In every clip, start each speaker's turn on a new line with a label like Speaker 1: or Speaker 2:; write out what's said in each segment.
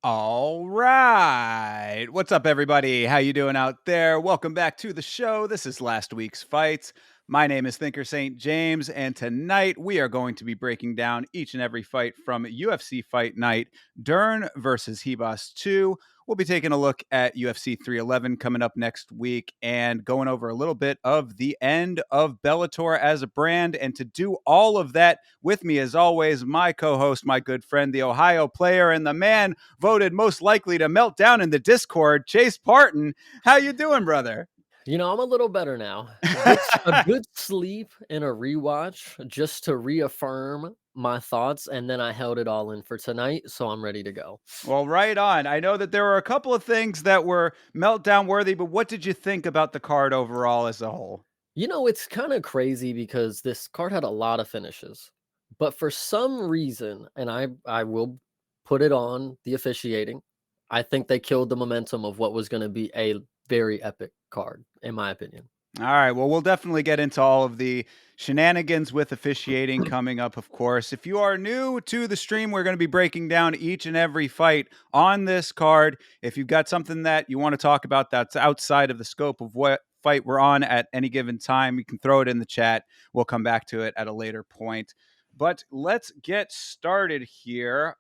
Speaker 1: All right. What's up, everybody? How you doing out there? Welcome back to the show. This is last week's fights. My name is Thinker St. James, and tonight we are going to be breaking down each and every fight from UFC Fight Night, Dern versus Ribas 2. We'll be taking a look at UFC 311 coming up next week and going over a little bit of the end of Bellator as a brand. And to do all of that with me, as always, my co-host, my good friend, the Ohio player, and the man voted most likely to melt down in the Discord, Chase Parton. How you doing, brother?
Speaker 2: I'm a little better now. A good sleep and a rewatch just to reaffirm my thoughts, and then I held it all in for tonight, so I'm ready to go.
Speaker 1: Well, right on. I know that there were a couple of things that were meltdown worthy, but what did you think about the card overall as a whole?
Speaker 2: It's kind of crazy because this card had a lot of finishes, but for some reason, and I will put it on the officiating, I think they killed the momentum of what was going to be a very epic card, in my opinion.
Speaker 1: All right. Well, we'll definitely get into all of the shenanigans with officiating coming up, of course. If you are new to the stream, we're going to be breaking down each and every fight on this card. If you've got something that you want to talk about that's outside of the scope of what fight we're on at any given time, you can throw it in the chat. We'll come back to it at a later point. But let's get started here.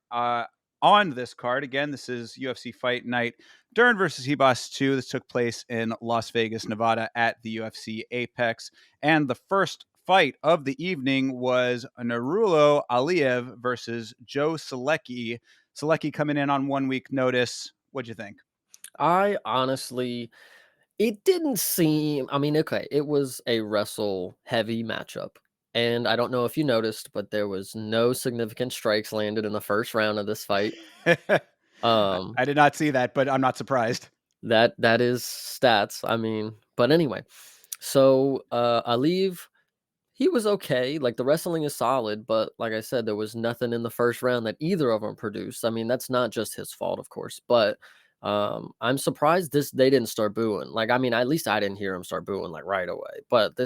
Speaker 1: On this card, again, this is UFC Fight Night Dern versus Ribas 2. This took place in Las Vegas, Nevada at the UFC Apex. And the first fight of the evening was Narulo Aliyev versus Joe Selecki. Selecki coming in on 1 week notice. What'd you think?
Speaker 2: I honestly It didn't seem okay, it was a wrestle heavy matchup, and I don't know if you noticed, but there was no significant strikes landed in the first round of this fight.
Speaker 1: I
Speaker 2: Um,
Speaker 1: I did not see that, but I'm not surprised.
Speaker 2: that is stats, but anyway. So, Aliv, he was okay, like, the wrestling is solid, but like I said, there was nothing in the first round that either of them produced. That's not just his fault, of course, but, I'm surprised they didn't start booing. Like, at least I didn't hear him start booing, like, right away, but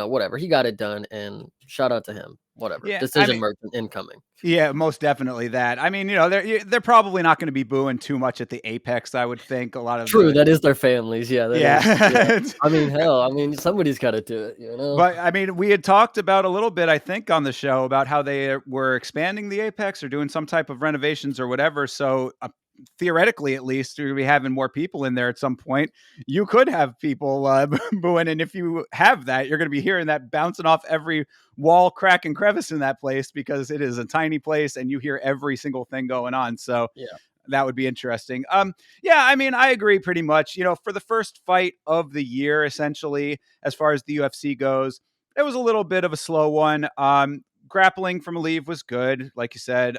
Speaker 2: whatever, he got it done, and shout out to him, whatever.
Speaker 1: Yeah, I
Speaker 2: Decision
Speaker 1: mean,
Speaker 2: merchant incoming.
Speaker 1: yeah, most definitely that. I mean, they're probably not going to be booing too much at the Apex. I would think a lot of
Speaker 2: True,
Speaker 1: the
Speaker 2: that is their families, yeah, that is, yeah.
Speaker 1: yeah.
Speaker 2: Hell, somebody's gotta do it, you know?
Speaker 1: But, I mean, we had talked about a little bit, I think, on the show about how they were expanding the Apex or doing some type of renovations or whatever, so, theoretically, at least, you're gonna be having more people in there at some point. You could have people, booing, and if you have that, you're gonna be hearing that bouncing off every wall, crack, and crevice in that place because it is a tiny place, and you hear every single thing going on, so
Speaker 2: Yeah.
Speaker 1: that would be interesting. Yeah, I mean, I agree pretty much. For the first fight of the year, essentially, as far as the UFC goes, it was a little bit of a slow one. Grappling from Aliyev was good, like you said.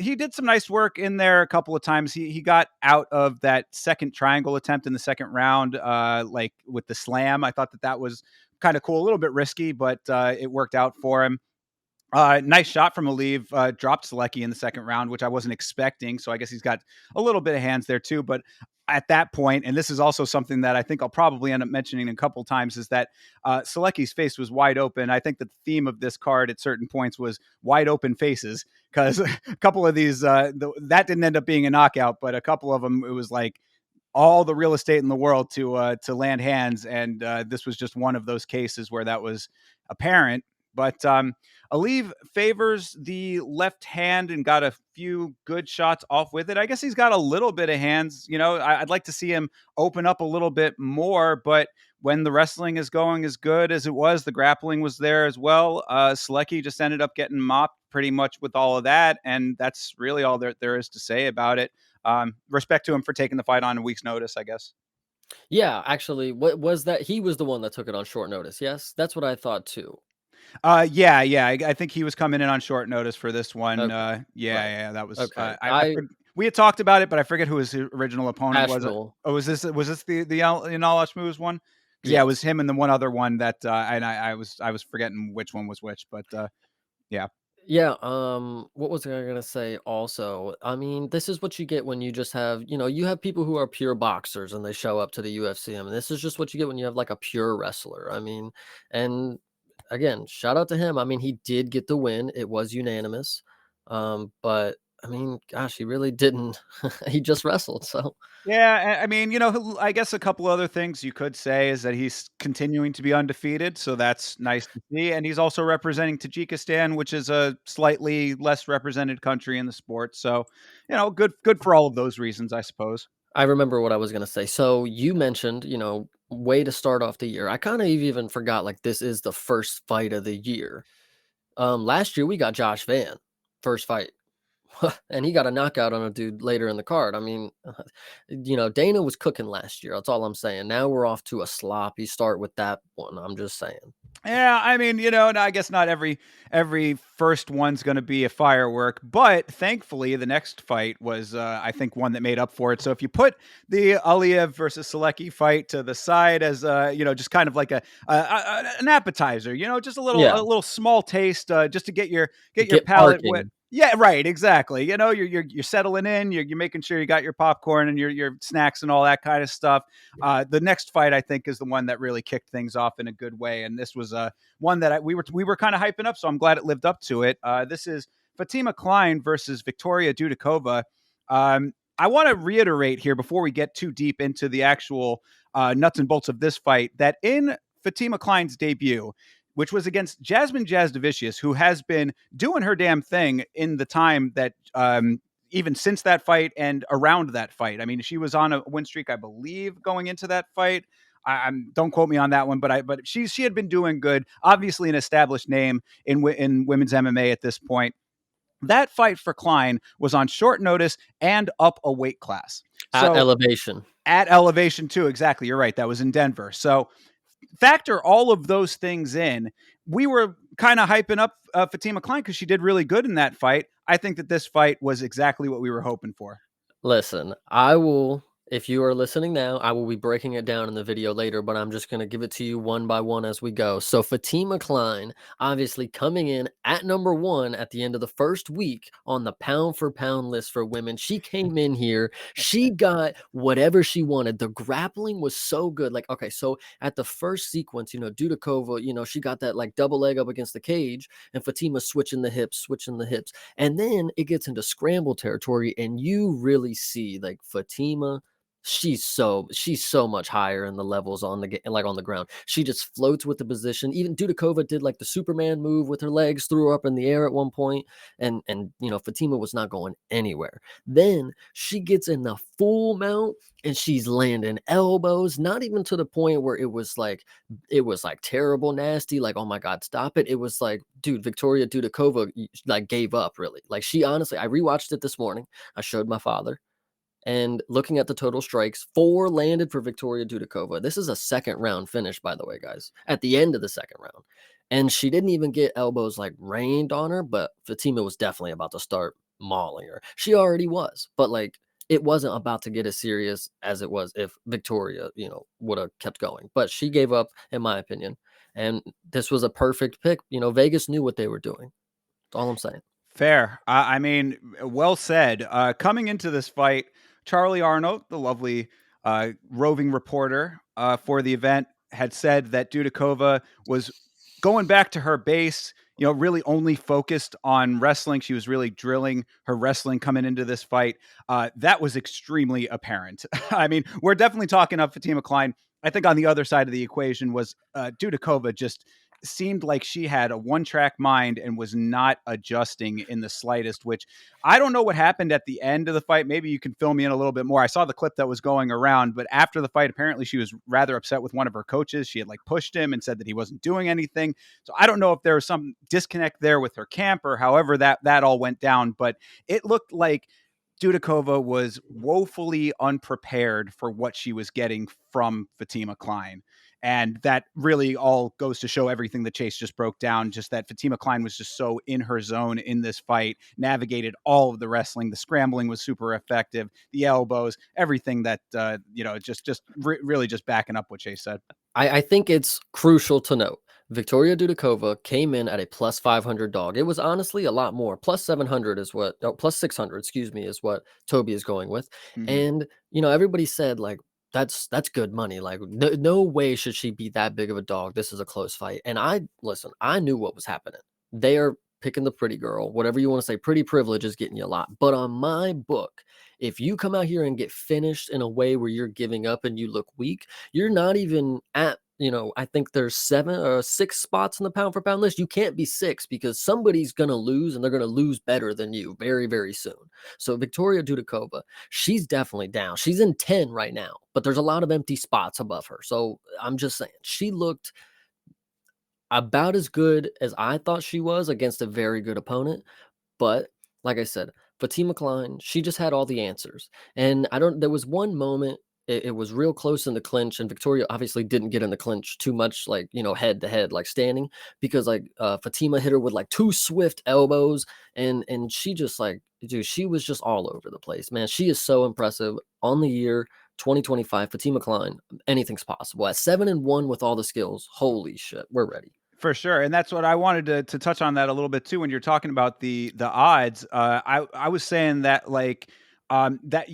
Speaker 1: He did some nice work in there a couple of times. He got out of that second triangle attempt in the second round, like with the slam. I thought that was kind of cool, a little bit risky, but it worked out for him. Nice shot from Aliyev. Dropped Selecki in the second round, which I wasn't expecting. So I guess he's got a little bit of hands there too. But at that point, and this is also something that I think I'll probably end up mentioning a couple times, is that Selecki's face was wide open. I think the theme of this card at certain points was wide open faces because a couple of these that didn't end up being a knockout, but a couple of them it was like all the real estate in the world to land hands, and this was just one of those cases where that was apparent. But Aliyev favors the left hand and got a few good shots off with it. I guess he's got a little bit of hands. I'd like to see him open up a little bit more, but when the wrestling is going as good as it was, the grappling was there as well. Selecki just ended up getting mopped pretty much with all of that, and that's really all there is to say about it. Respect to him for taking the fight on a week's notice, I guess.
Speaker 2: Yeah, actually, what was that? He was the one that took it on short notice. Yes, that's what I thought too.
Speaker 1: Yeah. I think he was coming in on short notice for this one.
Speaker 2: Okay, right.
Speaker 1: Yeah. That was.
Speaker 2: Okay,
Speaker 1: We had talked about it, but I forget who his original opponent was.
Speaker 2: Asheville.
Speaker 1: Oh, was this the Alash Moves one? Because yeah, it was
Speaker 2: Yes.
Speaker 1: him and the one other one that and I was forgetting which one was which, but yeah.
Speaker 2: Yeah. What was I gonna say? Also, this is what you get when you just have, you have people who are pure boxers and they show up to the UFC. This is just what you get when you have like a pure wrestler. And again, shout out to him. He did get the win. It was unanimous. But I mean, gosh, he really didn't. He just wrestled, so
Speaker 1: Yeah, I mean, I guess a couple other things you could say is that he's continuing to be undefeated, so that's nice to see, and he's also representing Tajikistan, which is a slightly less represented country in the sport, so, good for all of those reasons, I suppose.
Speaker 2: I remember what I was gonna say. So you mentioned, way to start off the year. I kind of even forgot like this is the first fight of the year. Last year we got Josh Van, first fight. And he got a knockout on a dude later in the card. I mean, Dana was cooking last year. That's all I'm saying. Now we're off to a sloppy start with that one. I'm just saying.
Speaker 1: Yeah, I mean, no, I guess not every first one's going to be a firework, but thankfully the next fight was, I think, one that made up for it. So if you put the Aliyev versus Selecki fight to the side as, just kind of like an appetizer, just
Speaker 2: Yeah,
Speaker 1: a little small taste, just to get your
Speaker 2: get
Speaker 1: palate wet.
Speaker 2: parking.
Speaker 1: Yeah, right, exactly. You're settling in, you're making sure you got your popcorn and your snacks and all that kind of stuff. The next fight, I think, is the one that really kicked things off in a good way, and this was one that we were kind of hyping up, so I'm glad it lived up to it. This is Fatima Klein versus Victoria Dudikova. I want to reiterate here before we get too deep into the actual nuts and bolts of this fight that in Fatima Klein's debut, which was against Jasmine Jasdavicius, who has been doing her damn thing in the time that even since that fight and around that fight. I mean, she was on a win streak, I believe, going into that fight. I'm don't quote me on that one, but she had been doing good. Obviously, an established name in women's MMA at this point. That fight for Klein was on short notice and up a weight class.
Speaker 2: At
Speaker 1: So
Speaker 2: elevation.
Speaker 1: at elevation too, exactly. You're right. That was in Denver. So factor all of those things in. We were kind of hyping up Fatima Klein because she did really good in that fight. I think that this fight was exactly what we were hoping for.
Speaker 2: Listen, I will if you are listening now, I will be breaking it down in the video later, but I'm just going to give it to you one by one as we go. So Fatima Klein, obviously coming in at number 1 at the end of the first week on the pound for pound list for women. She came in here, she got whatever she wanted. The grappling was so good. Like, okay, so at the first sequence, Dudikova, she got that like double leg up against the cage, and Fatima switching the hips. And then it gets into scramble territory, and you really see like Fatima. She's so much higher in the levels on the ground. She just floats with the position. Even Dudikova did like the Superman move with her legs, threw her up in the air at one point, and Fatima was not going anywhere. Then she gets in the full mount and she's landing elbows, not even to the point where it was like terrible nasty, like, oh my god, stop it. It was like, dude, Victoria Dudikova like gave up really. Like, she honestly, I rewatched it this morning. I showed my father, and looking at the total strikes, 4 landed for Victoria Dudikova. This is a second round finish, by the way, guys, at the end of the second round. And she didn't even get elbows like rained on her, but Fatima was definitely about to start mauling her. She already was, but like, it wasn't about to get as serious as it was if Victoria, would have kept going. But she gave up, in my opinion. And this was a perfect pick. Vegas knew what they were doing. That's all I'm saying.
Speaker 1: Fair. I mean, well said. Coming into this fight, Charlie Arnold, the lovely roving reporter for the event, had said that Dudikova was going back to her base, really only focused on wrestling. She was really drilling her wrestling coming into this fight. That was extremely apparent. I mean, we're definitely talking up Fatima Klein. I think on the other side of the equation was Dudikova just seemed like she had a one-track mind and was not adjusting in the slightest, which I don't know what happened at the end of the fight. Maybe you can fill me in a little bit more. I saw the clip that was going around, but after the fight, apparently she was rather upset with one of her coaches. She had like pushed him and said that he wasn't doing anything. So I don't know if there was some disconnect there with her camp or however that all went down, but it looked like Dudikova was woefully unprepared for what she was getting from Fatima Klein. And that really all goes to show everything that Chase just broke down. Just that Fatima Klein was just so in her zone in this fight, navigated all of the wrestling. The scrambling was super effective. The elbows, everything that, really just backing up what Chase said.
Speaker 2: I think it's crucial to note Victoria Dudikova came in at a plus 500 dog. It was honestly a lot more. Plus 700 is what, oh, plus 600, excuse me, is what Toby is going with.
Speaker 1: Mm-hmm.
Speaker 2: And, everybody said, like, that's good money. Like, no way should she be that big of a dog. This is a close fight. And I knew what was happening. They are picking the pretty girl, whatever you want to say. Pretty privilege is getting you a lot. But on my book, if you come out here and get finished in a way where you're giving up and you look weak, you're not even at, I think there's 7 or 6 spots in the pound for pound list. You can't be 6 because somebody's going to lose and they're going to lose better than you very, very soon. So Victoria Dudikova, she's definitely down. She's in 10 right now, but there's a lot of empty spots above her. So I'm just saying, she looked about as good as I thought she was against a very good opponent. But like I said, Fatima Klein, she just had all the answers. And there was one moment, it was real close in the clinch, and Victoria obviously didn't get in the clinch too much, like, head to head, like standing, because like Fatima hit her with like 2 swift elbows, and she just like, dude, she was just all over the place, man. She is so impressive on the year. 2025, Fatima Klein, anything's possible. At 7-1 with all the skills, holy shit, we're ready.
Speaker 1: For sure, and that's what I wanted to touch on that a little bit too. When you're talking about the odds, I was saying that like that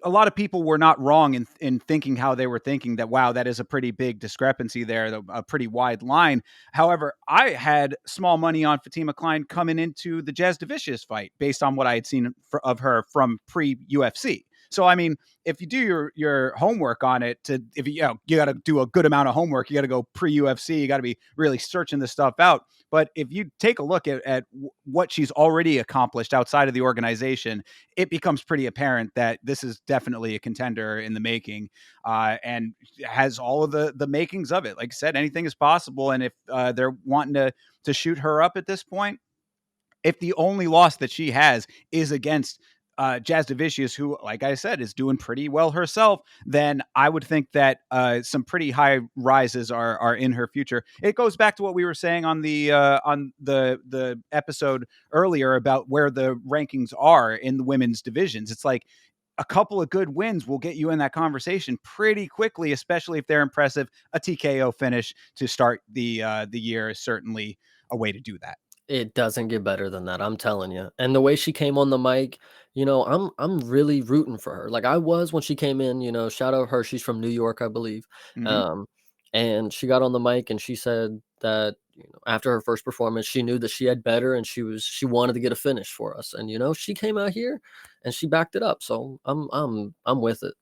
Speaker 1: a lot of people were not wrong in thinking how they were thinking, that wow, that is a pretty big discrepancy there, a pretty wide line. However, I had small money on Fatima Klein coming into the Jazz Davicius fight based on what I had seen of her from pre UFC. So I mean, if you do your homework on it, if you got to do a good amount of homework, you got to go pre UFC, you got to be really searching this stuff out. But if you take a look at what she's already accomplished outside of the organization, it becomes pretty apparent that this is definitely a contender in the making, and has all of the makings of it. Like I said, anything is possible, and if they're wanting to shoot her up at this point, if the only loss that she has is against Jazz Davicius, who, like I said, is doing pretty well herself, then I would think that some pretty high rises are in her future. It goes back to what we were saying on the episode earlier about where the rankings are in the women's divisions. It's like a couple of good wins will get you in that conversation pretty quickly, especially if they're impressive. A TKO finish to start the year is certainly a way to do that.
Speaker 2: It doesn't get better than that, I'm telling you. And the way she came on the mic, I'm really rooting for her. Like I was when she came in, shout out her. She's from New York, I believe.
Speaker 1: Mm-hmm.
Speaker 2: Um, and she got on the mic and she said that, after her first performance, she knew that she had better and she wanted to get a finish for us. And she came out here and she backed it up. So I'm with it.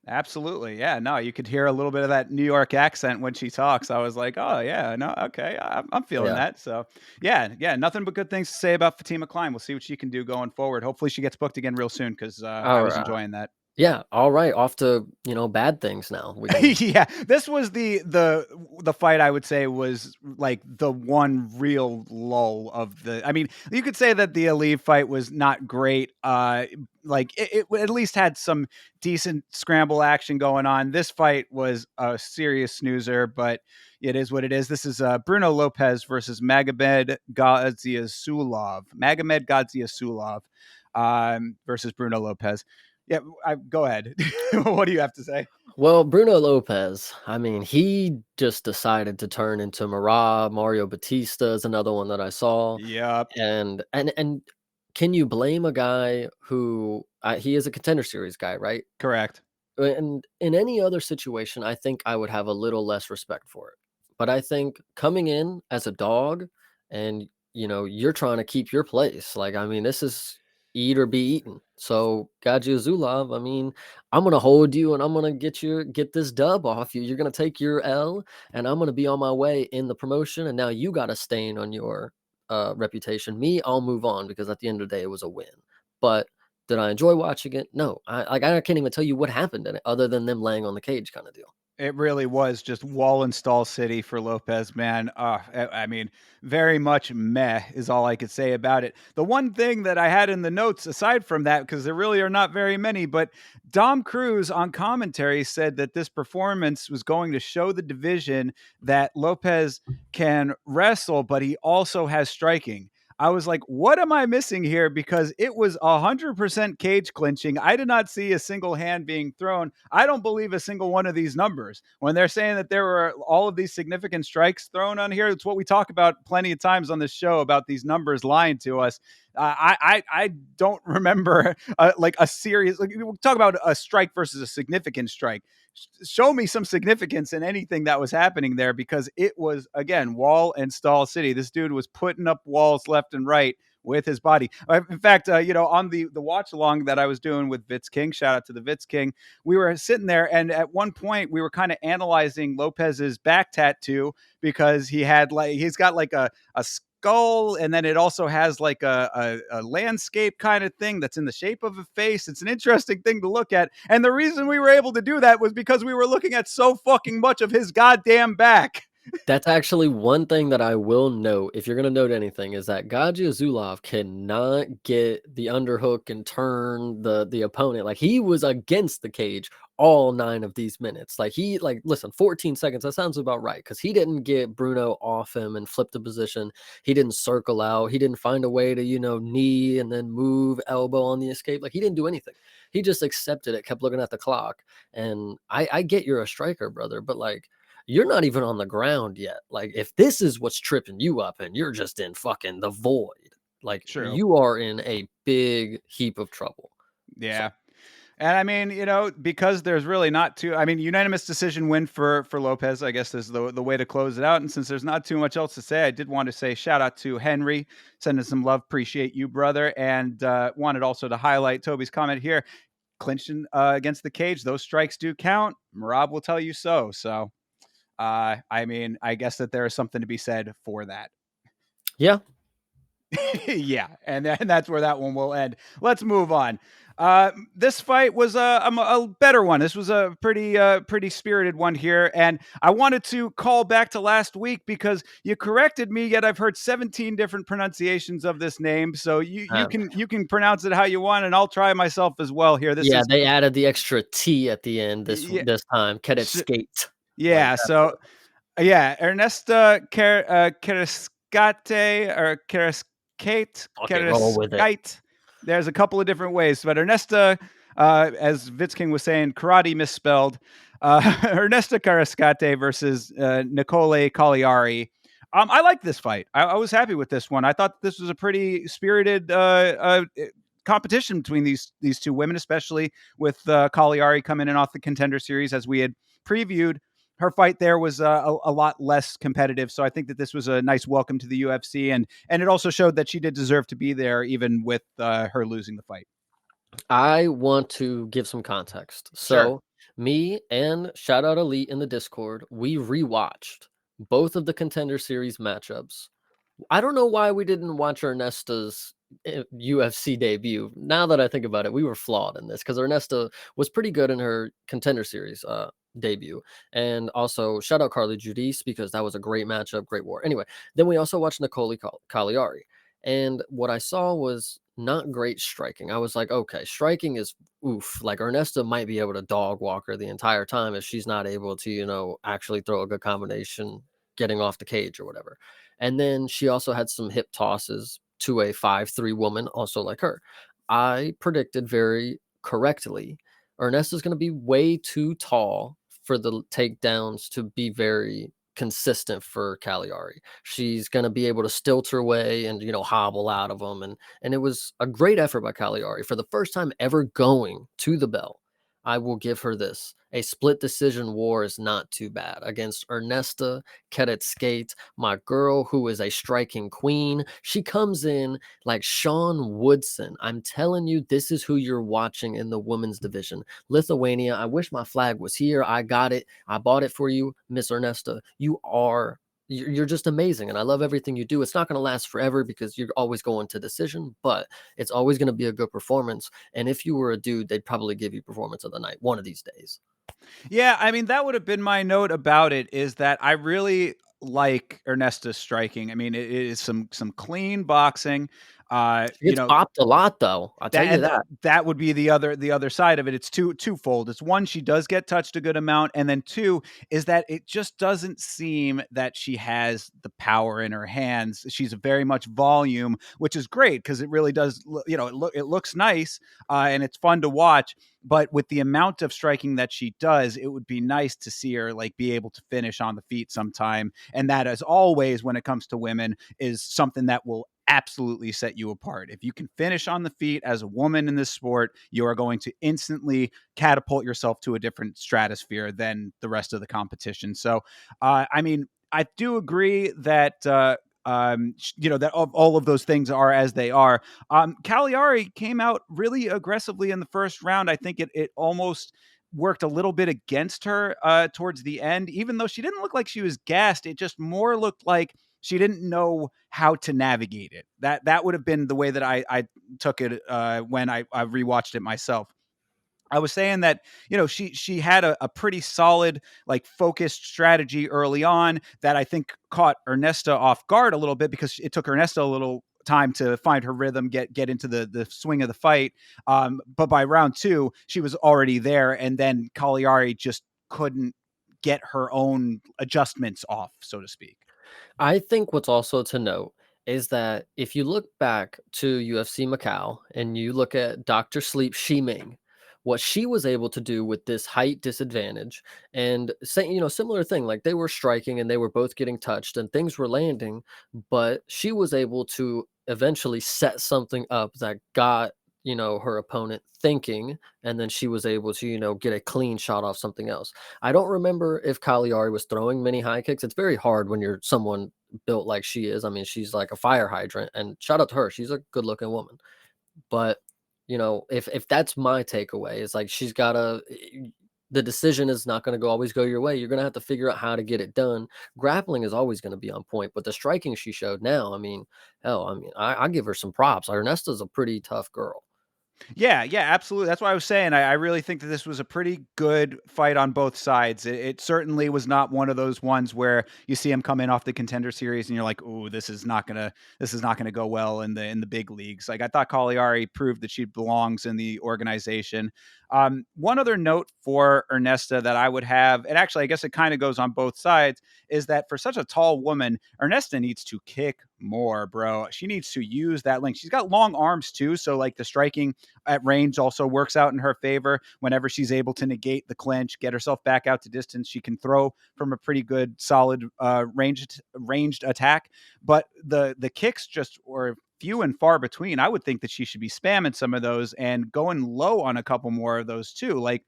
Speaker 1: Absolutely. Yeah. No, you could hear a little bit of that New York accent when she talks. I was like, oh, yeah. No, okay. I'm feeling
Speaker 2: Yeah.
Speaker 1: that. So, yeah. Yeah. Nothing but good things to say about Fatima Klein. We'll see what she can do going forward. Hopefully, she gets booked again real soon because I
Speaker 2: All
Speaker 1: was
Speaker 2: right.
Speaker 1: enjoying that.
Speaker 2: Yeah. All right. Off to, bad things now. We can.
Speaker 1: Yeah, this was the fight I would say was like the one real lull of the. I mean, you could say that the Ali fight was not great. Like it at least had some decent scramble action going on. This fight was a serious snoozer, but it is what it is. This is Bruno Lopez versus Magomed Gadzhiesulov. Magomed Gadzhiesulov versus Bruno Lopez. Yeah, go ahead. What do you have to say?
Speaker 2: Well, Bruno Lopez, I mean, he just decided to turn into Mario Batista is another one that I saw.
Speaker 1: Yep,
Speaker 2: And can you blame a guy who he is a Contender Series guy, right?
Speaker 1: correct.
Speaker 2: And in any other situation, I think I would have a little less respect for it. But I think coming in as a dog and, you're trying to keep your place. Like, I mean, this is eat or be eaten. So, Gaji Zulov, I mean, I'm gonna hold you and I'm gonna get this dub off you. You're gonna take your L, and I'm gonna be on my way in the promotion. And now you got a stain on your reputation. Me, I'll move on because at the end of the day, it was a win. But did I enjoy watching it? No. I can't even tell you what happened in it other than them laying on the cage kind of deal.
Speaker 1: It really was just wall install city for Lopez, man. I mean, very much meh is all I could say about it. The one thing that I had in the notes, aside from that, because there really are not very many, but Dom Cruz on commentary said that this performance was going to show the division that Lopez can wrestle, but he also has striking. I was like, what am I missing here? Because it was 100% cage clinching. I did not see a single hand being thrown. I don't believe a single one of these numbers. When they're saying that there were all of these significant strikes thrown on here, it's what we talk about plenty of times on this show about these numbers lying to us. I don't remember like a serious, like, we'll talk about a strike versus a significant strike. Show me some significance in anything that was happening there, because it was, again, wall and stall city. This dude was putting up walls left and right with his body. In fact, on the watch along that I was doing with Vitz King, shout out to the Vitz King, we were sitting there, and at one point we were kind of analyzing Lopez's back tattoo, because he's got like a skull, and then it also has like a landscape kind of thing that's in the shape of a face. It's an interesting thing to look at, and the reason we were able to do that was because we were looking at so fucking much of his goddamn back.
Speaker 2: That's actually one thing that I will note, if you're gonna note anything, is that Gadzhi Azulov cannot get the underhook and turn the opponent. Like, he was against the cage all 9 of these minutes. Listen, 14 seconds, that sounds about right, because he didn't get Bruno off him and flip the position. He didn't circle out. He didn't find a way to, knee and then move elbow on the escape. Like, he didn't do anything. He just accepted it, kept looking at the clock. And I get you're a striker, brother, but like, you're not even on the ground yet. Like, if this is what's tripping you up and you're just in fucking the void, like,
Speaker 1: True.
Speaker 2: you are in a big heap of trouble.
Speaker 1: Yeah. And I mean, because there's really not too, I mean, unanimous decision win for Lopez, I guess, is the way to close it out. And since there's not too much else to say, I did want to say shout out to Henry, sending some love. Appreciate you, brother. And wanted also to highlight Toby's comment here. Clinching against the cage, those strikes do count. Marab will tell you so. So, I mean, I guess that there is something to be said for that.
Speaker 2: Yeah.
Speaker 1: Yeah, and that's where that one will end. Let's move on. This fight was a better one. This was a pretty spirited one here, and I wanted to call back to last week because you corrected me. Yet I've heard 17 different pronunciations of this name, so you can pronounce it how you want, and I'll try myself as well here. This is
Speaker 2: They added the extra T at the end
Speaker 1: yeah,
Speaker 2: this time. Cadet skate.
Speaker 1: yeah. So yeah, Ernesta Carascate or
Speaker 2: Okay, roll with it.
Speaker 1: Kate. There's a couple of different ways, but Ernesta, as Vitzking was saying, karate misspelled. Ernesta Carascate versus Nicole Cagliari. I like this fight. I was happy with this one. I thought this was a pretty spirited competition between these two women, especially with Cagliari coming in off the Contender Series, as we had previewed. Her fight there was a lot less competitive, so I think that this was a nice welcome to the UFC, and it also showed that she did deserve to be there, even with her losing the fight.
Speaker 2: I want to give some context.
Speaker 1: Sure.
Speaker 2: So, me and shout out Elite in the Discord, we rewatched both of the Contender Series matchups. I don't know why we didn't watch Ernesta's UFC debut. Now that I think about it, we were flawed in this because Ernesta was pretty good in her Contender Series debut. And also, shout out Carly Judice because that was a great matchup, great war. Anyway, then we also watched Nicole Cagliari. And what I saw was not great striking. I was like, okay, striking is oof. Like, Ernesta might be able to dog walk her the entire time if she's not able to, actually throw a good combination getting off the cage or whatever. And then she also had some hip tosses to a 5'3" woman, also like her. I predicted very correctly Ernesta's going to be way too tall for the takedowns to be very consistent for Cagliari. She's going to be able to stilt her way and hobble out of them, and it was a great effort by Cagliari for the first time ever going to the bell. I will give her this. A split decision war is not too bad against Ernesta Skate, my girl who is a striking queen. She comes in like Sean Woodson. I'm telling you, this is who you're watching in the women's division. Lithuania, I wish my flag was here. I got it. I bought it for you, Miss Ernesta. You're just amazing, and I love everything you do. It's not going to last forever because you're always going to decision, but it's always going to be a good performance. And if you were a dude, they'd probably give you performance of the night one of these days.
Speaker 1: Yeah, I mean, that would have been my note about it, is that I really like Ernesta's striking. I mean, it is some clean boxing.
Speaker 2: She gets popped a lot, though. I'll tell you that.
Speaker 1: That would be the other side of it. It's twofold. It's one, she does get touched a good amount, and then two is that it just doesn't seem that she has the power in her hands. She's very much volume, which is great because it really does. It looks nice and it's fun to watch. But with the amount of striking that she does, it would be nice to see her like be able to finish on the feet sometime. And that, as always, when it comes to women, is something that will absolutely set you apart. If you can finish on the feet as a woman in this sport, you are going to instantly catapult yourself to a different stratosphere than the rest of the competition. So, I mean, I do agree that that all of those things are as they are. Cagliari came out really aggressively in the first round. I think it almost worked a little bit against her towards the end, even though she didn't look like she was gassed. It just more looked like she didn't know how to navigate it. That would have been the way that I took it when I rewatched it myself. I was saying that she had a pretty solid like focused strategy early on that I think caught Ernesta off guard a little bit because it took Ernesta a little time to find her rhythm, get into the swing of the fight. But by round two, she was already there, and then Cagliari just couldn't get her own adjustments off, so to speak.
Speaker 2: I think what's also to note is that if you look back to UFC Macau and you look at Dr. Sleep Shiming, what she was able to do with this height disadvantage and saying, similar thing, like they were striking and they were both getting touched and things were landing, but she was able to eventually set something up that got, her opponent thinking, and then she was able to, get a clean shot off something else. I don't remember if Cagliari was throwing many high kicks. It's very hard when you're someone built like she is. I mean, she's like a fire hydrant, and shout out to her. She's a good looking woman. But if that's my takeaway, it's like she's got to. The decision is not going to always go your way. You're going to have to figure out how to get it done. Grappling is always going to be on point, but the striking she showed now, I mean, hell, I mean, I give her some props. Ernesta's a pretty tough girl.
Speaker 1: Yeah, yeah, absolutely. That's what I was saying. I really think that this was a pretty good fight on both sides. It certainly was not one of those ones where you see him come in off the contender series and you're like, "Ooh, this is not gonna go well in the big leagues." Like I thought Cagliari proved that she belongs in the organization. One other note for Ernesta that I would have, and actually I guess it kind of goes on both sides, is that for such a tall woman, Ernesta needs to kick more, bro. She needs to use that length. She's got long arms too, so like the striking at range also works out in her favor. Whenever she's able to negate the clinch, get herself back out to distance, she can throw from a pretty good, solid ranged attack. But the kicks just were few and far between. I would think that she should be spamming some of those and going low on a couple more of those too. Like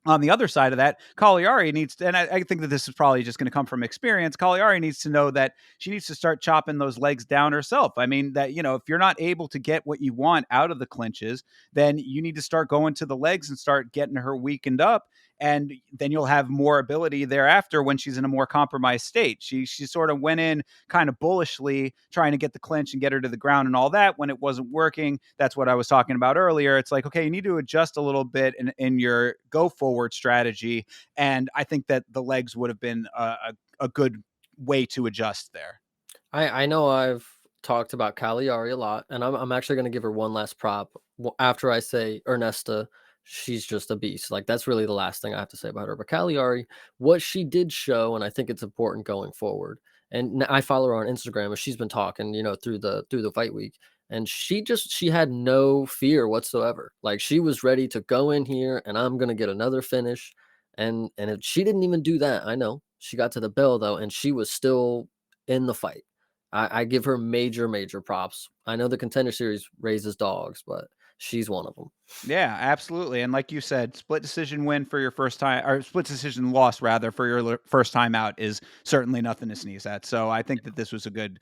Speaker 1: on the other side of that, Cagliari needs to, and I think that this is probably just going to come from experience. Cagliari needs to know that she needs to start chopping those legs down herself. I mean, that, if you're not able to get what you want out of the clinches, then you need to start going to the legs and start getting her weakened up. And then you'll have more ability thereafter when she's in a more compromised state. She sort of went in kind of bullishly trying to get the clinch and get her to the ground and all that when it wasn't working. That's what I was talking about earlier. It's like, okay, you need to adjust a little bit in your go forward strategy. And I think that the legs would have been a good way to adjust there.
Speaker 2: I know I've talked about Cagliari a lot, and I'm actually going to give her one last prop after I say Ernesta. She's just a beast. Like that's really the last thing I have to say about her. But Cagliari, what she did show, and I think it's important going forward. And I follow her on Instagram, and she's been talking, through the fight week, and she had no fear whatsoever. Like she was ready to go in here, and I'm gonna get another finish. And she didn't even do that. I know she got to the bell though, and she was still in the fight. I give her major, major props. I know the contender series raises dogs, but she's one of them.
Speaker 1: Yeah, absolutely. And like you said, split decision win for your first time, or split decision loss rather for your first time out is certainly nothing to sneeze at. So I think that this was a good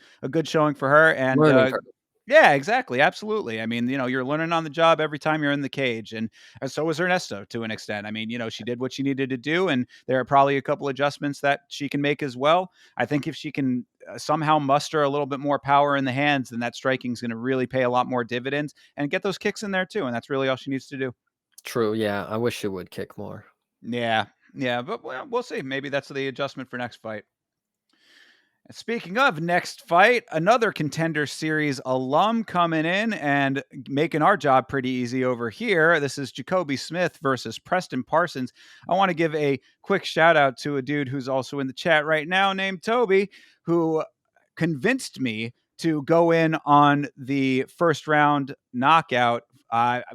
Speaker 1: showing for her. And
Speaker 2: Learning curve.
Speaker 1: yeah, exactly, absolutely. I mean, you're learning on the job every time you're in the cage, and so was Ernesto to an extent. I mean, she did what she needed to do, and there are probably a couple adjustments that she can make as well. I think if she can somehow muster a little bit more power in the hands, then that striking is going to really pay a lot more dividends and get those kicks in there too. And that's really all she needs to do.
Speaker 2: True. Yeah. I wish she would kick more.
Speaker 1: Yeah, yeah, but we'll see. Maybe that's the adjustment for next fight. Speaking of next fight, another contender series alum coming in and making our job pretty easy over here. This is Jacoby Smith versus Preston Parsons. I want to give a quick shout out to a dude who's also in the chat right now named Toby, who convinced me to go in on the first round knockout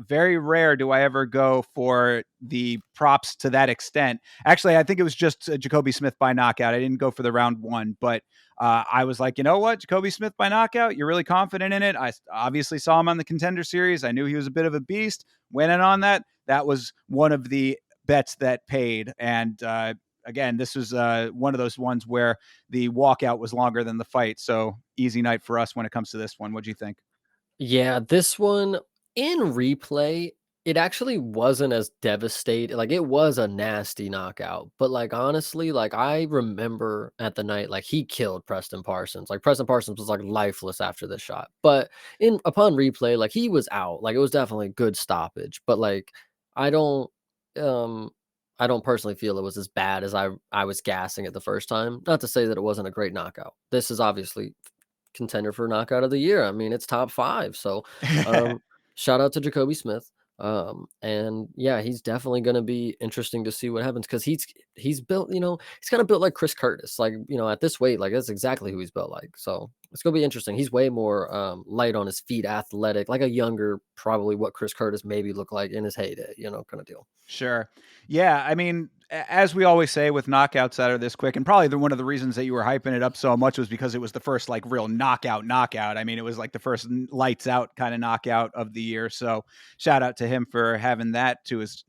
Speaker 1: Very rare do I ever go for the props to that extent. Actually, I think it was just Jacoby Smith by knockout. I didn't go for the round one, but I was like, you know what, Jacoby Smith by knockout, you're really confident in it. I obviously saw him on the Contender Series. I knew he was a bit of a beast. Went in on that. That was one of the bets that paid. And again, this was one of those ones where the walkout was longer than the fight. So easy night for us when it comes to this one. What do you think?
Speaker 2: Yeah, this one in replay, it actually wasn't as devastating. Like it was a nasty knockout, but like honestly, like I remember at the night, like he killed Preston Parsons. Like Preston Parsons was like lifeless after this shot. But in upon replay, like he was out. Like it was definitely a good stoppage. But like I don't um I don't personally feel it was as bad as I was gassing it the first time. Not to say that it wasn't a great knockout. This is obviously contender for knockout of the year. I mean, it's top 5. So, shout out to Jacoby Smith. And yeah, he's definitely going to be interesting to see what happens because he's built, he's kind of built like Chris Curtis, like at this weight, like that's exactly who he's built like. So it's gonna be interesting. He's way more light on his feet, athletic, like a younger, probably what Chris Curtis maybe looked like in his heyday, kind of deal.
Speaker 1: Sure. Yeah. I mean, as we always say with knockouts that are this quick, and probably one of the reasons that you were hyping it up so much was because it was the first like real knockout. I mean, it was like the first lights out kind of knockout of the year. So shout out to him for having that to his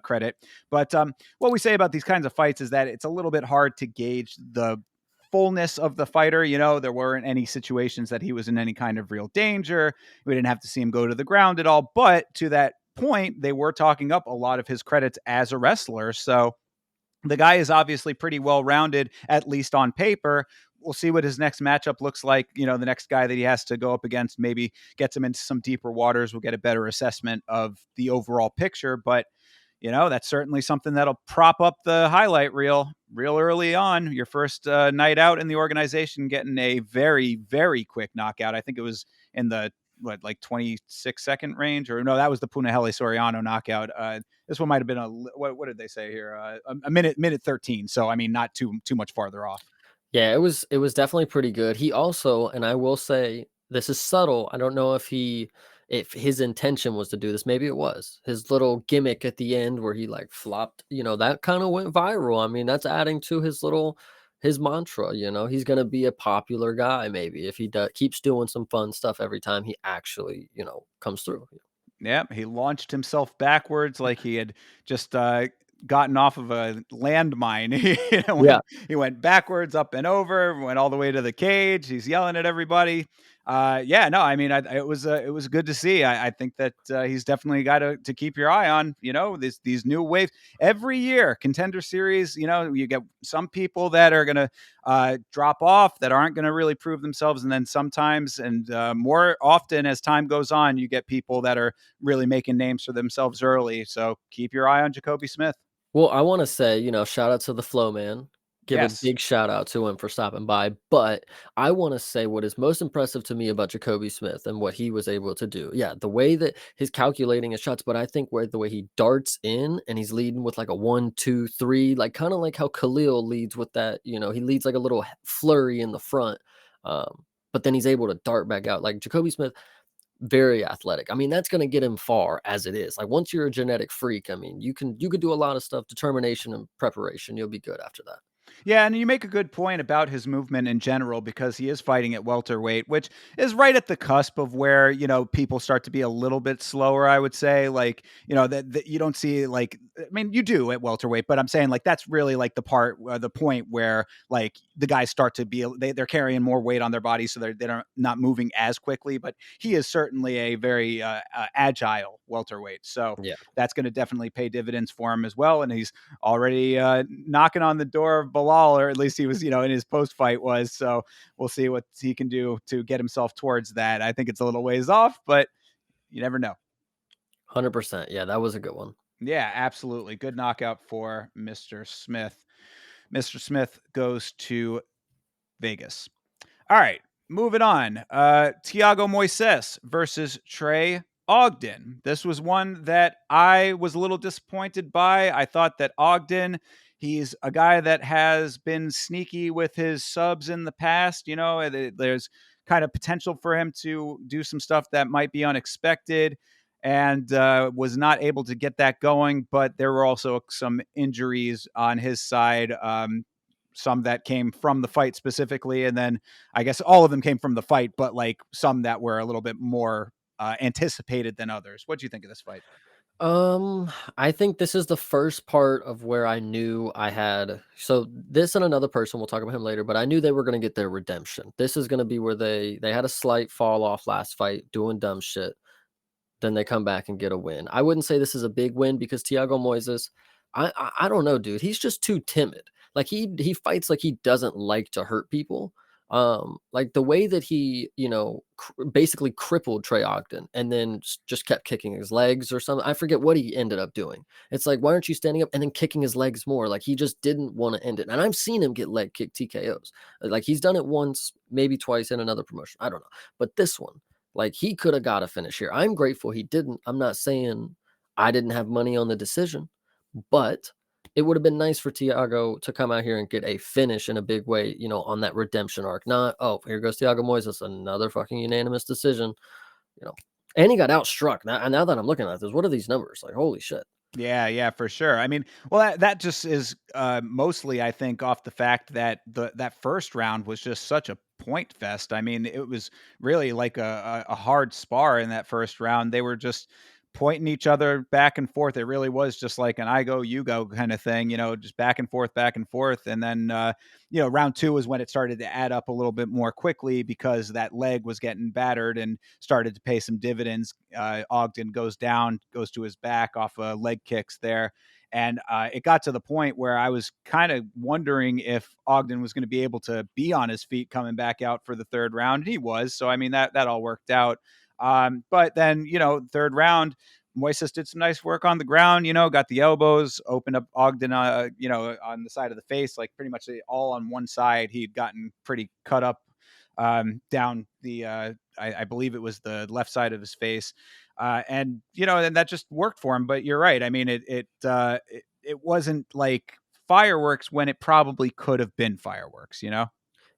Speaker 1: credit. But what we say about these kinds of fights is that it's a little bit hard to gauge the fullness of the fighter. There weren't any situations that he was in any kind of real danger. We didn't have to see him go to the ground at all. But to that point, they were talking up a lot of his credits as a wrestler. So the guy is obviously pretty well rounded, at least on paper. We'll see what his next matchup looks like. The next guy that he has to go up against maybe gets him into some deeper waters. We'll get a better assessment of the overall picture. But that's certainly something that'll prop up the highlight reel real early on. Your first night out in the organization, getting a very, very quick knockout. I think it was in the like 26-second range, or no, that was the Punahele Soriano knockout. This one might have been what did they say here? A minute 13. So I mean, not too much farther off.
Speaker 2: Yeah, it was definitely pretty good. He also, and I will say this is subtle. I don't know if his intention was to do this. Maybe it was. His little gimmick at the end where he like flopped, that kind of went viral. I mean, that's adding to his mantra, He's going to be a popular guy maybe if he keeps doing some fun stuff every time he actually, comes through.
Speaker 1: Yeah, he launched himself backwards like he had just gotten off of a landmine.
Speaker 2: Yeah.
Speaker 1: He went backwards, up and over, went all the way to the cage. He's yelling at everybody. Yeah, no, I mean, it was good to see. I think that he's definitely a guy to keep your eye on. These new waves every year, Contender Series. You get some people that are gonna drop off, that aren't gonna really prove themselves, and then sometimes, and more often as time goes on, you get people that are really making names for themselves early. So keep your eye on Jacoby Smith.
Speaker 2: Well, I wanna say, shout out to the Flow Man. Give a
Speaker 1: Yes.
Speaker 2: big shout out to him for stopping by, but I wanna say what is most impressive to me about Jacoby Smith and what he was able to do. Yeah, the way that he's calculating his shots, but I think where the way he darts in and he's leading with like a 1, 2, 3, like kinda like how Khalil leads with that, he leads like a little flurry in the front, but then he's able to dart back out. Like Jacoby Smith, very athletic. I mean, that's gonna get him far as it is. Like once you're a genetic freak, I mean, you could do a lot of stuff, determination and preparation. You'll be good after that.
Speaker 1: Yeah, and you make a good point about his movement in general because he is fighting at welterweight, which is right at the cusp of where, people start to be a little bit slower, I would say. Like, that you don't see like, I mean, you do at welterweight, but I'm saying like that's really like the point where like the guys start to be, they're carrying more weight on their bodies. So they're not moving as quickly, but he is certainly a very agile welterweight. So
Speaker 2: Yeah,
Speaker 1: that's going to definitely pay dividends for him as well. And he's already knocking on the door of Bilal, or at least he was, in his post fight was. So we'll see what he can do to get himself towards that. I think it's a little ways off, but you never know.
Speaker 2: 100%. Yeah, that was a good one.
Speaker 1: Yeah, absolutely. Good knockout for Mr. Smith. Mr. Smith goes to Vegas. All right, moving on. Tiago Moises versus Trey Ogden. This was one that I was a little disappointed by. I thought that Ogden, he's a guy that has been sneaky with his subs in the past. There's kind of potential for him to do some stuff that might be unexpected. and was not able to get that going. But there were also some injuries on his side. Some that came from the fight specifically, and then I guess all of them came from the fight, but like some that were a little bit more anticipated than others. What do you think of this fight?
Speaker 2: Um, I think this is the first part of where I knew I had so this and another person, we'll talk about him later, but I knew they were gonna get their redemption. This is gonna be where they had a slight fall off last fight, doing dumb shit. Then they come back and get a win. I wouldn't say this is a big win because Thiago Moises, I don't know, dude. He's just too timid. Like he fights like he doesn't like to hurt people. Like the way that he, basically crippled Trey Ogden and then just kept kicking his legs or something. I forget what he ended up doing. It's like, why aren't you standing up and then kicking his legs more? Like he just didn't want to end it. And I've seen him get leg kick TKOs. Like he's done it once, maybe twice in another promotion. I don't know. But this one, like he could have got a finish here. I'm grateful he didn't. I'm not saying I didn't have money on the decision, but it would have been nice for Thiago to come out here and get a finish in a big way, on that redemption arc. Not, oh, here goes Thiago Moises, another fucking unanimous decision, you know. And he got outstruck. Now that I'm looking at this, what are these numbers? Like, holy shit.
Speaker 1: Yeah, yeah, for sure. I mean, well, that just is mostly, I think, off the fact that that first round was just such a point fest. I mean, it was really like a hard spar in that first round. They were just pointing each other back and forth. It really was just like an I go, you go kind of thing, just back and forth, back and forth. And then, round two was when it started to add up a little bit more quickly because that leg was getting battered and started to pay some dividends. Ogden goes down, goes to his back off leg kicks there. And it got to the point where I was kind of wondering if Ogden was going to be able to be on his feet coming back out for the third round. And he was. So, I mean, that all worked out. But then, third round, Moises did some nice work on the ground, got the elbows, opened up Ogden, on the side of the face, like pretty much all on one side. He'd gotten pretty cut up down the, I believe it was the left side of his face. And that just worked for him. But you're right. I mean, it wasn't like fireworks when it probably could have been fireworks.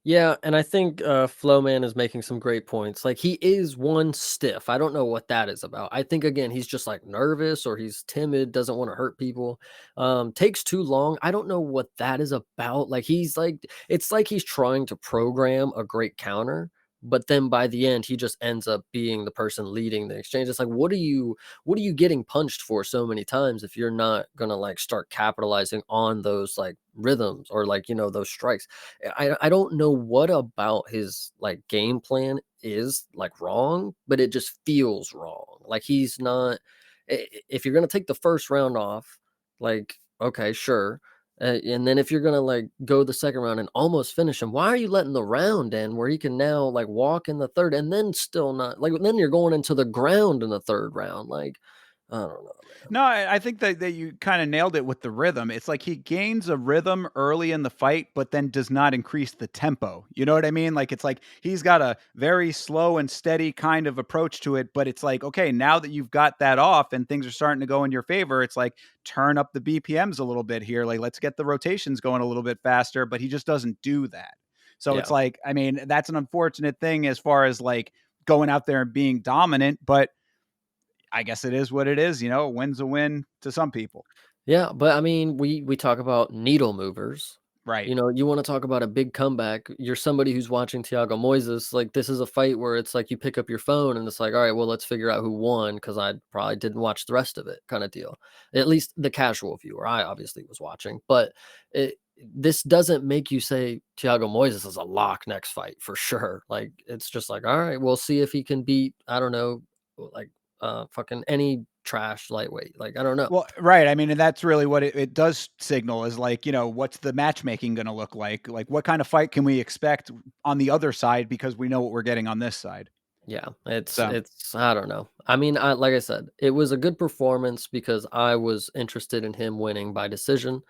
Speaker 2: Yeah, and I think Flowman is making some great points. Like he is one stiff. I don't know what that is about. I think again he's just like nervous or he's timid, doesn't want to hurt people. Takes too long. I don't know what that is about. Like he's like it's like he's trying to program a great counter, but then by the end he just ends up being the person leading the exchange. It's like what are you getting punched for so many times if you're not gonna like start capitalizing on those like rhythms or like those strikes. I don't know what about his like game plan is like wrong, but it just feels wrong. Like he's not. If you're gonna take the first round off, like okay, sure, and then if you're gonna like go the second round and almost finish him, why are you letting the round end where he can now like walk in the third and then still not like then you're going into the ground in the third round? Like I don't know, man.
Speaker 1: No, I think that you kind of nailed it with the rhythm. It's like he gains a rhythm early in the fight, but then does not increase the tempo. You know what I mean? Like it's like he's got a very slow and steady kind of approach to it, but it's like, okay, now that you've got that off and things are starting to go in your favor, it's like turn up the BPMs a little bit here. Like let's get the rotations going a little bit faster, but he just doesn't do that. So it's
Speaker 2: Yeah.
Speaker 1: like, I mean, that's an unfortunate thing as far as like going out there and being dominant, but I guess it is what it is. A win's a win to some people.
Speaker 2: Yeah, but I mean, we talk about needle movers.
Speaker 1: Right.
Speaker 2: You want to talk about a big comeback. You're somebody who's watching Thiago Moises. Like this is a fight where it's like you pick up your phone and it's like, all right, well, let's figure out who won because I probably didn't watch the rest of it, kind of deal. At least the casual viewer. I obviously was watching, but this doesn't make you say Thiago Moises is a lock next fight for sure. Like it's just like, all right, we'll see if he can beat. I don't know, like fucking any trash lightweight. Like I don't know.
Speaker 1: Well, right. I mean, and that's really what it does signal is like, what's the matchmaking going to look like? Like, what kind of fight can we expect on the other side because we know what we're getting on this side?
Speaker 2: Yeah, it's
Speaker 1: So,
Speaker 2: it's I don't know. I mean, like I said, it was a good performance because I was interested in him winning by decision.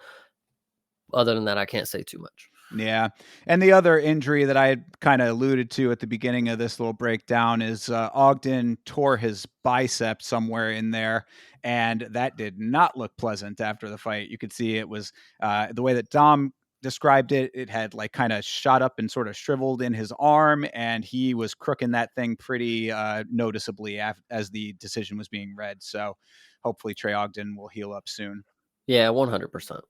Speaker 2: Other than that, I can't say too much.
Speaker 1: yeah. And the other injury that I had kind of alluded to at the beginning of this little breakdown is Ogden tore his bicep somewhere in there. And that did not look pleasant after the fight. You could see it was the way that Dom described it. It had like kind of shot up and sort of shriveled in his arm, and he was crooking that thing pretty noticeably as the decision was being read. So hopefully Trey Ogden will heal up soon.
Speaker 2: Yeah, 100%.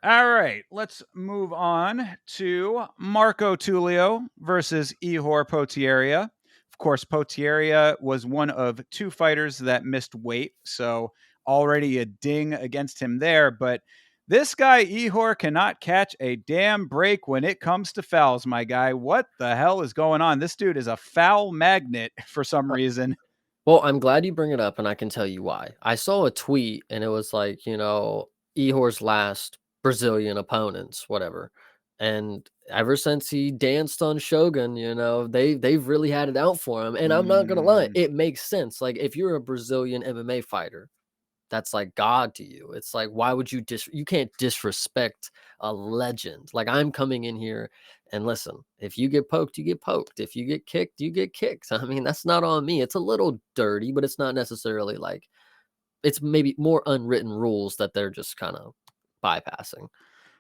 Speaker 1: All right, let's move on to Marco Tulio versus Ihor Potieria. Of course, Potieria was one of two fighters that missed weight, so already a ding against him there. But this guy, Ihor, cannot catch a damn break when it comes to fouls, my guy. What the hell is going on? This dude is a foul magnet for some reason.
Speaker 2: Well, I'm glad you bring it up, and I can tell you why. I saw a tweet, and it was like, Ihor's last Brazilian opponents, whatever. And ever since he danced on Shogun, they've really had it out for him. And I'm not gonna lie,
Speaker 1: Mm.
Speaker 2: it makes sense. Like if you're a Brazilian MMA fighter, that's like God to you. It's like, why would you can't disrespect a legend. Like I'm coming in here and listen, if you get poked, you get poked. If you get kicked, you get kicked. I mean, that's not on me. It's a little dirty, but it's not necessarily like it's maybe more unwritten rules that they're just kind of bypassing.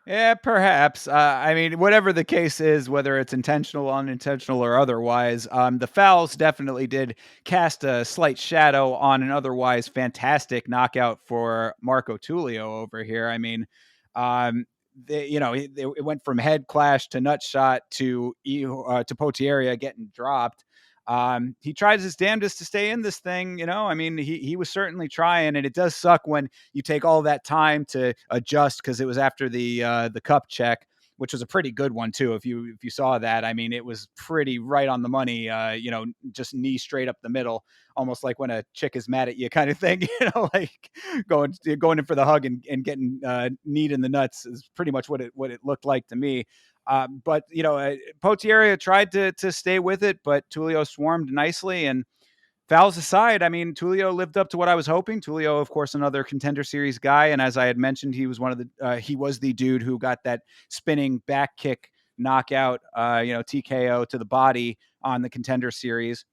Speaker 1: Yeah, perhaps. I mean, whatever the case is, whether it's intentional, unintentional, or otherwise, the fouls definitely did cast a slight shadow on an otherwise fantastic knockout for Marco Tulio over here. I mean, it went from head clash to nut shot to Potieria getting dropped. He tries his damnedest to stay in this thing. I mean, he was certainly trying, and it does suck when you take all that time to adjust because it was after the cup check, which was a pretty good one too. If you saw that, I mean, it was pretty right on the money. Just knee straight up the middle, almost like when a chick is mad at you, kind of thing. Like going in for the hug and getting kneed in the nuts is pretty much what it looked like to me. But Potieria tried to stay with it, but Tulio swarmed nicely. And fouls aside, I mean, Tulio lived up to what I was hoping. Tulio, of course, another Contender Series guy, and as I had mentioned, he was he was the dude who got that spinning back kick knockout, TKO to the body on the Contender Series.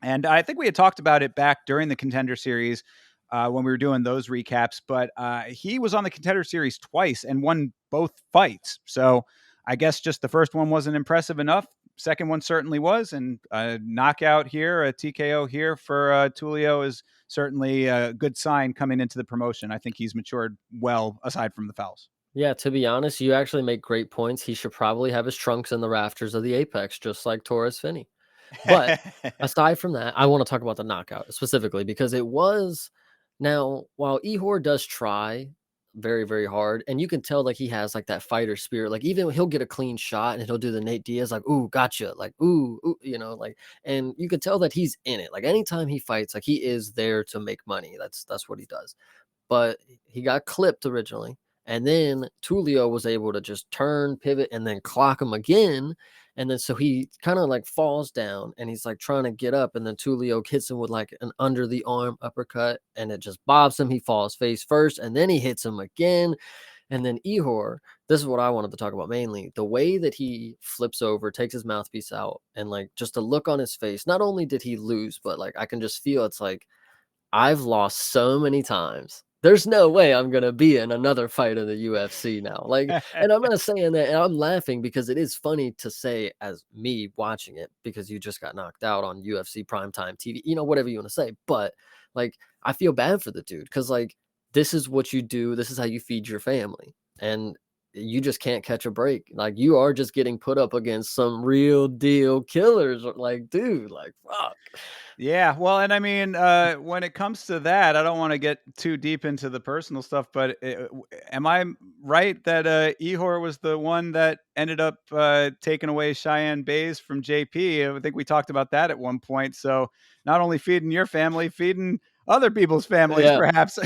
Speaker 1: And I think we had talked about it back during the Contender Series when we were doing those recaps, but he was on the Contender Series twice and won both fights. So I guess just the first one wasn't impressive enough. Second one certainly was, and a knockout here, a TKO here for Tulio is certainly a good sign coming into the promotion. I think he's matured well, aside from the fouls.
Speaker 2: Yeah, to be honest, you actually make great points. He should probably have his trunks in the rafters of the Apex, just like Torres Finney. But aside from that, I want to talk about the knockout specifically because it was now while Ihor does try very, very hard, and you can tell like he has like that fighter spirit. Like even he'll get a clean shot and he'll do the Nate Diaz, like, ooh, gotcha, like ooh, like and you can tell that he's in it. Like anytime he fights, like he is there to make money. That's what he does. But he got clipped originally. And then Tulio was able to just turn, pivot, and then clock him again. And then so he kind of like falls down and he's like trying to get up. And then Tulio hits him with like an under the arm uppercut and it just bobs him. He falls face first and then he hits him again. And then Ihor, this is what I wanted to talk about mainly. The way that he flips over, takes his mouthpiece out, and like just the look on his face. Not only did he lose, but like I can just feel it's like I've lost so many times. There's no way I'm gonna be in another fight in the UFC now. Like, and I'm not saying that, and I'm laughing because it is funny to say as me watching it because you just got knocked out on UFC primetime TV, whatever you want to say. But like, I feel bad for the dude because like this is what you do. This is how you feed your family, and you just can't catch a break. Like you are just getting put up against some real deal killers. Like, dude, like fuck.
Speaker 1: Yeah, well, and I mean, when it comes to that, I don't want to get too deep into the personal stuff, but am I right that Ehor was the one that ended up taking away Cheyenne Bays from JP? I think we talked about that at one point. So not only feeding your family, feeding other people's families,
Speaker 2: Yeah,
Speaker 1: perhaps.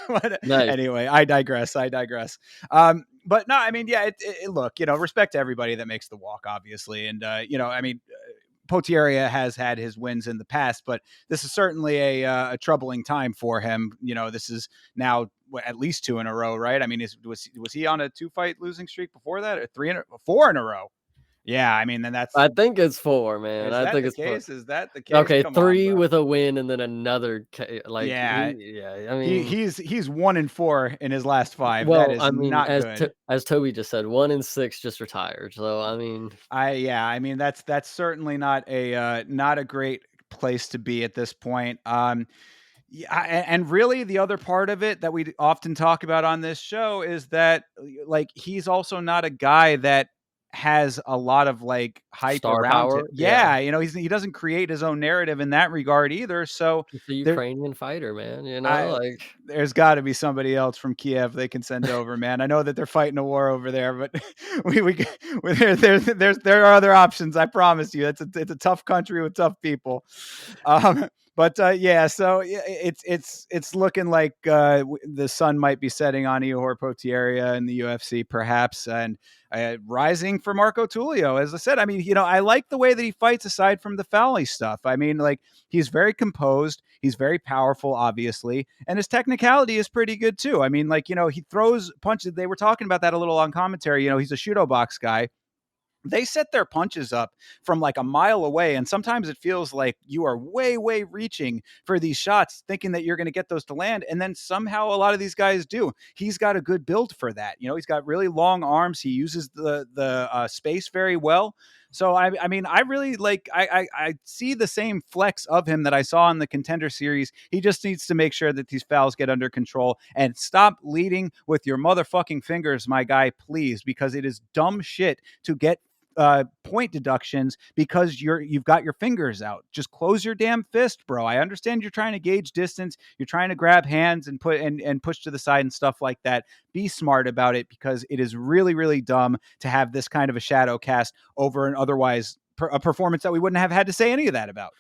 Speaker 1: But
Speaker 2: nice.
Speaker 1: anyway, I digress. I digress. But no, I mean, yeah. Look, respect to everybody that makes the walk, obviously, and I mean, Potieria has had his wins in the past, but this is certainly a troubling time for him. This is now at least two in a row, right? I mean, was he on a 2-fight losing streak before that, or four in a row? Yeah, I mean, then that's
Speaker 2: I think it's 4, man.
Speaker 1: is
Speaker 2: I
Speaker 1: that
Speaker 2: think
Speaker 1: the
Speaker 2: it's 4.
Speaker 1: case? Is that the case?
Speaker 2: Okay,
Speaker 1: Come on,
Speaker 2: 3
Speaker 1: bro.
Speaker 2: with a win and then another like,
Speaker 1: Yeah,
Speaker 2: yeah, I
Speaker 1: he
Speaker 2: mean,
Speaker 1: he's 1-4 in his last 5. That
Speaker 2: well,
Speaker 1: is
Speaker 2: I mean,
Speaker 1: not good.
Speaker 2: as Toby just said, 1 and 6 just retired, so, I mean,
Speaker 1: Yeah, I mean, that's certainly not a great place to be at this point. Yeah, and really the other part of it that we often talk about on this show is that like he's also not a guy that has a lot of like hype
Speaker 2: star
Speaker 1: around him.
Speaker 2: power, yeah.
Speaker 1: Yeah, he doesn't create his own narrative in that regard either. So
Speaker 2: He's a
Speaker 1: there
Speaker 2: Ukrainian fighter, man,
Speaker 1: I
Speaker 2: like
Speaker 1: there's got to be somebody else from Kiev they can send over, man. I know that they're fighting a war over there, but we there are other options. I promise you, it's a tough country with tough people. But yeah, so it's looking like the sun might be setting on Ihor Potieria in the UFC, perhaps, and rising for Marco Tullio. As I said, I mean, I like the way that he fights aside from the Fowley stuff. I mean, like he's very composed, he's very powerful, obviously, and his technicality is pretty good too. I mean, like he throws punches. They were talking about that a little on commentary. He's a Shudo box guy. They set their punches up from like a mile away. And sometimes it feels like you are way, way reaching for these shots, thinking that you're going to get those to land. And then somehow a lot of these guys do. He's got a good build for that. He's got really long arms. He uses the space very well. So I mean, I really like. I see the same flex of him that I saw in the Contender Series. He just needs to make sure that these fouls get under control and stop leading with your motherfucking fingers, my guy, please, because it is dumb shit to get point deductions because you've got your fingers out. Just close your damn fist, bro. I understand you're trying to gauge distance, you're trying to grab hands and put and push to the side and stuff like that. Be smart about it because it is really, really dumb to have this kind of a shadow cast over an otherwise a performance that we wouldn't have had to say any of that about.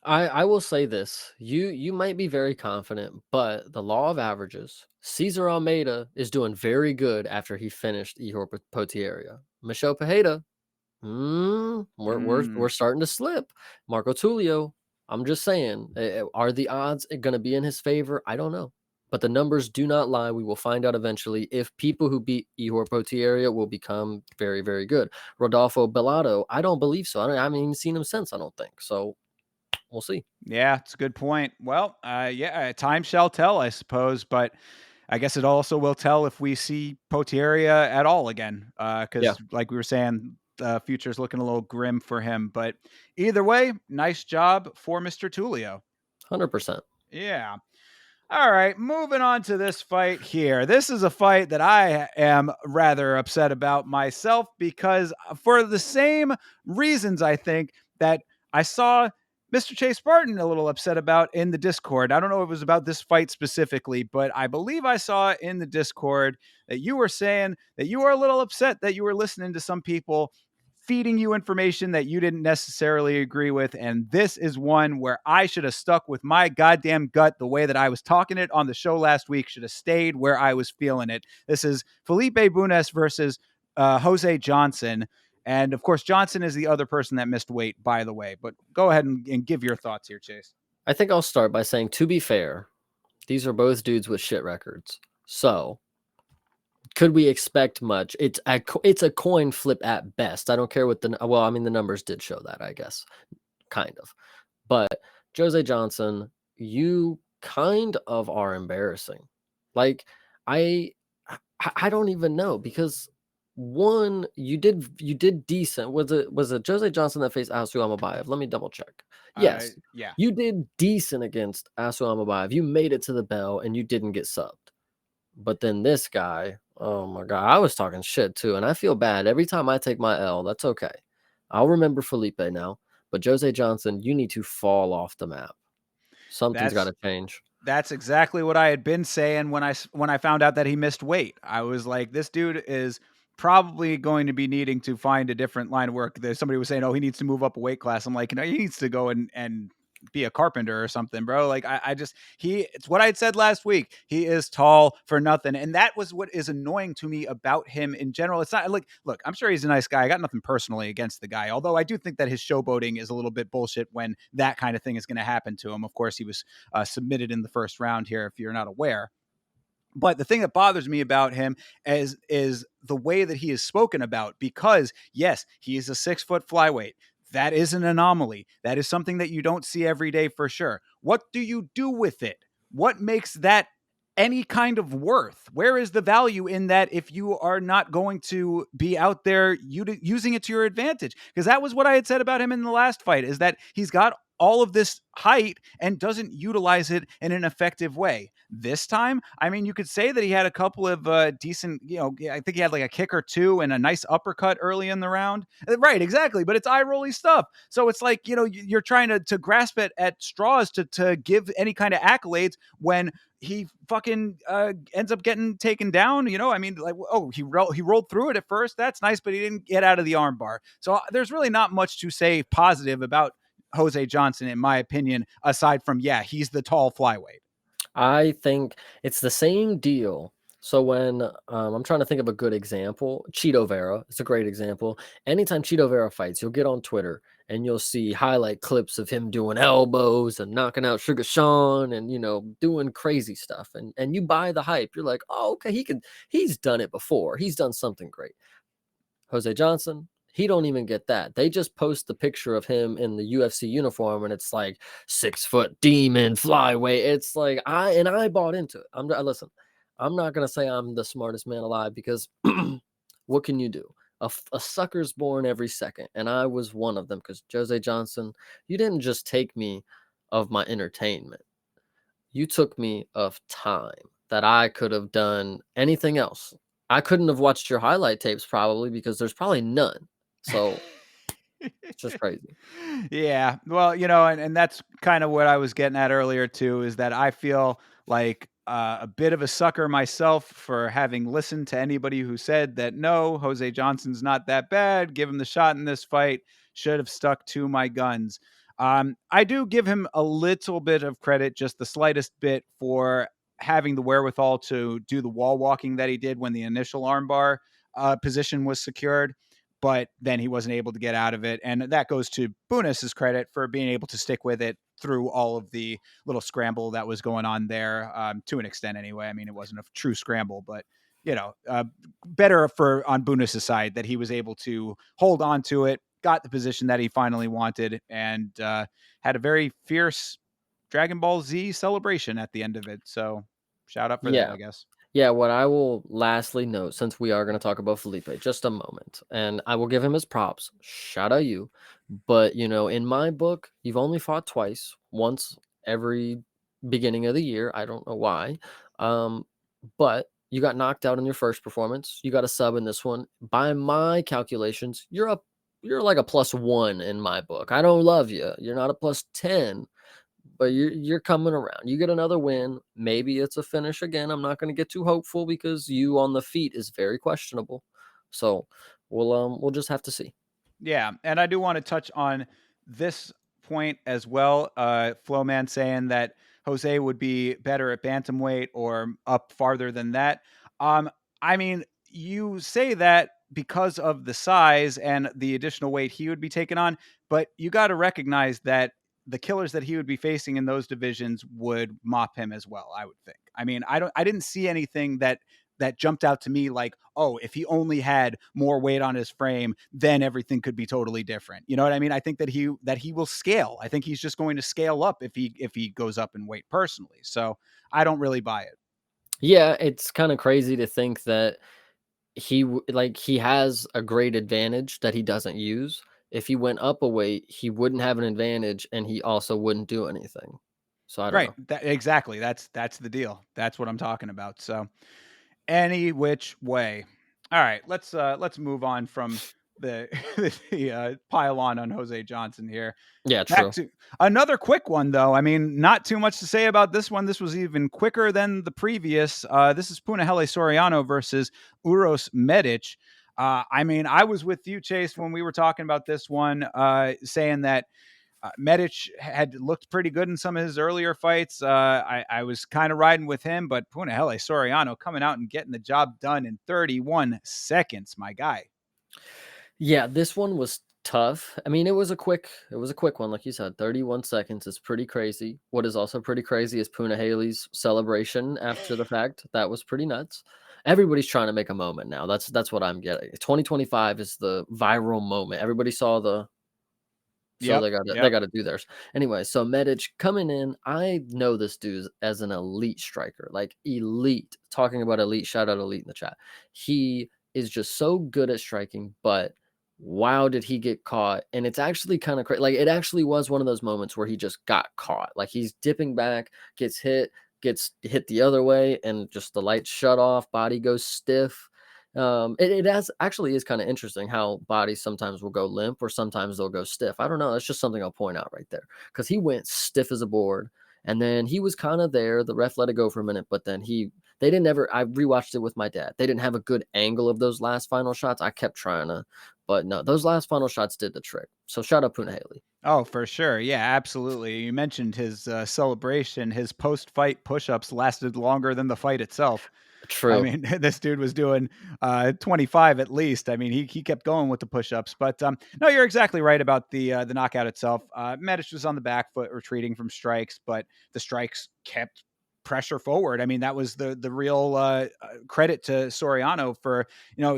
Speaker 2: I will say this. You might be very confident, but the law of averages, Cesar Almeida is doing very good after he finished Ihor Potieria. Michel Pereira, we're
Speaker 1: Mm.
Speaker 2: starting to slip. Marco Tullio, I'm just saying, are the odds going to be in his favor? I don't know. But the numbers do not lie. We will find out eventually if people who beat Ihor Potieria will become very, very good. Rodolfo Bellato, I don't believe so. I haven't even seen him since, I don't think. So we'll see.
Speaker 1: Yeah, it's a good point. Well, yeah, time shall tell, I suppose. But I guess it also will tell if we see Potieria at all again,
Speaker 2: Yeah,
Speaker 1: because like we were saying, the future's looking a little grim for him. But either way, nice job for Mr. Tullio.
Speaker 2: 100%.
Speaker 1: Yeah. All right, moving on to this fight here. This is a fight that I am rather upset about myself because for the same reasons I think that I saw Mr. Chase Barton a little upset about in the Discord. I don't know if it was about this fight specifically, but I believe I saw in the Discord that you were saying that you were a little upset that you were listening to some people feeding you information that you didn't necessarily agree with. And this is one where I should have stuck with my goddamn gut the way that I was talking it on the show last week, should have stayed where I was feeling it. This is Felipe Bunes versus Jose Johnson. And of course, Johnson is the other person that missed weight, by the way. But go ahead and give your thoughts here, Chase.
Speaker 2: I think I'll start by saying, to be fair, these are both dudes with shit records. So, could we expect much? It's a coin flip at best. I don't care what I mean, the numbers did show that, I guess, kind of. But Jose Johnson, you kind of are embarrassing. Like, I I don't even know because one, you did decent. Was it Jose Johnson that faced Asu Amabayev? Let me double check. Yes,
Speaker 1: Yeah.
Speaker 2: you did decent against Asu Amabayev. You made it to the bell and you didn't get subbed. But then this guy, oh my god, I was talking shit too, and I feel bad every time I take my L. That's okay. I'll remember Felipe now. But Jose Johnson, you need to fall off the map. Something's got
Speaker 1: That's
Speaker 2: to change.
Speaker 1: That's exactly what I had been saying when I found out that he missed weight. I was like, this dude is probably going to be needing to find a different line of work. There's somebody was saying, oh, he needs to move up a weight class. I'm like, he needs to go and be a carpenter or something, bro. Like I just it's what I had said last week. He is tall for nothing. And that was what is annoying to me about him in general. It's not like, look, I'm sure he's a nice guy. I got nothing personally against the guy. Although I do think that his showboating is a little bit bullshit when that kind of thing is going to happen to him. Of course, he was submitted in the first round here, if you're not aware. But the thing that bothers me about him is the way that he is spoken about, because yes, he is a 6 foot flyweight. That is an anomaly. That is something that you don't see every day for sure. What do you do with it? What makes that any kind of worth? Where is the value in that if you are not going to be out there using it to your advantage? Because that was what I had said about him in the last fight, is that he's got all of this height and doesn't utilize it in an effective way. This time, I mean, you could say that he had a couple of decent, I think he had like a kick or two and a nice uppercut early in the round. Right, exactly. But it's eye rolly stuff. So it's like, you're trying to grasp at straws to give any kind of accolades when he fucking ends up getting taken down. I mean, like, oh, he rolled through it at first. That's nice, but he didn't get out of the armbar. So there's really not much to say positive about Jose Johnson, in my opinion, aside from, yeah, he's the tall flyweight.
Speaker 2: I think it's the same deal. So when I'm trying to think of a good example, Cheeto Vera, it's a great example. Anytime Cheeto Vera fights, you'll get on Twitter and you'll see highlight clips of him doing elbows and knocking out Sugar Sean and doing crazy stuff. And you buy the hype. You're like, oh, okay, he's done it before. He's done something great. Jose Johnson, he don't even get that. They just post the picture of him in the UFC uniform, and it's like 6 foot demon flyweight. It's like I bought into it. Listen. I'm not gonna say I'm the smartest man alive, because what can you do? A sucker's born every second, and I was one of them. Because Jose Johnson, you didn't just take me of my entertainment. You took me of time that I could have done anything else. I couldn't have watched your highlight tapes probably, because there's probably none. So it's just crazy.
Speaker 1: Yeah. Well, and that's kind of what I was getting at earlier too, is that I feel like a bit of a sucker myself for having listened to anybody who said that no, Jose Johnson's not that bad. Give him the shot in this fight. Should have stuck to my guns. I do give him a little bit of credit, just the slightest bit, for having the wherewithal to do the wall walking that he did when the initial armbar position was secured, but then he wasn't able to get out of it. And that goes to Bunis's credit for being able to stick with it through all of the little scramble that was going on there, to an extent anyway. I mean, it wasn't a true scramble, but better on Bunis's side that he was able to hold on to it, got the position that he finally wanted, and had a very fierce Dragon Ball Z celebration at the end of it. So shout out for that,
Speaker 2: Yeah.
Speaker 1: I guess.
Speaker 2: Yeah, what I will lastly note, since we are going to talk about Felipe, just a moment, and I will give him his props. Shout out you. But, in my book, you've only fought twice, once every beginning of the year. I don't know why. But you got knocked out in your first performance. You got a sub in this one. By my calculations, you're like a +1 in my book. I don't love you. You're not a +10, but you're coming around. You get another win. Maybe it's a finish again. I'm not going to get too hopeful, because you on the feet is very questionable. So we'll just have to see.
Speaker 1: Yeah, and I do want to touch on this point as well. Flowman saying that Jose would be better at bantamweight or up farther than that. Um, I mean, you say that because of the size and the additional weight he would be taking on, but you got to recognize that the killers that he would be facing in those divisions would mop him as well, I would think. I mean, I didn't see anything that jumped out to me like, oh, if he only had more weight on his frame, then everything could be totally different. You know what I mean? I think that he will scale. I think he's just going to scale up if he goes up in weight personally. So I don't really buy it.
Speaker 2: Yeah, it's kind of crazy to think that he has a great advantage that he doesn't use. If he went up a weight, he wouldn't have an advantage, and he also wouldn't do anything. So I don't
Speaker 1: Right.
Speaker 2: know.
Speaker 1: Exactly. That's the deal. That's what I'm talking about. So any which way. All right, let's move on from the pile on Jose Johnson here.
Speaker 2: Yeah,
Speaker 1: Back
Speaker 2: true.
Speaker 1: to another quick one, though. I mean, not too much to say about this one. This was even quicker than the previous. This is Punahele Soriano versus Uros Medic. I mean, I was with you, Chase, when we were talking about this one, saying that Medic had looked pretty good in some of his earlier fights. I was kind of riding with him, but Punahele Soriano coming out and getting the job done in 31 seconds, my guy.
Speaker 2: Yeah, this one was Tough. I mean, it was a quick one, like you said, 31 seconds is pretty crazy. What is also pretty crazy is Puna Haley's celebration after the fact. That was pretty nuts. Everybody's trying to make a moment now. That's what I'm getting. 2025 is the viral moment. Everybody saw the so
Speaker 1: Yep.
Speaker 2: they
Speaker 1: Yep.
Speaker 2: gotta do theirs. Anyway, so Medic coming in, I know this dude as an elite striker, like elite. Talking about elite, shout out elite in the chat. He is just so good at striking, but wow, did he get caught? And it's actually kind of crazy. Like it actually was one of those moments where he just got caught. Like he's dipping back, gets hit the other way, and just the lights shut off, body goes stiff. It has actually is kind of interesting how bodies sometimes will go limp or sometimes they'll go stiff. I don't know. That's just something I'll point out right there because he went stiff as a board, and then he was kind of there. The ref let it go for a minute, but then they didn't ever. I rewatched it with my dad. They didn't have a good angle of those last final shots. I kept trying to, but no, those last final shots did the trick. So shout out Puna Haley.
Speaker 1: Oh, for sure. Yeah, absolutely. You mentioned his celebration. His post-fight push-ups lasted longer than the fight itself. I
Speaker 2: True.
Speaker 1: mean, this dude was doing 25 at least. I mean, he kept going with the push-ups. But no, you're exactly right about the knockout itself. Medic was on the back foot, retreating from strikes, but the strikes kept pressure forward. I mean, that was the real credit to Soriano for,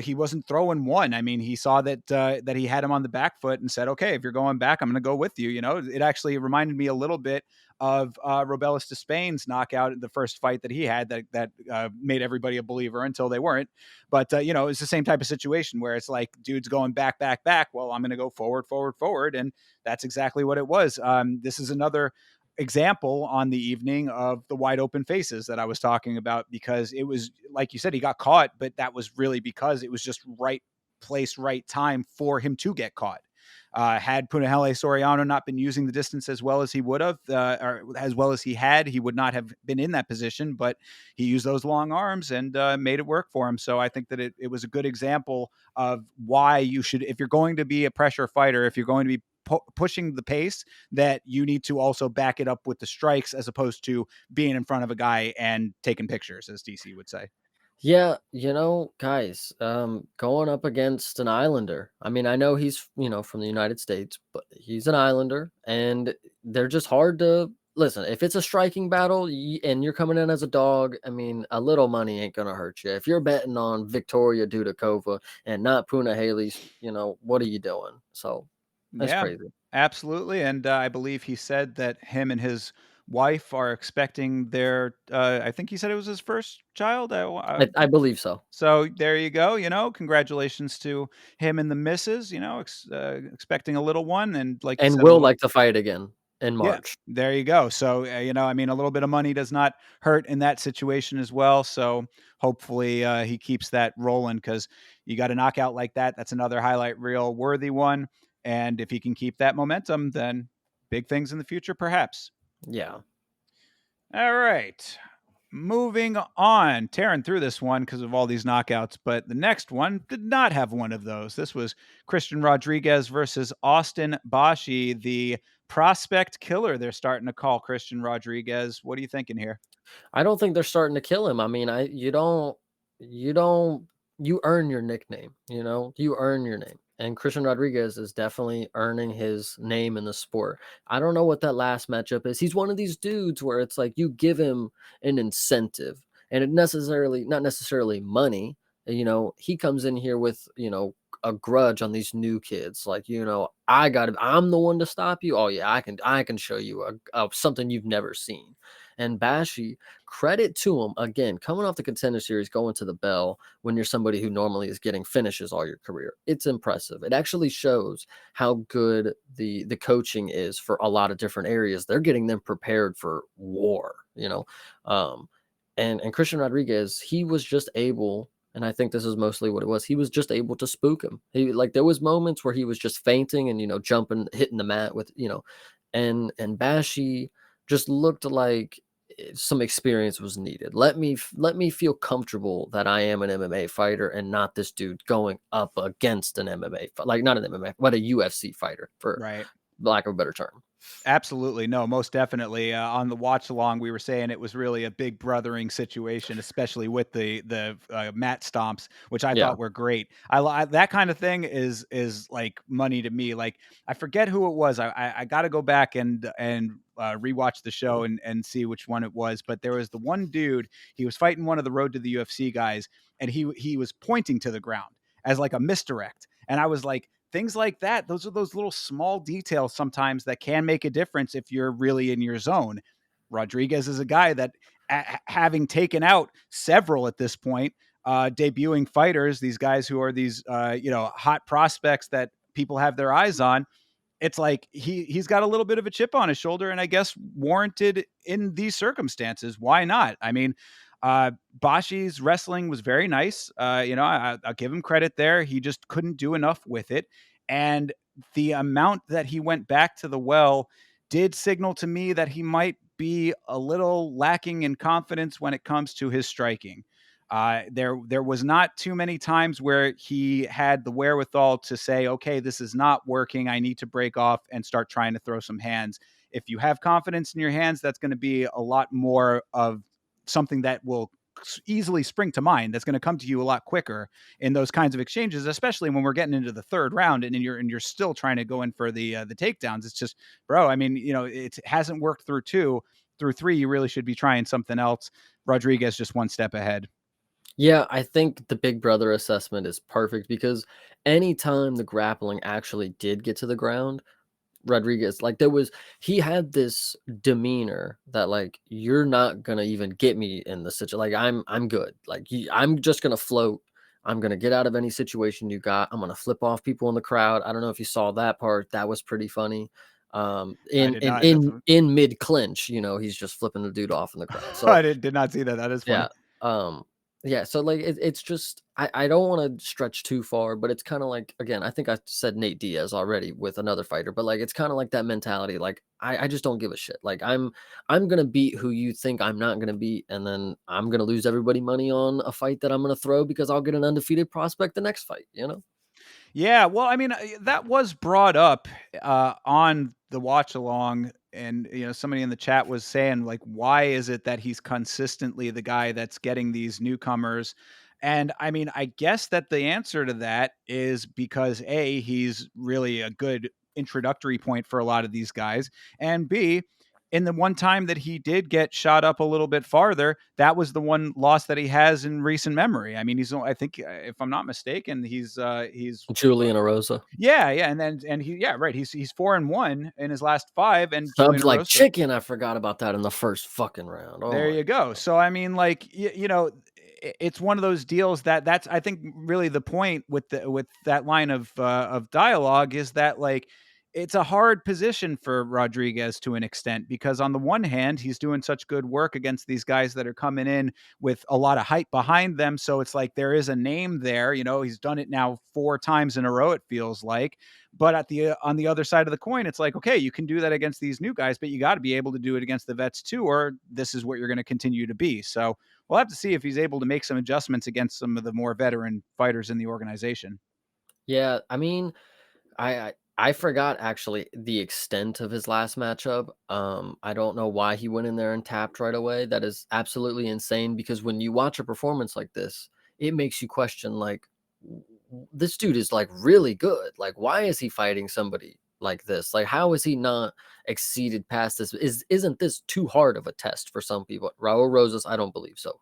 Speaker 1: he wasn't throwing one. I mean, he saw that he had him on the back foot and said, okay, if you're going back, I'm going to go with you. It actually reminded me a little bit of Robelis Despain's knockout in the first fight that he had that made everybody a believer until they weren't. But it's the same type of situation where it's like dude's going back, back, back. Well, I'm going to go forward, forward, forward, and that's exactly what it was. This is another example on the evening of the wide open faces that I was talking about, because it was like you said, he got caught, but that was really because it was just right place, right time for him to get caught. Had Punahele Soriano not been using the distance as well as he would have, or as well as he would not have been in that position. But he used those long arms and made it work for him. So I think that it was a good example of why you should, if you're going to be a pressure fighter, if you're going to be pushing the pace, that you need to also back it up with the strikes as opposed to being in front of a guy and taking pictures, as DC would say.
Speaker 2: Yeah, guys, going up against an Islander. I mean, I know he's, from the United States, but he's an Islander and they're just hard to listen. If it's a striking battle and you're coming in as a dog, I mean, a little money ain't gonna hurt you. If you're betting on Victoria Dudakova and not Puna Haley's, what are you doing? So that's
Speaker 1: Yeah,
Speaker 2: crazy.
Speaker 1: absolutely. And I believe he said that him and his wife are expecting their, I think he said it was his first child.
Speaker 2: I believe so.
Speaker 1: So there you go. Congratulations to him and the missus, expecting a little one. And like you
Speaker 2: And
Speaker 1: said, a
Speaker 2: will
Speaker 1: little,
Speaker 2: like to fight again in
Speaker 1: yeah,
Speaker 2: March.
Speaker 1: there you go. So, I mean, a little bit of money does not hurt in that situation as well. So hopefully he keeps that rolling, because you got a knockout like that. That's another highlight reel worthy one. And if he can keep that momentum, then big things in the future, perhaps.
Speaker 2: Yeah.
Speaker 1: All right. Moving on, tearing through this one because of all these knockouts, but the next one did not have one of those. This was Christian Rodriguez versus Austin Bashi, the prospect killer. They're starting to call Christian Rodriguez. What are you thinking here?
Speaker 2: I don't think they're starting to kill him. I mean, you earn your nickname, you earn your name. And Christian Rodriguez is definitely earning his name in the sport. I don't know what that last matchup is. He's one of these dudes where it's like you give him an incentive and not necessarily money. He comes in here with, a grudge on these new kids. Like, I'm the one to stop you. Oh yeah, I can show you something you've never seen. And Bashi, credit to him again, coming off the Contender Series, going to the bell when you're somebody who normally is getting finishes all your career. It's impressive. It actually shows how good the coaching is for a lot of different areas. They're getting them prepared for war, and Christian Rodriguez, he was just able, and I think this is mostly what it was. He was just able to spook him. There was moments where he was just fainting and jumping, hitting the mat with and Bashi just looked like some experience was needed. Let me feel comfortable that I am an MMA fighter and not this dude going up against an MMA, like not an MMA, but a UFC fighter. For
Speaker 1: Right.
Speaker 2: lack of a better term.
Speaker 1: Absolutely. No, most definitely. On the watch along, we were saying it was really a big brothering situation, especially with the mat stomps, which I
Speaker 2: Yeah.
Speaker 1: thought were great. That kind of thing is like money to me. Like I forget who it was. I got to go back and rewatch the show and see which one it was. But there was the one dude. He was fighting one of the Road to the UFC guys, and he was pointing to the ground as like a misdirect, and I was like, things like that, those are those little small details sometimes that can make a difference if you're really in your zone. Rodriguez is a guy that, having taken out several at this point, debuting fighters, these guys who are these hot prospects that people have their eyes on, it's like he's got a little bit of a chip on his shoulder, and I guess warranted in these circumstances. Why not? I mean, Bashi's wrestling was very nice. I'll give him credit there. He just couldn't do enough with it, and the amount that he went back to the well did signal to me that he might be a little lacking in confidence when it comes to his striking. There was not too many times where he had the wherewithal to say, "Okay, this is not working. I need to break off and start trying to throw some hands." If you have confidence in your hands, that's going to be a lot more of something that will easily spring to mind. That's going to come to you a lot quicker in those kinds of exchanges, especially when we're getting into the third round and you're still trying to go in for the takedowns. It's just, bro. I mean, it hasn't worked through two. Through three, you really should be trying something else. Rodriguez just one step ahead.
Speaker 2: Yeah, I think the big brother assessment is perfect because anytime the grappling actually did get to the ground, Rodriguez, like he had this demeanor that like you're not gonna even get me in the situation. Like I'm good. Like I'm just gonna float. I'm gonna get out of any situation you got. I'm gonna flip off people in the crowd. I don't know if you saw that part. That was pretty funny.
Speaker 1: I
Speaker 2: In
Speaker 1: did
Speaker 2: in
Speaker 1: not.
Speaker 2: in in mid clinch, he's just flipping the dude off in the crowd. So
Speaker 1: Did not see that. That is
Speaker 2: yeah.
Speaker 1: funny.
Speaker 2: Um, yeah, so like it's just I don't want to stretch too far, but it's kind of like again, I think I said Nate Diaz already with another fighter, but like it's kind of like that mentality. Like I just don't give a shit. Like I'm gonna beat who you think I'm not gonna beat, and then I'm gonna lose everybody money on a fight that I'm gonna throw because I'll get an undefeated prospect the next fight, you know?
Speaker 1: Yeah, well, I mean, that was brought up on the watch along, and somebody in the chat was saying like, why is it that he's consistently the guy that's getting these newcomers? And I mean, I guess that the answer to that is because A, he's really a good introductory point for a lot of these guys, and B, in the one time that he did get shot up a little bit farther, that was the one loss that he has in recent memory. I mean, I think, if I'm not mistaken, he's
Speaker 2: Julian Erosa.
Speaker 1: yeah, and yeah, right. He's 4-1 in his last five, and Julian
Speaker 2: Subs like
Speaker 1: Erosa.
Speaker 2: chicken. I forgot about that in the first fucking round. Oh
Speaker 1: There
Speaker 2: my
Speaker 1: you go.
Speaker 2: god.
Speaker 1: So I mean, like it's one of those deals that's I think really the point with that line of dialogue is that like it's a hard position for Rodriguez to an extent because on the one hand he's doing such good work against these guys that are coming in with a lot of hype behind them, so it's like there is a name there. He's done it now 4 times in a row, it feels like. But on the other side of the coin, it's like, okay, you can do that against these new guys, but you got to be able to do it against the vets too, or this is what you're going to continue to be. So we'll have to see if he's able to make some adjustments against some of the more veteran fighters in the organization.
Speaker 2: Yeah, I mean, I forgot actually the extent of his last matchup. I don't know why he went in there and tapped right away. That is absolutely insane because when you watch a performance like this, it makes you question like this dude is like really good. Like why is he fighting somebody like this? Like how is he not exceeded past this? Isn't this too hard of a test for some people? Raul Rosas, I don't believe so.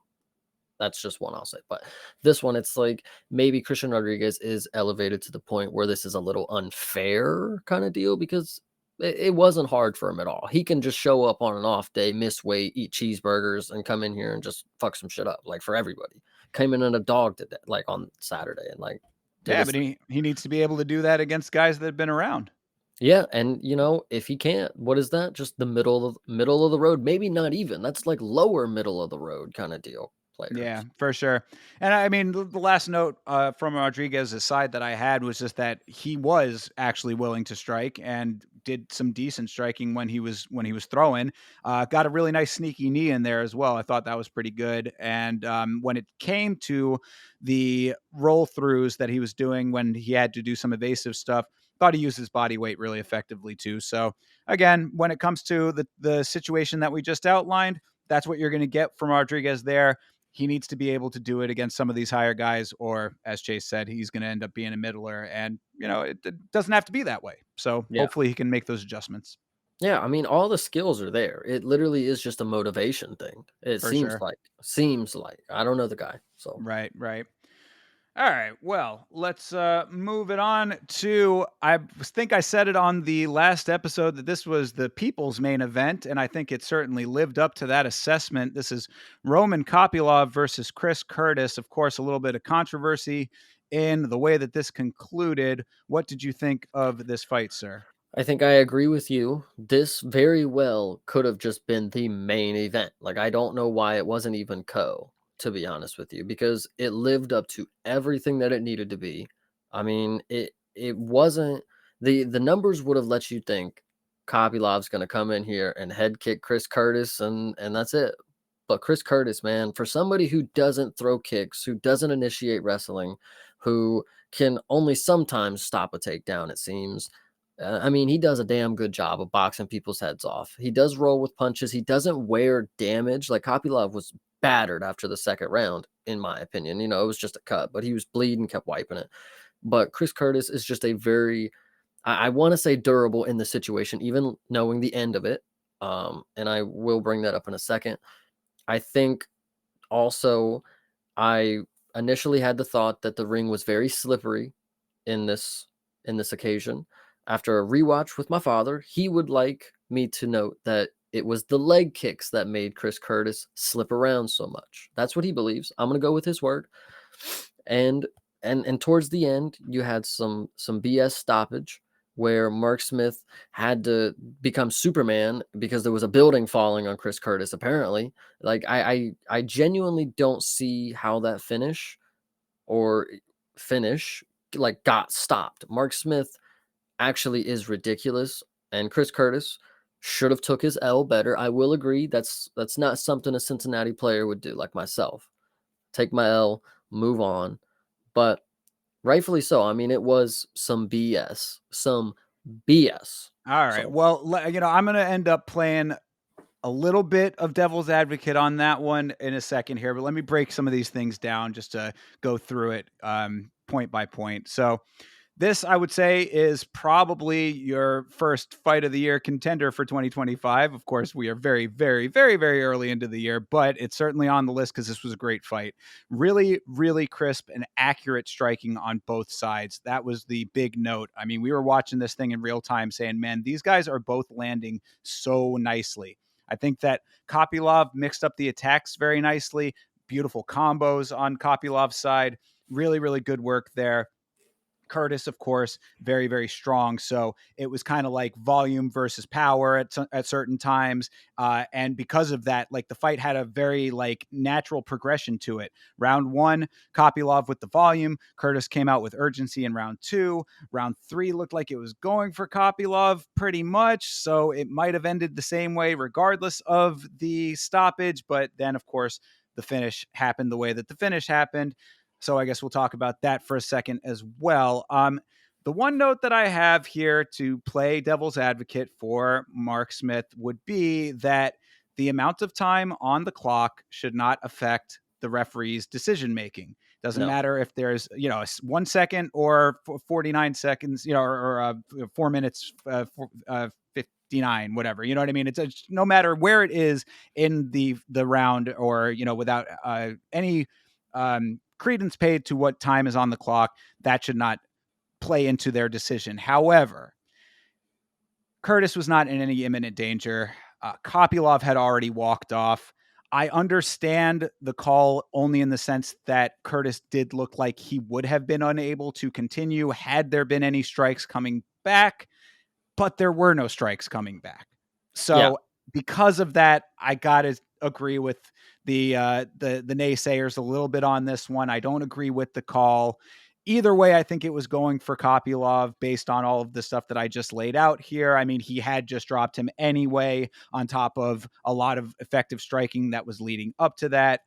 Speaker 2: That's just one I'll say. But this one, it's like maybe Christian Rodriguez is elevated to the point where this is a little unfair kind of deal because it wasn't hard for him at all. He can just show up on an off day, miss weight, eat cheeseburgers, and come in here and just fuck some shit up, like for everybody. Came in on a dog today, like on Saturday, and like did
Speaker 1: Yeah,
Speaker 2: his
Speaker 1: but
Speaker 2: thing.
Speaker 1: he needs to be able to do that against guys that have been around.
Speaker 2: Yeah, and if he can't, what is that? Just the middle of the road, maybe not even. That's like lower middle of the road kind of deal
Speaker 1: Yeah,
Speaker 2: players.
Speaker 1: for sure. And I mean, the last note from Rodriguez's side that I had was just that he was actually willing to strike and did some decent striking when he was throwing. Got a really nice sneaky knee in there as well. I thought that was pretty good. And when it came to the roll throughs that he was doing when he had to do some evasive stuff, thought he used his body weight really effectively too. So again, when it comes to the situation that we just outlined, that's what you're going to get from Rodriguez there. He needs to be able to do it against some of these higher guys, or as Chase said, he's going to end up being a middler. And, it doesn't have to be that way. So
Speaker 2: Yeah.
Speaker 1: hopefully he can make those adjustments
Speaker 2: Yeah, I mean, all the skills are there. It literally is just a motivation thing. It
Speaker 1: for
Speaker 2: seems
Speaker 1: sure.
Speaker 2: like. Seems like. I don't know the guy, so
Speaker 1: Right, right. All right. Well, let's move it on to. Think I said it on the last episode that this was the people's main event, and I think it certainly lived up to that assessment. This is Roman Kopylov versus Chris Curtis. Of course, a little bit of controversy in the way that this concluded. What did you think of this fight, sir?
Speaker 2: I think I agree with you. This very well could have just been the main event. Like, I don't know why it wasn't even to be honest with you, because it lived up to everything that it needed to be. I mean, it wasn't the numbers would have let you think Kopylov's going to come in here and head kick Chris Curtis and that's it. But Chris Curtis, man, for somebody who doesn't throw kicks, who doesn't initiate wrestling, who can only sometimes stop a takedown, it seems. I mean, he does a damn good job of boxing people's heads off. He does roll with punches. He doesn't wear damage. Like Kopylov was battered after the second round, in my opinion. It was just a cut, but he was bleeding, kept wiping it. But Chris Curtis is just a very, I want to say durable in the situation, even knowing the end of it. And I will bring that up in a second. I think also I initially had the thought that the ring was very slippery in this occasion. After a rewatch with my father, he would like me to note that it was the leg kicks that made Chris Curtis slip around so much. That's what he believes. I'm gonna go with his word. And and towards the end, you had some BS stoppage where Mark Smith had to become Superman because there was a building falling on Chris Curtis. Apparently, like I genuinely don't see how that finish like got stopped. Mark Smith actually is ridiculous, and Chris Curtis should have took his L better. I will agree that's not something a Cincinnati player would do, like myself. Take my L, move on. But rightfully so. I mean, it was some BS, some BS.
Speaker 1: All right.
Speaker 2: So
Speaker 1: Well, I'm going to end up playing a little bit of devil's advocate on that one in a second here, but let me break some of these things down just to go through it point by point. So, this, I would say, is probably your first fight of the year contender for 2025. Of course, we are very, very, very, very early into the year, but it's certainly on the list because this was a great fight. Really, really crisp and accurate striking on both sides. That was the big note. I mean, we were watching this thing in real time saying, man, these guys are both landing so nicely. I think that Kopylov mixed up the attacks very nicely. Beautiful combos on Kopylov's side. Really, really good work there. Curtis, of course, very, very strong. So it was kind of like volume versus power at certain times. And because of that, like the fight had a very like natural progression to it. Round one, Kopylov with the volume. Curtis came out with urgency in round two. Round three looked like it was going for Kopylov pretty much. So it might have ended the same way regardless of the stoppage. But then, of course, the finish happened the way that the finish happened. So I guess we'll talk about that for a second as well. The one note that I have here to play devil's advocate for Mark Smith would be that the amount of time on the clock should not affect the referee's decision making. Doesn't
Speaker 2: no.
Speaker 1: matter if there's 1 second or 49 seconds, or 4 minutes, 59, whatever. You know what I mean? It's no matter where it is in the round, or without any credence paid to what time is on the clock, that should not play into their decision. However, Curtis was not in any imminent danger. Kopylov had already walked off. I understand the call only in the sense that Curtis did look like he would have been unable to continue had there been any strikes coming back, but there were no strikes coming back.
Speaker 2: Yeah.
Speaker 1: So because of that, I gotta agree with the naysayers a little bit on this one. I don't agree with the call. Either way, I think it was going for Kopylov based on all of the stuff that I just laid out here. I mean, he had just dropped him anyway, on top of a lot of effective striking that was leading up to that.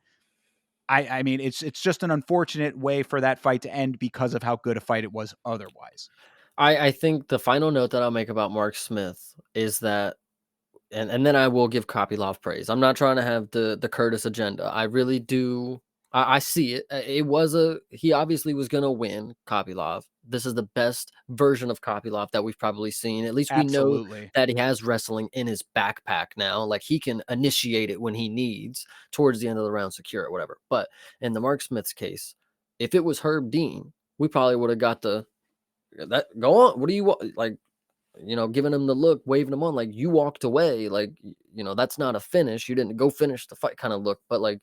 Speaker 1: I mean, it's just an unfortunate way for that fight to end because of how good a fight it was otherwise.
Speaker 2: I think the final note that I'll make about Mark Smith is that, and then I will give Kopylov praise. I'm not trying to have the Curtis agenda. I really do. I see it. It was a he obviously was gonna win Kopylov. This is the best version of Kopylov that we've probably seen. At least we know
Speaker 1: Absolutely.
Speaker 2: that he has wrestling in his backpack now. Like he can initiate it when he needs towards the end of the round, secure it, whatever. But in the Mark Smith's case, if it was Herb Dean, we probably would have got the that go on. What do you want? Like, giving him the look, waving him on, like you walked away, like that's not a finish. You didn't go finish the fight kind of look. But like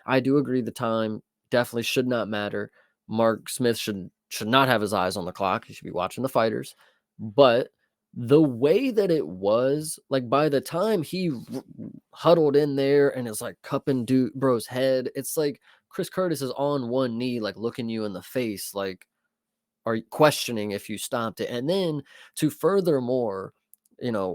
Speaker 2: I do agree the time definitely should not matter. Mark Smith should not have his eyes on the clock. He should be watching the fighters. But the way that it was, like by the time he huddled in there and is like cupping dude bro's head, it's like Chris Curtis is on one knee, like looking you in the face, like are questioning if you stopped it. And then to furthermore,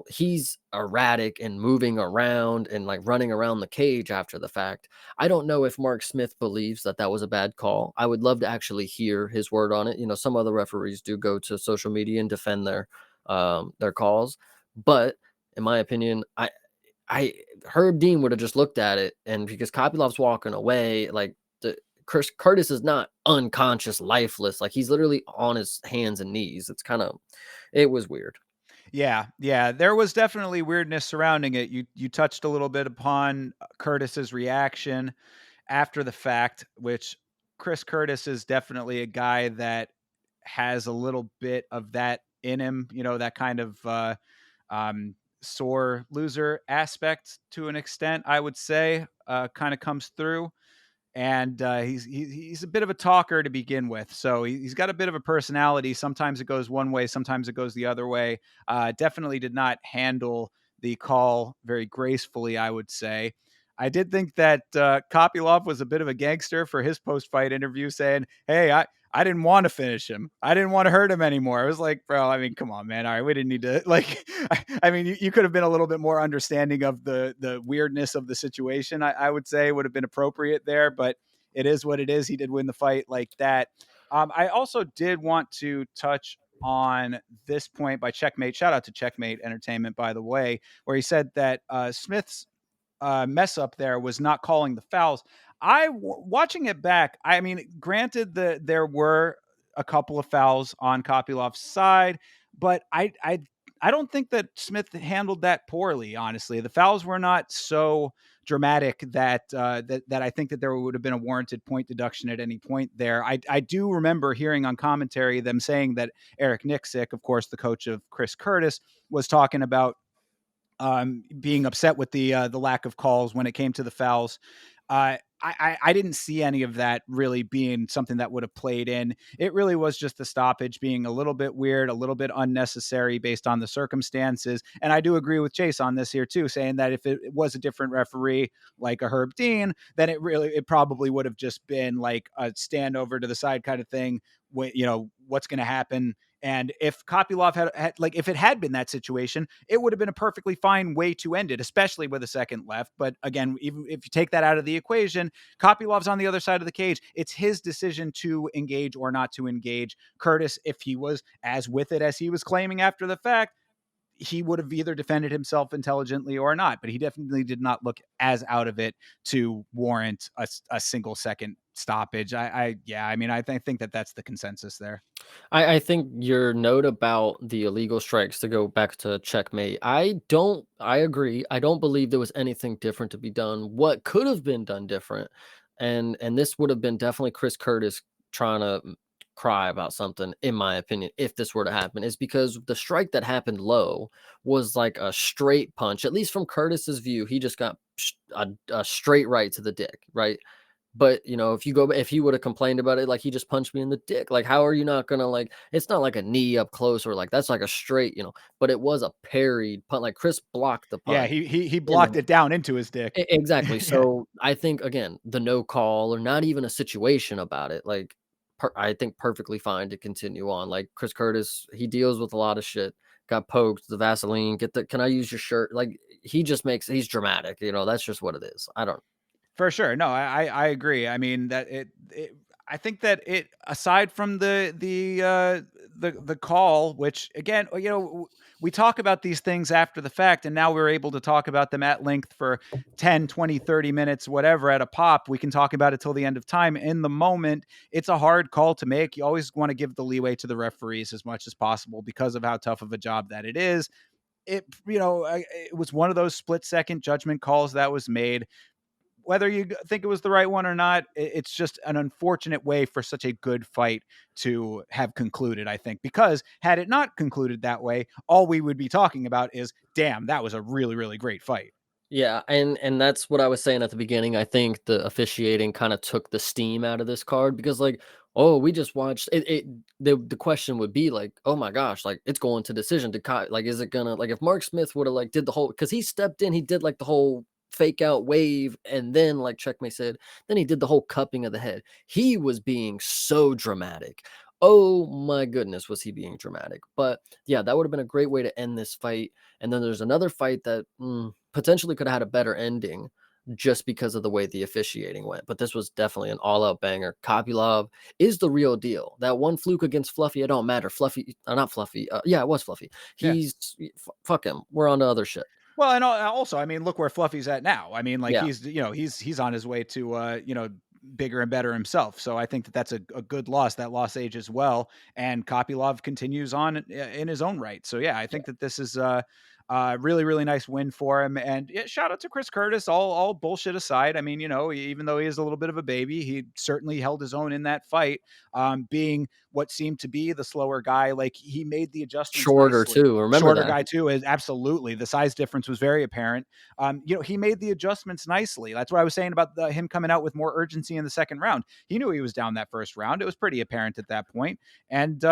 Speaker 2: he's erratic and moving around and like running around the cage after the fact. I don't know if Mark Smith believes that that was a bad call. I would love to actually hear his word on it. Some other referees do go to social media and defend their calls, but in my opinion, I Herb Dean would have just looked at it, and because Kopylov's walking away, like the Chris Curtis is not unconscious, lifeless. Like he's literally on his hands and knees. It was weird.
Speaker 1: Yeah, yeah, there was definitely weirdness surrounding it. You touched a little bit upon Curtis's reaction after the fact, which Chris Curtis is definitely a guy that has a little bit of that in him, that kind of sore loser aspect to an extent, I would say, kind of comes through. And he's a bit of a talker to begin with, so he's got a bit of a personality. Sometimes it goes one way, sometimes it goes the other way. Definitely did not handle the call very gracefully, I would say. I did think that Kopylov was a bit of a gangster for his post-fight interview, saying, "Hey, I didn't want to finish him. I didn't want to hurt him anymore." I was like, bro, I mean, come on, man. All right, we didn't need to like. I mean, you could have been a little bit more understanding of the weirdness of the situation. I would say would have been appropriate there, but it is what it is. He did win the fight like that. I also did want to touch on this point by Checkmate. Shout out to Checkmate Entertainment, by the way, where he said that Smith's mess up there was not calling the fouls. Watching it back, I mean, granted that there were a couple of fouls on Kopylov's side, but I don't think that Smith handled that poorly. Honestly, the fouls were not so dramatic that I think that there would have been a warranted point deduction at any point there. I do remember hearing on commentary them saying that Eric Nixick, of course, the coach of Chris Curtis, was talking about being upset with the lack of calls when it came to the fouls. I didn't see any of that really being something that would have played in. It really was just the stoppage being a little bit weird, a little bit unnecessary based on the circumstances. And I do agree with Chase on this here too, saying that if it was a different referee like a Herb Dean, then it probably would have just been like a stand over to the side kind of thing. What's going to happen. And if Kopylov had like if it had been that situation, it would have been a perfectly fine way to end it, especially with a second left. But again, even if you take that out of the equation, Kopylov's on the other side of the cage. It's his decision to engage or not to engage. Curtis, if he was as with it as he was claiming after the fact, he would have either defended himself intelligently or not, but he definitely did not look as out of it to warrant a single second stoppage. Yeah, I mean, think that that's the consensus there.
Speaker 2: I think your note about the illegal strikes, to go back to checkmate, I agree. I don't believe there was anything different to be done. What could have been done different, and this would have been definitely Chris Curtis trying to cry about something, in my opinion, if this were to happen, is because the strike that happened low was like a straight punch. At least from Curtis's view, he just got a straight right to the dick, right? But, if he would have complained about it, like, "He just punched me in the dick," like, how are you not gonna, like, it's not like a knee up close or, like, that's like a straight, but it was a parried punch, like, Chris blocked the
Speaker 1: Yeah,
Speaker 2: punch
Speaker 1: he
Speaker 2: in
Speaker 1: blocked
Speaker 2: the
Speaker 1: it down into his dick.
Speaker 2: exactly.
Speaker 1: Yeah,
Speaker 2: So, I think, again, the no call or not even a situation about it, like, I think perfectly fine to continue on, like, Chris Curtis, he deals with a lot of shit, got poked, the Vaseline, "Can I use your shirt?" Like, he's dramatic, that's just what it is. I don't.
Speaker 1: for sure. No, I agree. I mean that it I think that it aside from the call, which again, we talk about these things after the fact, and now we're able to talk about them at length for 10, 20, 30 minutes, whatever, at a pop. We can talk about it till the end of time. In the moment, it's a hard call to make. You always want to give the leeway to the referees as much as possible because of how tough of a job that it is. It was one of those split-second judgment calls that was made. Whether you think it was the right one or not, it's just an unfortunate way for such a good fight to have concluded, I think, because had it not concluded that way, all we would be talking about is, damn, that was a really, really great fight.
Speaker 2: Yeah, and that's what I was saying at the beginning. I think the officiating kind of took the steam out of this card because, like, oh, we just watched it. The question would be like, oh my gosh, like it's going to decision to like, is it gonna like if Mark Smith would have like did the whole because he stepped in, he did like the whole fake out wave, and then like Checkmate said, then he did the whole cupping of the head. He was being so dramatic. Oh my goodness, was he being dramatic? But yeah, that would have been a great way to end this fight. And then there's another fight that potentially could have had a better ending just because of the way the officiating went. But this was definitely an all-out banger. Kopylov is the real deal. That one fluke against Fluffy, it don't matter. Fluffy, not Fluffy. Yeah, it was Fluffy.
Speaker 1: Yeah.
Speaker 2: Fuck him. We're on to other shit.
Speaker 1: Well, and also, I mean, look where Fluffy's at now. I mean, like
Speaker 2: Yeah,
Speaker 1: he's on his way to bigger and better himself. So I think that that's a good loss. That loss ages well, and Kopylov continues on in his own right. So yeah, I
Speaker 2: yeah.
Speaker 1: think that this is really, really nice win for him. And yeah, shout out to Chris Curtis. All bullshit aside, I mean, even though he is a little bit of a baby, he certainly held his own in that fight. Being what seemed to be the slower guy, like he made the adjustments
Speaker 2: Shorter
Speaker 1: nicely.
Speaker 2: too. Remember
Speaker 1: Shorter
Speaker 2: that.
Speaker 1: guy too is absolutely, the size difference was very apparent. He made the adjustments nicely. That's what I was saying about him coming out with more urgency in the second round. He knew he was down that first round. It was pretty apparent at that point. And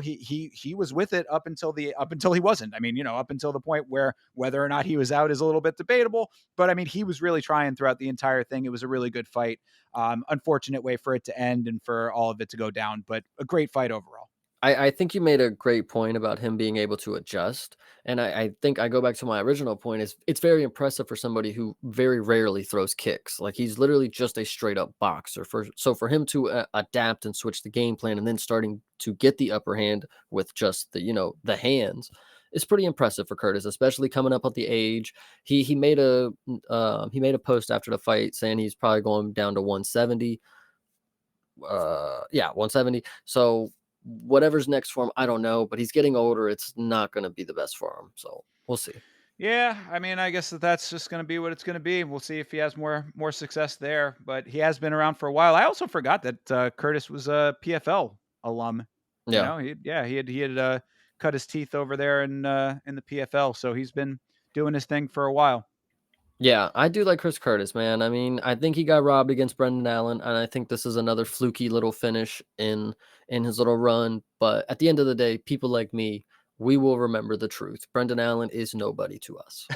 Speaker 1: he was with it up until he wasn't. I mean, up until the point where whether or not he was out is a little bit debatable. But I mean, he was really trying throughout the entire thing. It was a really good fight. Unfortunate way for it to end and for all of it to go down, but a great fight overall.
Speaker 2: I think you made a great point about him being able to adjust. And I think I go back to my original point is it's very impressive for somebody who very rarely throws kicks. Like he's literally just a straight up boxer. So for him to adapt and switch the game plan and then starting to get the upper hand with just the hands is pretty impressive for Curtis, especially coming up at the age. He made a post after the fight saying he's probably going down to 170. Yeah, 170. So whatever's next for him, I don't know, but he's getting older. It's not going to be the best for him. So we'll see.
Speaker 1: Yeah, I mean, I guess that's just going to be what it's going to be. We'll see if he has more success there. But he has been around for a while. I also forgot that Curtis was a PFL alum.
Speaker 2: Yeah.
Speaker 1: He had cut his teeth over there in the PFL, so he's been doing his thing for a while.
Speaker 2: Yeah, I do like Chris Curtis, man. I mean, I think he got robbed against Brendan Allen, and I think this is another fluky little finish in his little run. But at the end of the day, people like me, we will remember the truth. Brendan Allen is nobody to us.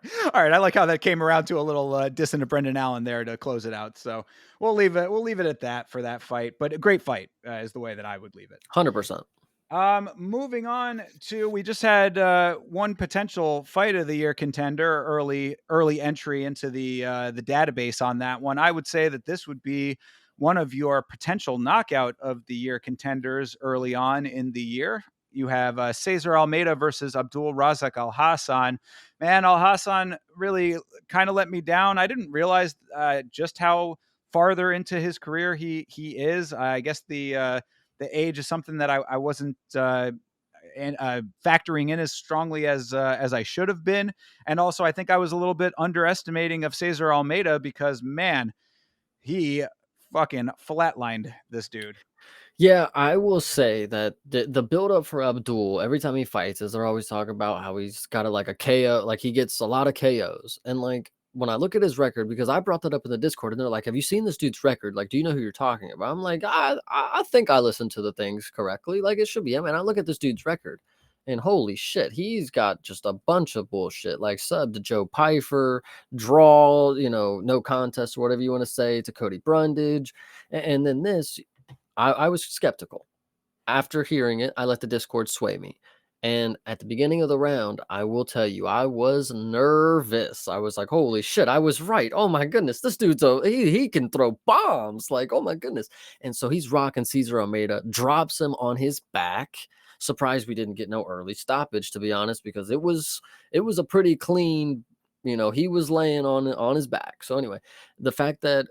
Speaker 2: So
Speaker 1: All right, I like how that came around to a little diss into Brendan Allen there to close it out. So we'll leave it. We'll leave it at that for that fight. But a great fight is the way that I would leave it.
Speaker 2: 100%.
Speaker 1: Moving on to, we just had one potential fight of the year contender, early entry into the database on that one. I would say that this would be one of your potential knockout of the year contenders early on in the year. You have Cesar Almeida versus Abdul Razak Al Hassan. Man, Al Hassan really kind of let me down. I didn't realize just how farther into his career he is. I guess the age is something that I wasn't factoring in as strongly as I should have been. And also, I think I was a little bit underestimating of Cesar Almeida because, man, he fucking flatlined this dude.
Speaker 2: Yeah, I will say that the build up for Abdul every time he fights is they're always talking about how he's got like a KO, like he gets a lot of KOs. And like when I look at his record, because I brought that up in the Discord and they're like, have you seen this dude's record? Like, do you know who you're talking about? I'm like, I think I listened to the things correctly. Like it should be. I mean, I look at this dude's record and holy shit, he's got just a bunch of bullshit, like sub to Joe Pfeiffer, draw, no contest or whatever you want to say, to Cody Brundage. And then this, I was skeptical. After hearing it, I let the Discord sway me. And at the beginning of the round, I will tell you, I was nervous. I was like, "Holy shit, I was right. Oh my goodness, this dude's he can throw bombs. Like, oh my goodness." And so he's rocking Cesar Almeida, drops him on his back. Surprised we didn't get no early stoppage, to be honest, because it was a pretty clean, he was laying on his back. So anyway, the fact that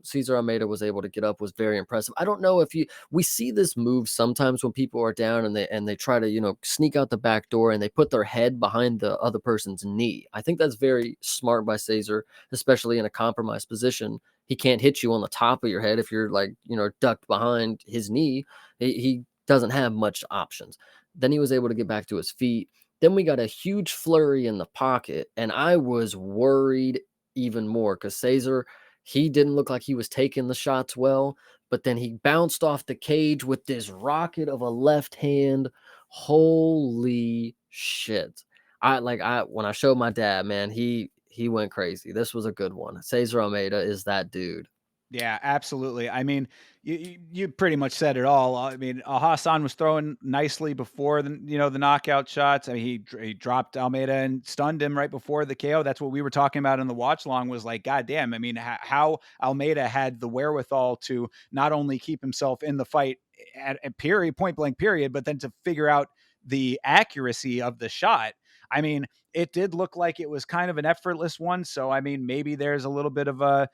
Speaker 2: Cesar Almeida was able to get up was very impressive. I don't know if we see this move sometimes when people are down and they try to, sneak out the back door and they put their head behind the other person's knee. I think that's very smart by Cesar, especially in a compromised position. He can't hit you on the top of your head if you're like, ducked behind his knee. He doesn't have much options. Then he was able to get back to his feet. Then we got a huge flurry in the pocket, and I was worried even more because Cesar, he didn't look like he was taking the shots well, but then he bounced off the cage with this rocket of a left hand. Holy shit. When I showed my dad, man, he went crazy. This was a good one. Cesar Almeida is that dude.
Speaker 1: Yeah, absolutely. I mean, you pretty much said it all. I mean, Hassan was throwing nicely before the knockout shots. I mean, he dropped Almeida and stunned him right before the KO. That's what we were talking about in the watch long. Was like, God damn. I mean, how Almeida had the wherewithal to not only keep himself in the fight at period, point blank period, but then to figure out the accuracy of the shot. I mean, it did look like it was kind of an effortless one. So, I mean, maybe there's a little bit of a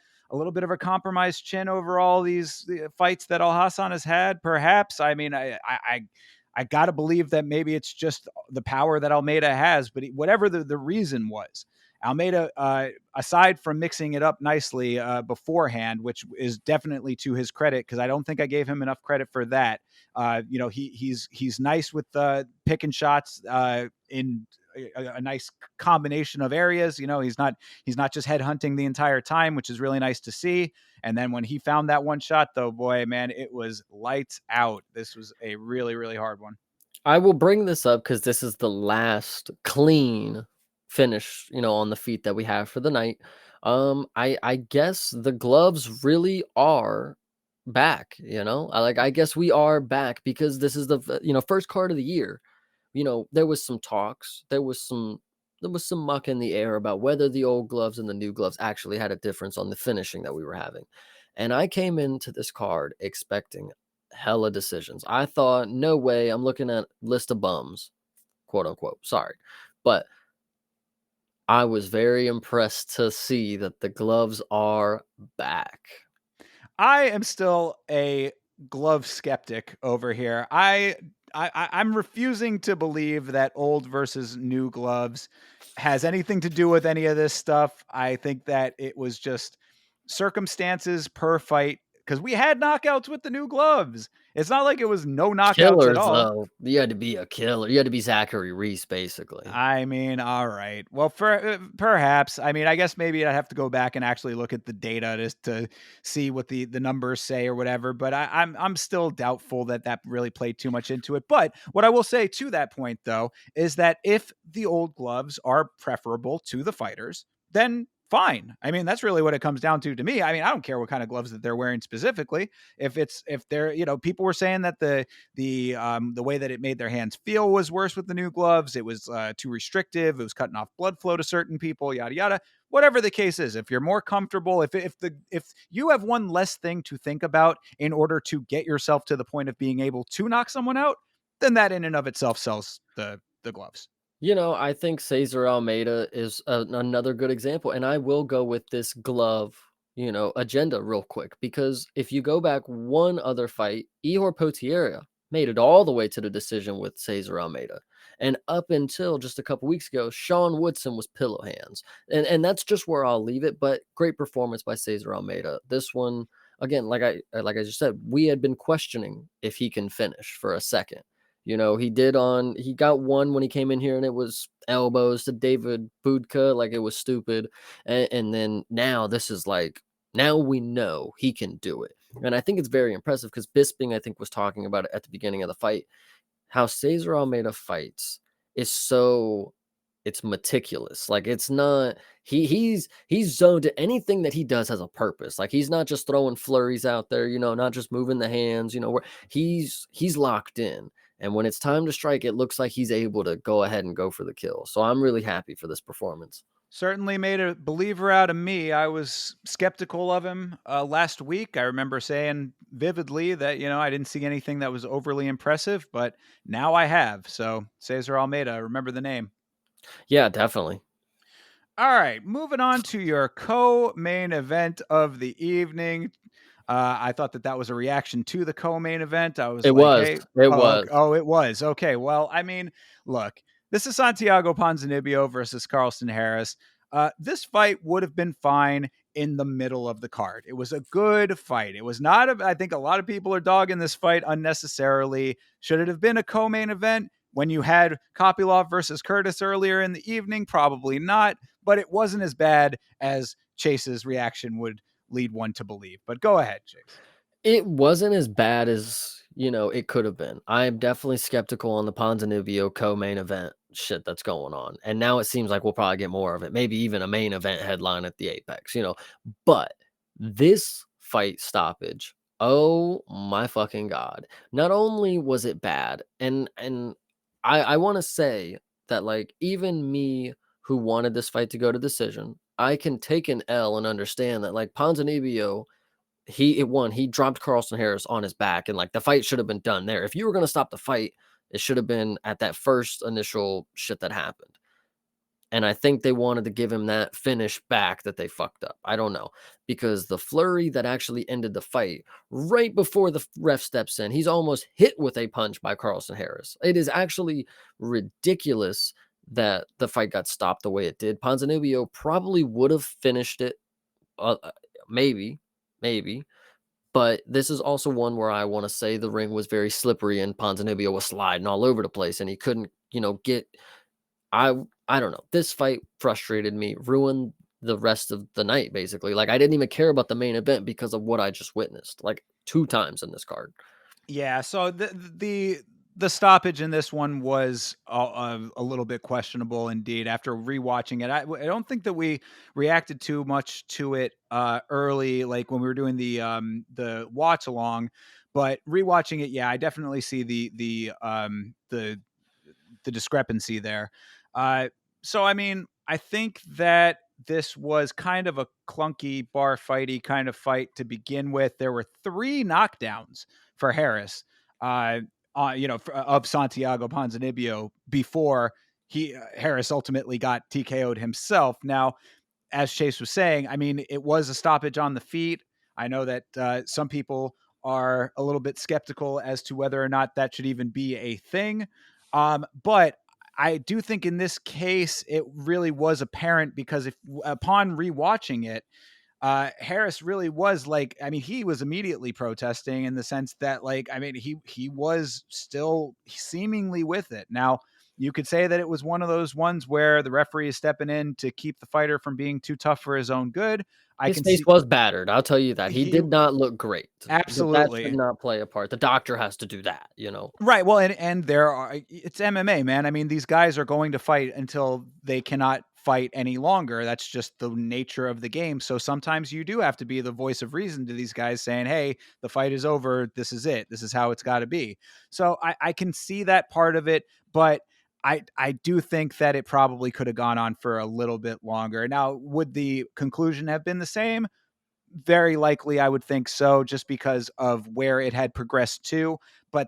Speaker 1: compromised chin over all these fights that Al Hassan has had. Perhaps. I mean, I got to believe that maybe it's just the power that Almeida has. But whatever the reason was, Almeida, aside from mixing it up nicely beforehand, which is definitely to his credit, because I don't think I gave him enough credit for that. He's nice with picking shots in a nice combination of areas. He's not just headhunting the entire time, which is really nice to see. And then when he found that one shot, though, boy, man, it was lights out. This was a really, really hard one.
Speaker 2: I will bring this up because this is the last clean finish, on the feet that we have for the night. I guess the gloves really are back. I guess we are back because this is the first card of the year. There was some talks, there was some muck in the air about whether the old gloves and the new gloves actually had a difference on the finishing that we were having. And I came into this card expecting hella decisions. I thought, no way, I'm looking at list of bums, quote unquote. Sorry. But I was very impressed to see that the gloves are back.
Speaker 1: I am still a glove skeptic over here. I'm refusing to believe that old versus new gloves has anything to do with any of this stuff. I think that it was just circumstances per fight because we had knockouts with the new gloves. It's not like it was no knockouts at
Speaker 2: Killers,
Speaker 1: all.
Speaker 2: though. You had to be a killer. You had to be Zachary Reese, basically.
Speaker 1: I mean, all right. Well, perhaps. I mean, I guess maybe I'd have to go back and actually look at the data to see what the numbers say or whatever. But I'm still doubtful that really played too much into it. But what I will say to that point, though, is that if the old gloves are preferable to the fighters, then fine. I mean, that's really what it comes down to me. I mean, I don't care what kind of gloves that they're wearing specifically. If they're, people were saying that the way that it made their hands feel was worse with the new gloves. It was too restrictive. It was cutting off blood flow to certain people. Yada yada. Whatever the case is, if you're more comfortable, if you have one less thing to think about in order to get yourself to the point of being able to knock someone out, then that in and of itself sells the gloves.
Speaker 2: I think Cesar Almeida is another good example, and I will go with this glove, agenda real quick because if you go back one other fight, Ihor Potieria made it all the way to the decision with Cesar Almeida, and up until just a couple weeks ago, Sean Woodson was pillow hands, and that's just where I'll leave it. But great performance by Cesar Almeida. This one, again, like I just said, we had been questioning if he can finish for a second. He got one when he came in here and it was elbows to David Budka, like it was stupid. And then now this is like, now we know he can do it. And I think it's very impressive because Bisping, I think, was talking about it at the beginning of the fight, how Cesar Almeida fights is so it's meticulous. Like it's not he's zoned to anything that he does has a purpose. Like he's not just throwing flurries out there, not just moving the hands, where he's locked in. And when it's time to strike, it looks like he's able to go ahead and go for the kill. So I'm really happy for this performance.
Speaker 1: Certainly made a believer out of me. I was skeptical of him last week. I remember saying vividly that, I didn't see anything that was overly impressive, but now I have. So, Cesar Almeida, remember the name.
Speaker 2: Yeah, definitely.
Speaker 1: All right, moving on to your co-main event of the evening. I thought that was a reaction to the co-main event. I was
Speaker 2: It
Speaker 1: like,
Speaker 2: was.
Speaker 1: "Hey,
Speaker 2: It
Speaker 1: oh,
Speaker 2: was.
Speaker 1: oh, it was okay." Well, I mean, look, this is Santiago Ponzinibbio versus Carlston Harris. This fight would have been fine in the middle of the card. It was a good fight. It was not. I think a lot of people are dogging this fight unnecessarily. Should it have been a co-main event when you had Kopylov versus Curtis earlier in the evening? Probably not. But it wasn't as bad as Chase's reaction would lead one to believe. But go ahead, Chase.
Speaker 2: It wasn't as bad as, it could have been. I'm definitely skeptical on the Ponzinibbio co-main event shit that's going on. And now it seems like we'll probably get more of it. Maybe even a main event headline at the Apex. But this fight stoppage, oh my fucking god. Not only was it bad, and I want to say that like even me who wanted this fight to go to decision, I can take an L and understand that like Ponzinibbio he dropped Carlston Harris on his back, and like the fight should have been done there. If you were gonna stop the fight, it should have been at that first initial shit that happened. And I think they wanted to give him that finish back that they fucked up. I don't know. Because the flurry that actually ended the fight, right before the ref steps in, he's almost hit with a punch by Carlston Harris. It is actually ridiculous that the fight got stopped the way it did. Ponzinibbio probably would have finished it. Maybe, maybe. But this is also one where I want to say the ring was very slippery and Ponzinibbio was sliding all over the place and he couldn't, get I I don't know. This fight frustrated me, ruined the rest of the night basically. Like I didn't even care about the main event because of what I just witnessed like 2 times in this card.
Speaker 1: Yeah, so the stoppage in this one was a little bit questionable indeed. After rewatching it, I don't think that we reacted too much to it early, like when we were doing the watch along. But rewatching it, yeah, I definitely see the discrepancy there. Uh, so I mean, I think that this was kind of a clunky bar fighty kind of fight to begin with. There were 3 knockdowns for Harris, of Santiago Ponzinibbio before he Harris ultimately got TKO'd himself. Now, as Chase was saying, I mean, it was a stoppage on the feet. I know that some people are a little bit skeptical as to whether or not that should even be a thing. But I do think in this case, it really was apparent because if upon rewatching it, Harris really was like, I mean, he was immediately protesting in the sense that, like, I mean, he was still seemingly with it. Now, you could say that it was one of those ones where the referee is stepping in to keep the fighter from being too tough for his own good. I
Speaker 2: His
Speaker 1: can
Speaker 2: face
Speaker 1: see
Speaker 2: was battered, I'll tell you that. He
Speaker 1: he
Speaker 2: did not look great, but that should
Speaker 1: absolutely
Speaker 2: not play a part. The doctor has to do that.
Speaker 1: right. Well, and there are it's MMA, man. I mean, these guys are going to fight until they cannot fight any longer. That's just the nature of the game. So sometimes you do have to be the voice of reason to these guys saying, "Hey, the fight is over. This is it. This is how it's got to be." So I can see that part of it, but I do think that it probably could have gone on for a little bit longer. Now, would the conclusion have been the same? Very likely, I would think so, just because of where it had progressed to. But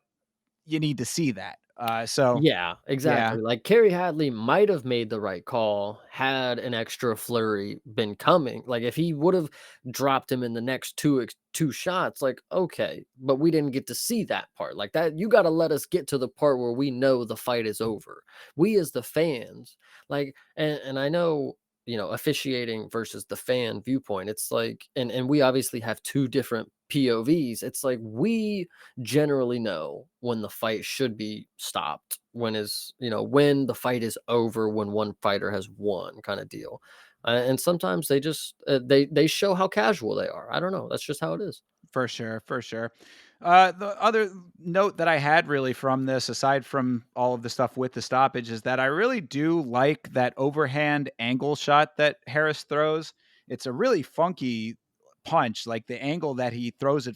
Speaker 1: you need to see that. So
Speaker 2: Yeah,
Speaker 1: yeah,
Speaker 2: exactly. Like Kerry Hadley might have made the right call had an extra flurry been coming. Like if he would have dropped him in the next two shots, like okay, but we didn't get to see that part. Like that, you got to let us get to the part where we know the fight is over. We as the fans, like, and I know officiating versus the fan viewpoint. It's like, and we obviously have two different POVs. It's like we generally know when the fight should be stopped, when the fight is over, when one fighter has won, kind of deal. And sometimes they just they show how casual they are. I don't know. That's just how it is.
Speaker 1: for sure, for sure. The other note that I had really from this, aside from all of the stuff with the stoppage, is that I really do like that overhand angle shot that Harris throws. It's a really funky punch. Like the angle that he throws it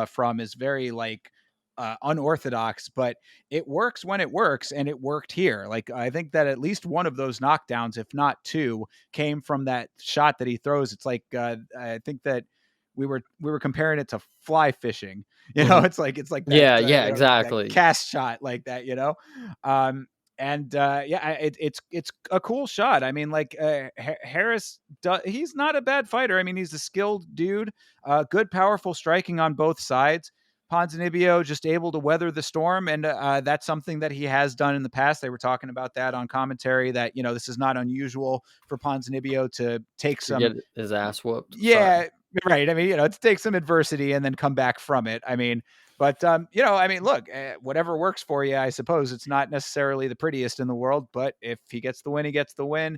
Speaker 1: from is very like unorthodox, but it works when it works, and it worked here. Like, I think that at least one of those knockdowns, if not two, came from that shot that he throws. It's like, I think that we were comparing it to fly fishing.
Speaker 2: Mhm.
Speaker 1: It's like that,
Speaker 2: Yeah, yeah,
Speaker 1: that
Speaker 2: exactly.
Speaker 1: cast shot like that. And yeah, it's a cool shot. I mean, like, Harris, he's not a bad fighter. I mean, he's a skilled dude, good, powerful striking on both sides. Ponzinibbio just able to weather the storm, and that's something that he has done in the past. They were talking about that on commentary, that this is not unusual for Ponzinibbio to take
Speaker 2: To get
Speaker 1: some,
Speaker 2: his ass whooped. Sorry.
Speaker 1: yeah, right. I mean, to take some adversity and then come back from it. I mean, but I mean, look, whatever works for you. I suppose it's not necessarily the prettiest in the world, but if he gets the win, he gets the win.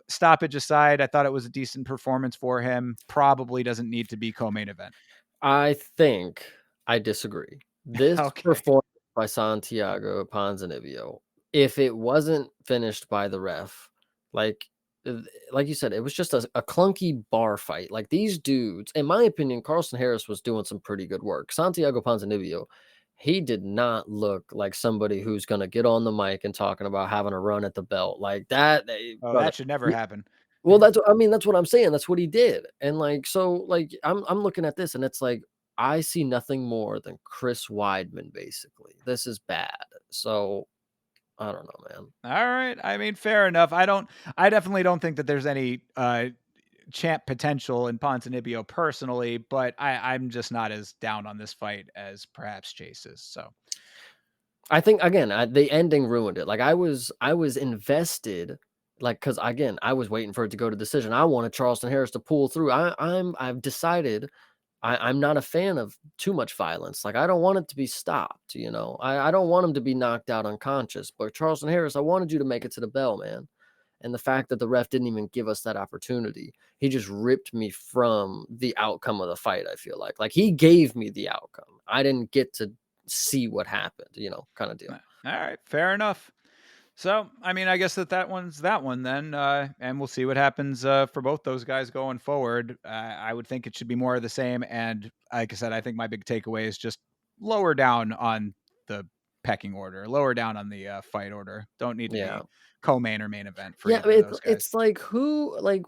Speaker 1: Stoppage aside, I thought it was a decent performance for him. Probably doesn't need to be co-main event.
Speaker 2: I think I disagree. This
Speaker 1: Okay.
Speaker 2: performance by Santiago Ponzinibbio, if it wasn't finished by the ref, like like you said, it was just a clunky bar fight. Like these dudes, in my opinion, Carlson Harris was doing some pretty good work. Santiago Ponzinibbio, he did not look like somebody who's gonna get on the mic and talking about having a run at the belt like that.
Speaker 1: Oh,
Speaker 2: Brother,
Speaker 1: that should never happen.
Speaker 2: well, that's I mean, that's what I'm saying, that's what he did, and, like, so, like, I'm looking at this, and it's like, I see nothing more than Chris Weidman, basically. This is bad, so, I don't know, man.
Speaker 1: All right. I mean, fair enough. I definitely don't think that there's any champ potential in Ponzinibbio personally, but I'm just not as down on this fight as perhaps Chase is. So
Speaker 2: I think, again, the ending ruined it, like, I was invested, like, because again, I was waiting for it to go to decision. I wanted Charleston Harris to pull through. I've decided I'm not a fan of too much violence. Like I don't want it to be stopped, you know. I don't want him to be knocked out unconscious. But Charleston Harris, I wanted you to make it to the bell, man. And the fact that the ref didn't even give us that opportunity, he just ripped me from the outcome of the fight. I feel like he gave me the outcome. I didn't get to see what happened, you know, kind of deal.
Speaker 1: all right, fair enough. So, I mean, I guess that one's that one then, and we'll see what happens for both those guys going forward. I would think it should be more of the same, and like I said, I think my big takeaway is just lower down on the pecking order, lower down on the fight order. Don't need to
Speaker 2: Yeah.
Speaker 1: be co-main or main event for
Speaker 2: Yeah, I
Speaker 1: either
Speaker 2: mean,
Speaker 1: of
Speaker 2: it's
Speaker 1: those guys.
Speaker 2: it's like who like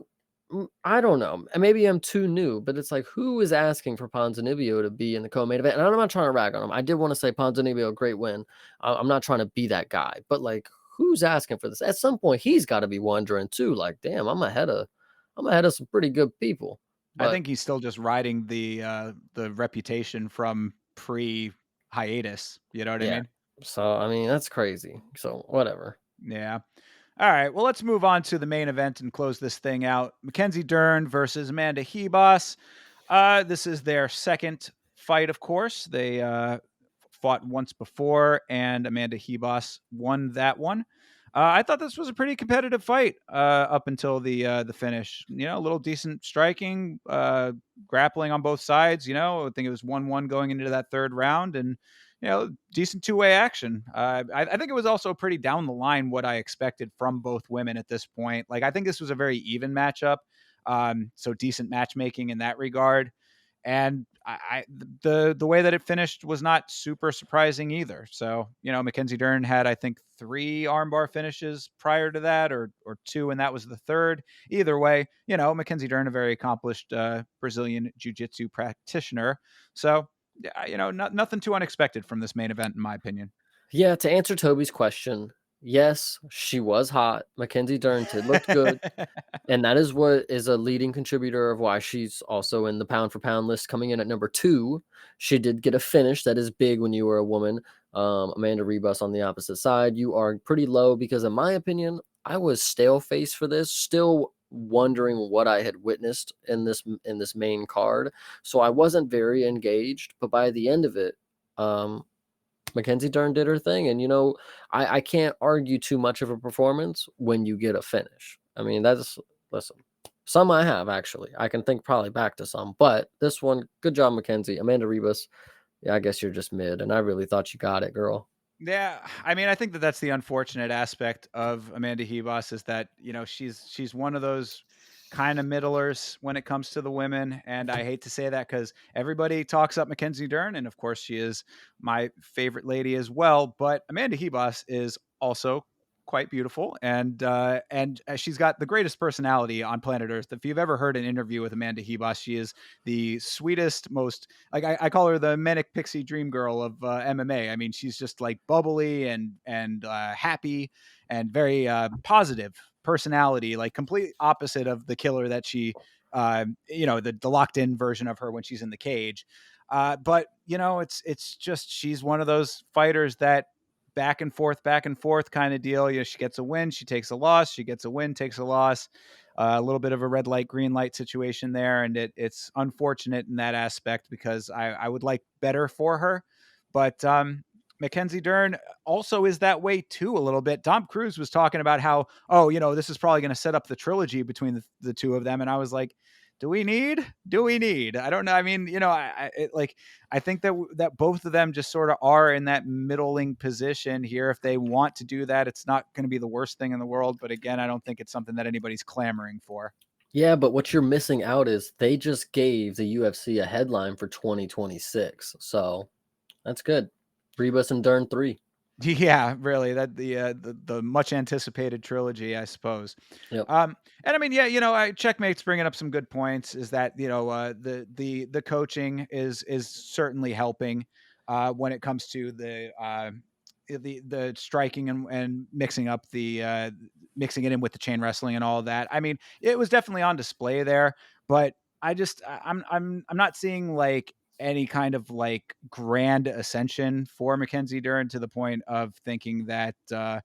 Speaker 2: I don't know. And maybe I'm too new, but it's like who is asking for Ponzinibbio to be in the co-main event? And I'm not trying to rag on him. I did want to say Ponzinibbio, great win. I'm not trying to be that guy, but like who's asking for this? At some point, he's got to be wondering too. Like, damn, I'm ahead of some pretty good people.
Speaker 1: I
Speaker 2: But
Speaker 1: think he's still just riding the reputation from pre hiatus. You know what I
Speaker 2: yeah,
Speaker 1: mean?
Speaker 2: so I mean that's crazy. So whatever.
Speaker 1: Yeah. All right. Well, let's move on to the main event and close this thing out. Mackenzie Dern versus Amanda Hebos. This is their second fight, of course. They fought once before, and Amanda Hebos won that one. I thought this was a pretty competitive fight up until the finish. A little decent striking, grappling on both sides. I think it was 1-1 going into that third round, and decent two-way action. I think it was also pretty down the line what I expected from both women at this point. Like I think this was a very even matchup, so decent matchmaking in that regard. And the way that it finished was not super surprising either. So Mackenzie Dern had I think 3 armbar finishes prior to that, or 2, and that was the third. Either way, Mackenzie Dern, a very accomplished Brazilian jiu-jitsu practitioner. So yeah, nothing too unexpected from this main event, in my opinion.
Speaker 2: Yeah, to answer Toby's question, yes, she was hot. Mackenzie Dern did looked good. And that is what is a leading contributor of why she's also in the pound for pound list coming in at number 2. She did get a finish. That is big when you are a woman. Amanda Ribas on the opposite side. You are pretty low because, in my opinion, I was stale face for this, still wondering what I had witnessed in this main card. So I wasn't very engaged. But by the end of it, um, Mackenzie Dern did her thing, and I can't argue too much of a performance when you get a finish. I mean, that's listen. Some I have actually. I can think probably back to some, but this one, good job, Mackenzie. Amanda Rebus. Yeah, I guess you're just mid, and I really thought you got it, girl.
Speaker 1: Yeah, I mean, I think that that's the unfortunate aspect of Amanda Hebos is that she's one of those. kind of middlers when it comes to the women. And I hate to say that because everybody talks up Mackenzie Dern. And of course, she is my favorite lady as well. But Amanda Hebos is also quite beautiful, and she's got the greatest personality on planet Earth. If you've ever heard an interview with Amanda Hebos, she is the sweetest, most like I call her the manic pixie dream girl of MMA. I mean, she's just like bubbly and happy and very positive personality, like complete opposite of the killer that she, the locked in version of her when she's in the cage. But it's just she's one of those fighters that back and forth kind of deal. She gets a win, she takes a loss, she gets a win, takes a loss. A little bit of a red light, green light situation there, and it's unfortunate in that aspect because I would like better for her, but Mackenzie Dern also is that way too a little bit. Tom Cruise was talking about how, oh, this is probably going to set up the trilogy between the two of them, and I was like, do we need? Do we need? I don't know. I mean, I think that both of them just sort of are in that middling position here. If they want to do that, it's not going to be the worst thing in the world. But again, I don't think it's something that anybody's clamoring for.
Speaker 2: Yeah, but what you're missing out is they just gave the UFC a headline for 2026. So that's good. Ribas and Dern 3.
Speaker 1: Yeah, really. That the much anticipated trilogy, I suppose.
Speaker 2: Yep.
Speaker 1: And I mean, yeah, Checkmate's bringing up some good points. Is that the coaching is certainly helping when it comes to the striking and mixing up mixing it in with the chain wrestling and all of that. I mean, it was definitely on display there, but I'm not seeing like any kind of like grand ascension for Mackenzie Dern to the point of thinking that that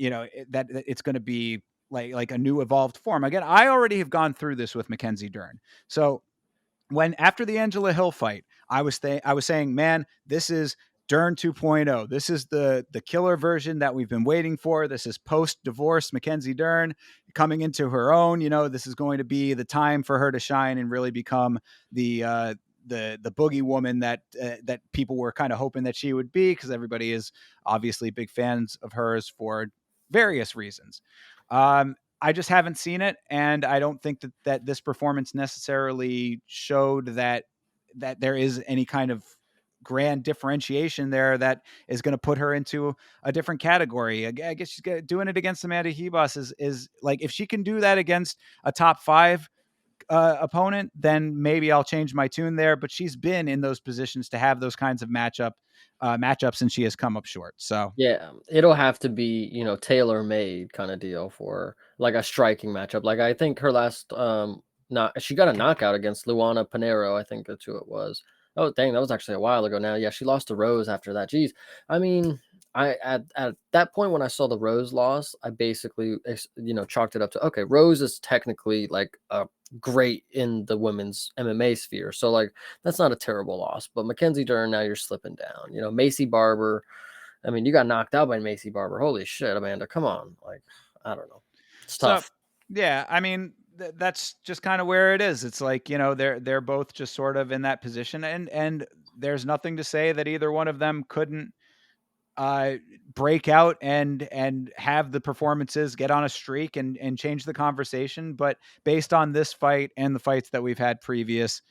Speaker 1: it's going to be like a new evolved form. Again, I already have gone through this with Mackenzie Dern. So when after the Angela Hill fight, I was saying, man, this is Dern 2.0. This is the killer version that we've been waiting for. This is post divorce Mackenzie Dern coming into her own. This is going to be the time for her to shine and really become the boogie woman that people were kind of hoping that she would be, because everybody is obviously big fans of hers for various reasons. I just haven't seen it, and I don't think that this performance necessarily showed that there is any kind of grand differentiation there that is going to put her into a different category. I guess she's doing it against Amanda Hebos is like, if she can do that against a top 5 opponent, then maybe I'll change my tune there. But she's been in those positions to have those kinds of matchups, and she has come up short. So
Speaker 2: Yeah, it'll have to be, tailor-made kinda deal for, like, a striking matchup. Like, I think her last, not she got a knockout against Luana Pinheiro, I think that's who it was. Oh, dang, that was actually a while ago now. Yeah, she lost to Rose after that. Jeez. I mean, at that point when I saw the Rose loss, I basically, chalked it up to, okay, Rose is technically, like, great in the women's MMA sphere, so, like, that's not a terrible loss, but Mackenzie Dern, now you're slipping down. Macy Barber, I mean, you got knocked out by Macy Barber. Holy shit, Amanda, come on. Like, I don't know. It's
Speaker 1: So,
Speaker 2: tough.
Speaker 1: yeah, I mean, that's just kind of where it is. It's like, they're both just sort of in that position, and there's nothing to say that either one of them couldn't uh break out and have the performances, get on a streak and change the conversation. But based on this fight and the fights that we've had previous,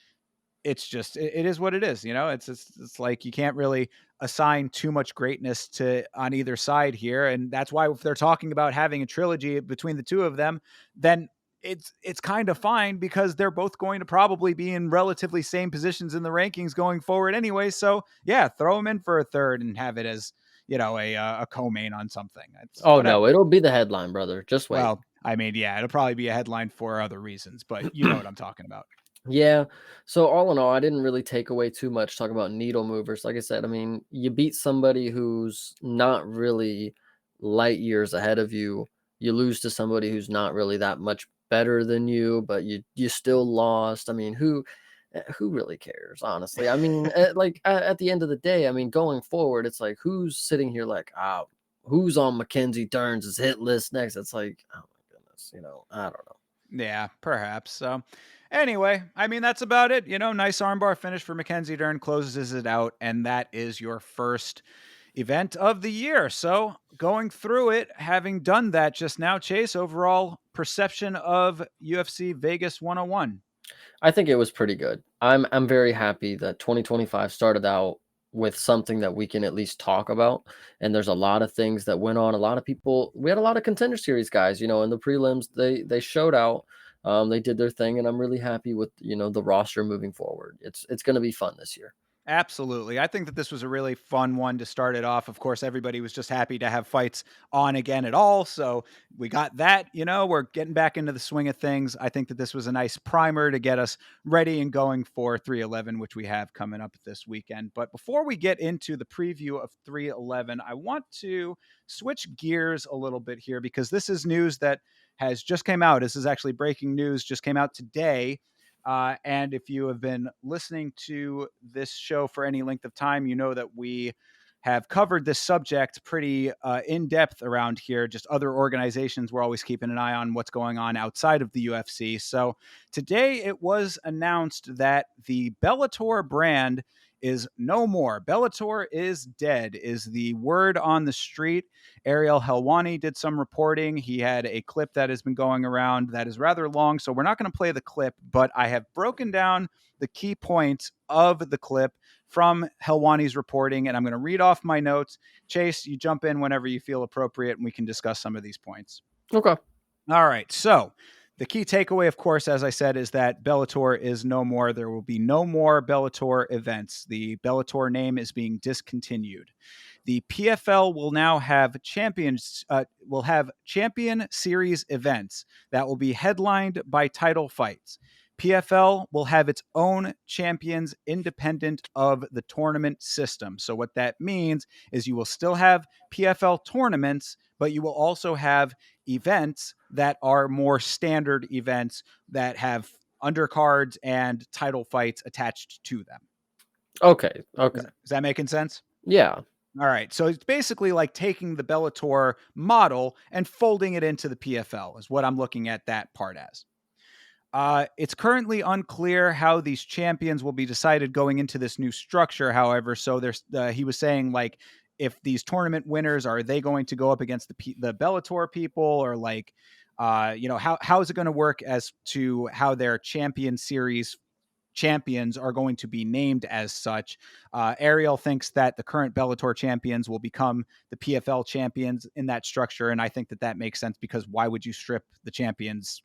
Speaker 1: it's just it is what it is. It's like you can't really assign too much greatness to on either side here, and that's why if they're talking about having a trilogy between the two of them, then it's kind of fine, because they're both going to probably be in relatively same positions in the rankings going forward anyway. So yeah, throw them in for a third and have it as a co-main on something. It's
Speaker 2: Oh no,
Speaker 1: whatever.
Speaker 2: it'll be the headline, brother. Just wait.
Speaker 1: Well, I mean, yeah, it'll probably be a headline for other reasons, but you know what I'm talking about.
Speaker 2: Yeah. So all in all, I didn't really take away too much talking about needle movers. Like I said, I mean, you beat somebody who's not really light years ahead of you. You lose to somebody who's not really that much better than you, but you still lost. I mean, who really cares, honestly? I mean, at the end of the day, I mean, going forward, it's like, who's sitting here like, who's on Mackenzie Dern's hit list next? It's like, oh my goodness, I don't know.
Speaker 1: Yeah, perhaps. So, anyway, I mean, that's about it. Nice armbar finish for Mackenzie Dern, closes it out, and that is your first event of the year. So, going through it, having done that just now, Chase, overall perception of UFC Vegas 101.
Speaker 2: I think it was pretty good. I'm very happy that 2025 started out with something that we can at least talk about. And there's a lot of things that went on. A lot of people. We had a lot of contender series guys. You know, in the prelims, they showed out. They did their thing, and I'm really happy with the roster moving forward. It's going to be fun this year.
Speaker 1: Absolutely. I think that this was a really fun one to start it off. Of course, everybody was just happy to have fights on again at all. So we got that, we're getting back into the swing of things. I think that this was a nice primer to get us ready and going for 311, which we have coming up this weekend. But before we get into the preview of 311, I want to switch gears a little bit here because this is news that has just came out. This is actually breaking news, just came out today. And if you have been listening to this show for any length of time, you know that we have covered this subject pretty in depth around here. Just other organizations, we're always keeping an eye on what's going on outside of the UFC. So today it was announced that the Bellator brand is no more. Bellator is dead, is the word on the street. Ariel Helwani did some reporting. He had a clip that has been going around that is rather long, so we're not going to play the clip, but I have broken down the key points of the clip from Helwani's reporting, and I'm going to read off my notes. Chase, you jump in whenever you feel appropriate, and we can discuss some of these points.
Speaker 2: Okay.
Speaker 1: All right, so the key takeaway, of course, as I said, is that Bellator is no more. There will be no more Bellator events. The Bellator name is being discontinued. The PFL will now have champion series events that will be headlined by title fights. PFL will have its own champions independent of the tournament system. So what that means is you will still have PFL tournaments, but you will also have events that are more standard events that have undercards and title fights attached to them.
Speaker 2: Okay. Okay.
Speaker 1: Is that making sense?
Speaker 2: Yeah.
Speaker 1: All right. So it's basically like taking the Bellator model and folding it into the PFL, is what I'm looking at that part as. It's currently unclear how these champions will be decided going into this new structure. However, so there's he was saying like if these tournament winners are they going to go up against the Bellator people or like how is it going to work as to how their champion series champions are going to be named as such. Ariel thinks that the current Bellator champions will become the PFL champions in that structure, and I think that that makes sense because why would you strip the champions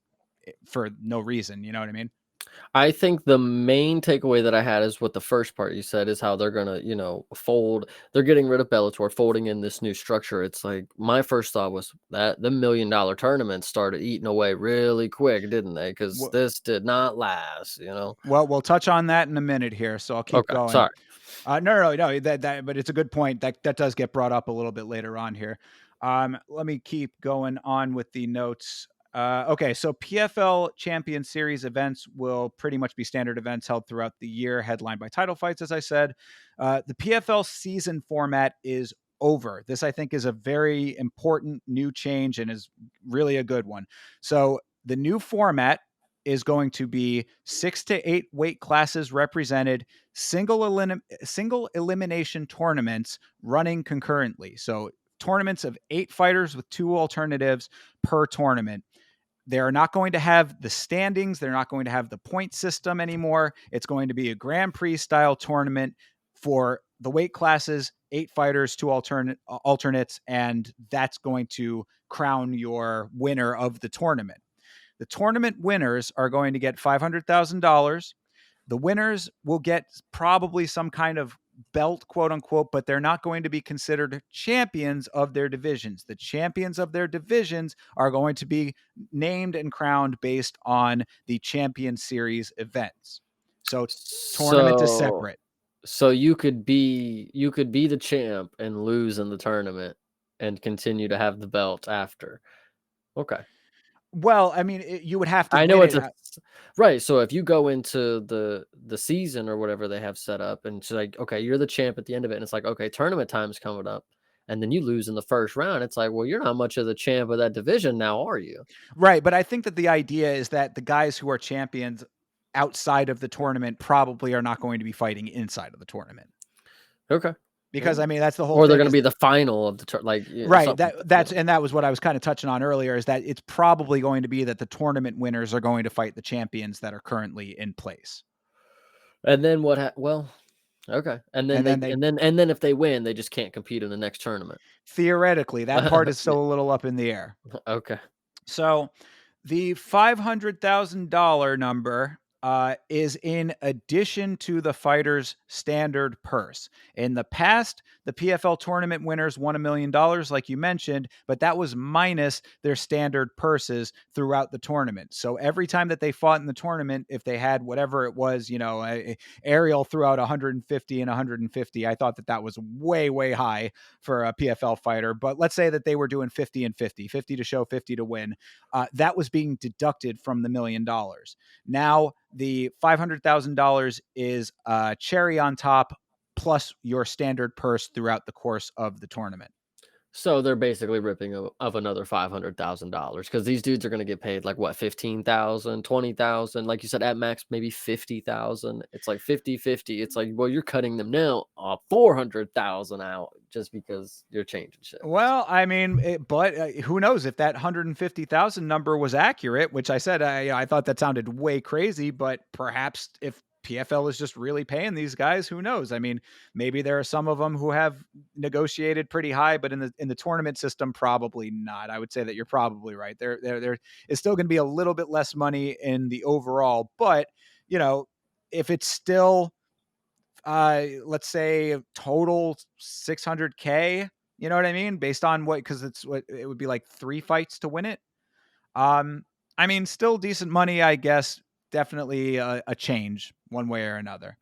Speaker 1: for no reason? You know what I mean?
Speaker 2: I think the main takeaway that I had is what the first part you said is how they're gonna, fold. They're getting rid of Bellator, folding in this new structure. It's like my first thought was that the $1 million tournaments started eating away really quick, didn't they? Because this did not last.
Speaker 1: Well, we'll touch on that in a minute here, so I'll keep
Speaker 2: Okay,
Speaker 1: going.
Speaker 2: sorry.
Speaker 1: No. But it's a good point. That does get brought up a little bit later on here. Let me keep going on with the notes. Okay, so PFL Champion Series events will pretty much be standard events held throughout the year, headlined by title fights, as I said. The PFL season format is over. This, I think, is a very important new change and is really a good one. So the new format is going to be 6 to 8 weight classes represented, single elimination tournaments running concurrently. So tournaments of 8 fighters with 2 alternatives per tournament. They're not going to have the standings. They're not going to have the point system anymore. It's going to be a Grand Prix style tournament for the weight classes, 8 fighters, 2 alternates, and that's going to crown your winner of the tournament. The tournament winners are going to get $500,000. The winners will get probably some kind of belt, quote unquote, but they're not going to be considered champions of their divisions. The champions of their divisions are going to be named and crowned based on the Champion Series events. So tournament is
Speaker 2: So,
Speaker 1: separate.
Speaker 2: so you could be the champ and lose in the tournament and continue to have the belt after. Okay.
Speaker 1: Well, I mean, you would have to
Speaker 2: I know
Speaker 1: win
Speaker 2: it's
Speaker 1: it.
Speaker 2: right. So if you go into the season or whatever they have set up, and it's like, okay, you're the champ at the end of it, and it's like, okay, tournament time's coming up, and then you lose in the first round. It's like, well, you're not much of the champ of that division now, are you?
Speaker 1: Right. But I think that the idea is that the guys who are champions outside of the tournament probably are not going to be fighting inside of the tournament.
Speaker 2: Okay.
Speaker 1: because I mean that's the whole
Speaker 2: Or they're
Speaker 1: thing
Speaker 2: gonna
Speaker 1: is
Speaker 2: be the final of the
Speaker 1: right.
Speaker 2: something like that,
Speaker 1: And that was what I was kind of touching on earlier is that it's probably going to be that the tournament winners are going to fight the champions that are currently in place.
Speaker 2: And then well, okay,
Speaker 1: And then they
Speaker 2: and then if they win, they just can't compete in the next tournament.
Speaker 1: theoretically that part is
Speaker 2: Yeah,
Speaker 1: still a little up in the air.
Speaker 2: okay.
Speaker 1: So the $500,000 number is in addition to the fighter's standard purse. In the past, the PFL tournament winners won $1 million, like you mentioned, but that was minus their standard purses throughout the tournament. So every time that they fought in the tournament, if they had whatever it was, Ariel threw out 150 and 150. I thought that that was way, way high for a PFL fighter. But let's say that they were doing 50 and 50, 50 to show, 50 to win. That was being deducted from the $1 million. Now the $500,000 is a cherry on top plus your standard purse throughout the course of the tournament.
Speaker 2: So they're basically ripping of another $500,000 because these dudes are gonna get paid like what, 15,000, 20,000, like you said, at max maybe 50,000. It's like 50-50. It's like, well, you're cutting them now 400,000 out just because you're changing shit.
Speaker 1: Well, I mean, but who knows if that 150,000 number was accurate, which I said I thought that sounded way crazy, but perhaps if PFL is just really paying these guys, who knows? I mean, maybe there are some of them who have negotiated pretty high, but in the tournament system, probably not. I would say that you're probably right. There is still going to be a little bit less money in the overall, but you know, if it's still let's say total 600K, you know what I mean? Based on what, because it's what it would be like 3 fights to win it. Um, I mean, still decent money, I guess. Definitely a change one way or another.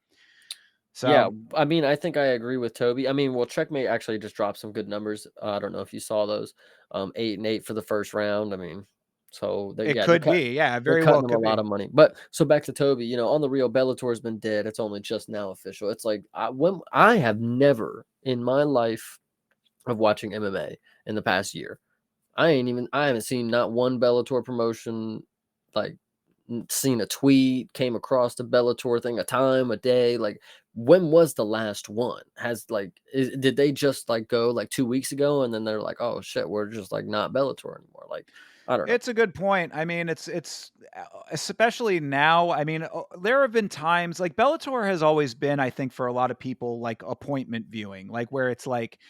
Speaker 2: Yeah,
Speaker 1: So
Speaker 2: I mean, I think I agree with Toby. I mean, well, Checkmate actually just dropped some good numbers. I don't know if you saw those. 8-8 for the first round. I mean, so they
Speaker 1: it
Speaker 2: yeah, they're
Speaker 1: could
Speaker 2: cut
Speaker 1: be, yeah,
Speaker 2: they're
Speaker 1: very
Speaker 2: cutting
Speaker 1: well
Speaker 2: them a
Speaker 1: could
Speaker 2: lot
Speaker 1: be.
Speaker 2: of money. But so back to Toby, on the real Bellator's been dead. It's only just now official. It's like when I have never in my life of watching MMA in the past year, I haven't seen not one Bellator promotion like seen a tweet, came across the Bellator thing, a time, a day. Like, when was the last one? Did they just like go like 2 weeks ago and then they're like, oh shit, we're just like not Bellator anymore? Like, I don't know.
Speaker 1: It's a good point. I mean, it's especially now. I mean, there have been times like Bellator has always been, I think, for a lot of people, like appointment viewing, like where it's like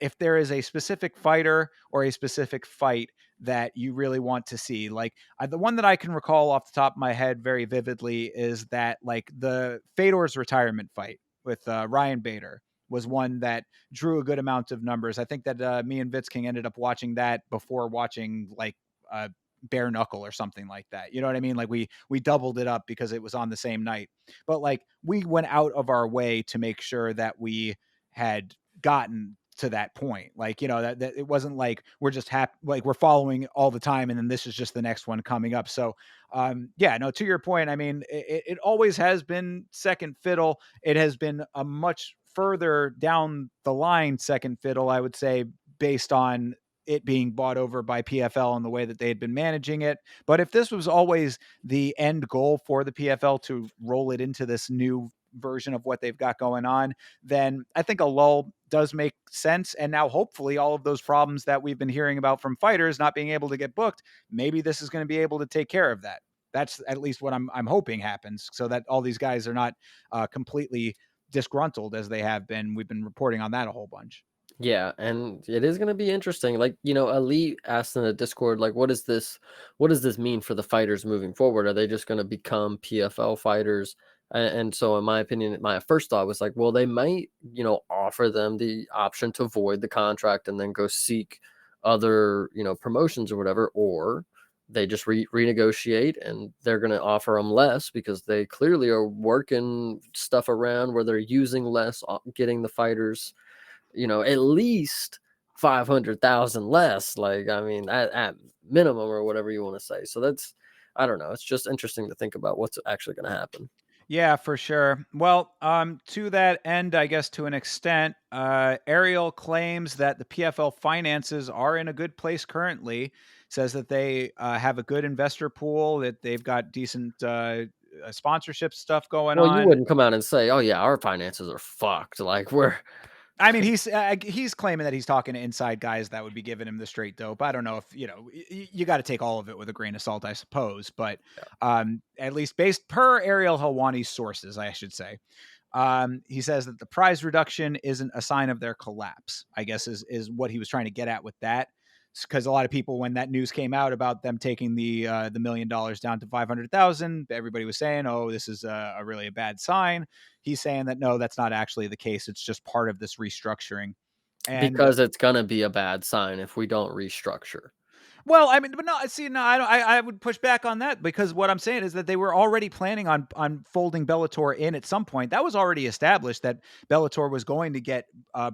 Speaker 1: if there is a specific fighter or a specific fight that you really want to see, like the one that I can recall off the top of my head very vividly is that like the Fedor's retirement fight with Ryan Bader was one that drew a good amount of numbers. I think that me and Vitz King ended up watching that before watching like bare knuckle or something like that. You know what I mean? Like we doubled it up because it was on the same night. But like we went out of our way to make sure that we had gotten to that point. Like, that it wasn't like we're just happy, like we're following all the time and then this is just the next one coming up. So yeah, no, to your point, I mean, it always has been second fiddle. It has been a much further down the line second fiddle, I would say, based on it being bought over by PFL and the way that they had been managing it. But if this was always the end goal for the PFL to roll it into this new version of what they've got going on, then I think a lull does make sense. And now hopefully all of those problems that we've been hearing about from fighters not being able to get booked, maybe this is going to be able to take care of that. That's at least what I'm hoping happens, so that all these guys are not completely disgruntled as they have been. We've been reporting on that a whole bunch.
Speaker 2: Yeah, and it is going to be interesting. Like, Ali asked in the Discord, like, what does this mean for the fighters moving forward? Are they just going to become PFL fighters? And so, in my opinion, my first thought was like, well, they might, offer them the option to void the contract and then go seek other, promotions or whatever, or they just renegotiate and they're going to offer them less because they clearly are working stuff around where they're using less, getting the fighters at least 500,000 less. Like, I mean, at minimum or whatever you want to say. So I don't know. It's just interesting to think about what's actually going to happen.
Speaker 1: Yeah, for sure. Well, to that end, I guess to an extent, Ariel claims that the PFL finances are in a good place currently. Says that they have a good investor pool, that they've got decent sponsorship stuff going
Speaker 2: Well, you
Speaker 1: on.
Speaker 2: wouldn't come out and say, "Oh yeah, our finances are fucked." Like, we're
Speaker 1: I mean, he's claiming that he's talking to inside guys that would be giving him the straight dope. I don't know if you got to take all of it with a grain of salt, I suppose. But at least based per Ariel Helwani's sources, I should say, he says that the prize reduction isn't a sign of their collapse. I guess is what he was trying to get at with that. Because a lot of people, when that news came out about them taking the $1 million down to 500,000, everybody was saying, "Oh, this is a really a bad sign." He's saying that no, that's not actually the case. It's just part of this restructuring. And
Speaker 2: Because it's gonna be a bad sign if we don't restructure.
Speaker 1: well, I mean, but no, see, no, I don't. I would push back on that because what I'm saying is that they were already planning on folding Bellator in at some point. That was already established that Bellator was going to get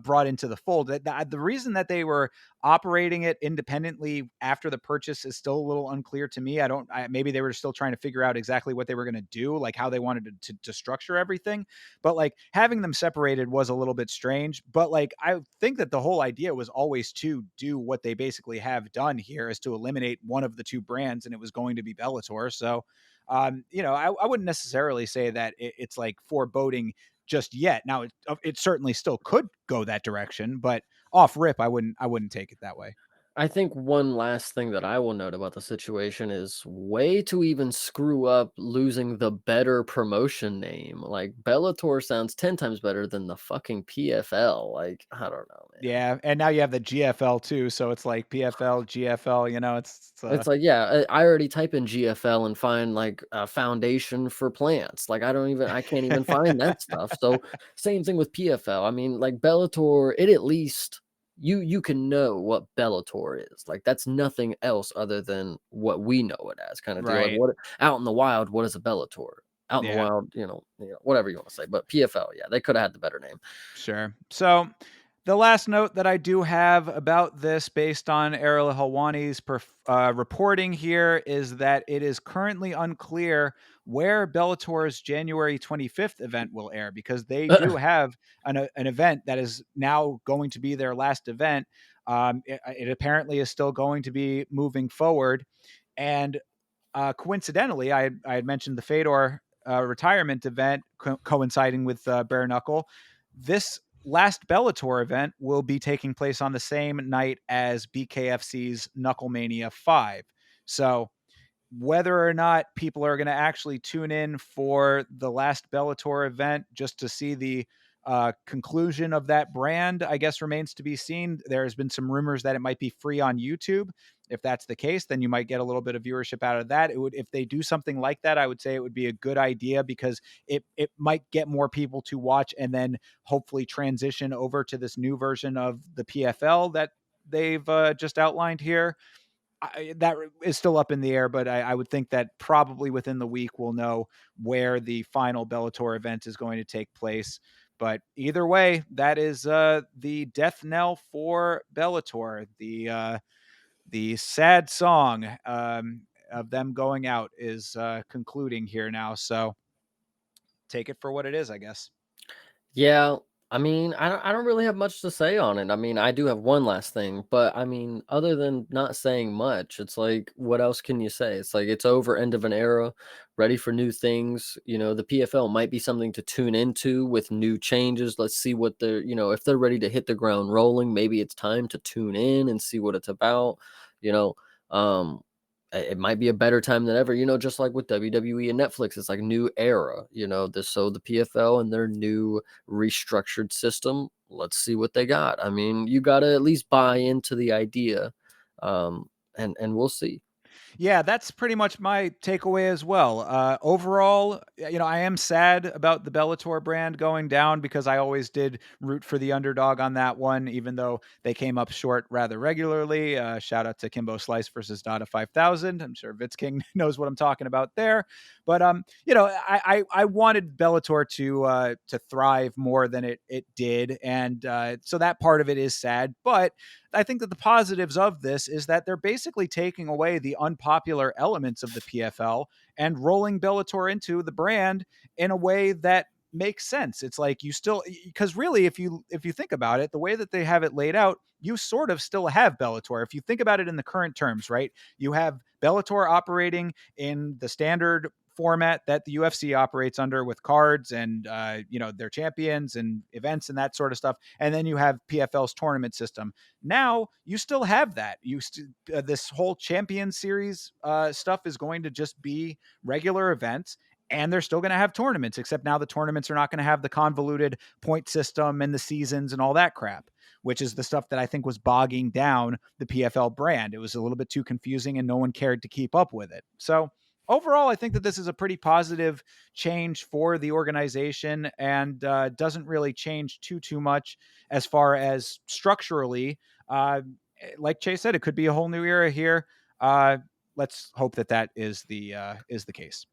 Speaker 1: brought into the fold. The reason that they were operating it independently after the purchase is still a little unclear to me. Maybe they were still trying to figure out exactly what they were going to do, like how they wanted to structure everything. But like having them separated was a little bit strange. But like I think that the whole idea was always to do what they basically have done here, is to eliminate one of the two brands, and it was going to be Bellator. So, I wouldn't necessarily say that it's like foreboding just yet. Now, it certainly still could go that direction, but off rip, I wouldn't take it that way.
Speaker 2: I think one last thing that I will note about the situation is way to even screw up losing the better promotion name. Like Bellator sounds 10 times better than the fucking PFL. Like, I don't know, man.
Speaker 1: Yeah, and now you have the GFL too, so it's like PFL, GFL.
Speaker 2: It's like, yeah, I already type in GFL and find like a foundation for plants. Like I can't even find that stuff. So same thing with PFL. I mean, like Bellator, it at least you can know what Bellator is. Like that's nothing else other than what we know it as kind of deal. Like
Speaker 1: right.
Speaker 2: what out in the wild, what is a Bellator? Out in the
Speaker 1: Yeah.
Speaker 2: wild, whatever you want to say. But PFL, yeah, they could have had the better name.
Speaker 1: Sure. So, the last note that I do have about this, based on Ariel Helwani's reporting here, is that it is currently unclear where Bellator's January 25th event will air, because they do have an event that is now going to be their last event. It apparently is still going to be moving forward. And coincidentally, I had mentioned the Fedor retirement event coinciding with Bare Knuckle. This last Bellator event will be taking place on the same night as BKFC's Knucklemania 5. So whether or not people are going to actually tune in for the last Bellator event just to see the conclusion of that brand, I guess remains to be seen. There has been some rumors that it might be free on YouTube. If that's the case, then you might get a little bit of viewership out of that. It would, if they do something like that, I would say it would be a good idea, because it might get more people to watch and then hopefully transition over to this new version of the PFL that they've just outlined here. That is still up in the air, but I would think that probably within the week we'll know where the final Bellator event is going to take place. But either way, that is the death knell for Bellator. The sad song of them going out is concluding here now. So take it for what it is, I guess.
Speaker 2: Yeah, I mean, I don't really have much to say on it. I mean, I do have one last thing, but I mean, other than not saying much, it's like, what else can you say? It's like it's over, end of an era, ready for new things. The PFL might be something to tune into with new changes. Let's see what if they're ready to hit the ground rolling, maybe it's time to tune in and see what it's about. You know, um, it might be a better time than ever, just like with WWE and Netflix. It's like new era, so the PFL and their new restructured system. Let's see what they got. I mean, you got to at least buy into the idea, and we'll see.
Speaker 1: Yeah, that's pretty much my takeaway as well. Overall, I am sad about the Bellator brand going down, because I always did root for the underdog on that one, even though they came up short rather regularly. Shout out to Kimbo Slice versus Dada 5000. I'm sure Vitz King knows what I'm talking about there. But I wanted Bellator to thrive more than it did, and so that part of it is sad. But I think that the positives of this is that they're basically taking away the unpopular elements of the PFL and rolling Bellator into the brand in a way that makes sense. It's like you still, because really, if you think about it, the way that they have it laid out, you sort of still have Bellator. If you think about it in the current terms, right? You have Bellator operating in the standard format that the UFC operates under with cards and their champions and events and that sort of stuff, and then you have PFL's tournament system. Now you still have that. This whole Champion Series stuff is going to just be regular events, and they're still going to have tournaments, except now the tournaments are not going to have the convoluted point system and the seasons and all that crap, which is the stuff that I think was bogging down the PFL brand. It was a little bit too confusing and no one cared to keep up with it. So overall, I think that this is a pretty positive change for the organization, and doesn't really change too much as far as structurally. Like Chase said, it could be a whole new era here. Let's hope that is the case.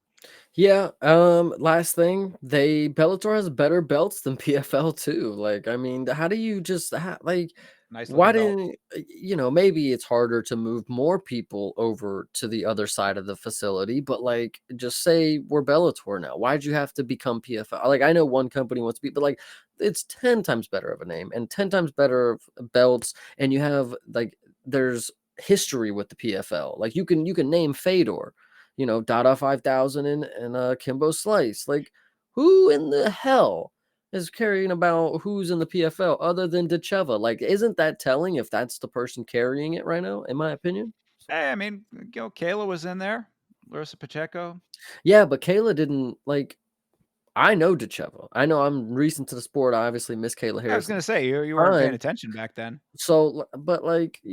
Speaker 2: Yeah, last thing, Bellator has better belts than PFL too. Like, I mean, how do you just like
Speaker 1: Nice
Speaker 2: why
Speaker 1: looking belt.
Speaker 2: didn't maybe it's harder to move more people over to the other side of the facility, but like just say we're Bellator now. Why'd you have to become PFL? Like I know one company wants to be, but like it's 10 times better of a name and 10 times better of belts, and you have like there's history with the PFL. Like you can name Fedor, Dada 5000 and Kimbo Slice. Like, who in the hell is caring about who's in the PFL other than Decheva? Like, isn't that telling if that's the person carrying it right now, in my opinion?
Speaker 1: Hey, I mean, Kayla was in there. Larissa Pacheco.
Speaker 2: Yeah, but Kayla didn't like. I know Decheva. I know I'm recent to the sport. I obviously miss Kayla
Speaker 1: I was
Speaker 2: Harrison.
Speaker 1: gonna say you weren't paying
Speaker 2: Fine.
Speaker 1: attention back then.
Speaker 2: So, but like, I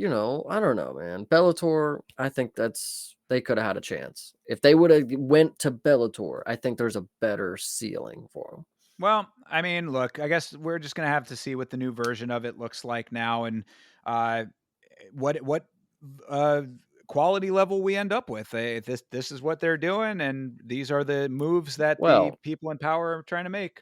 Speaker 2: don't know, man. Bellator, I think they could have had a chance. If they would have went to Bellator, I think there's a better ceiling for them.
Speaker 1: Well, I mean, look, I guess we're just gonna have to see what the new version of it looks like now, and uh, what uh, quality level we end up with. This is what they're doing, and these are the moves that the
Speaker 2: Well,
Speaker 1: people in power are trying to make.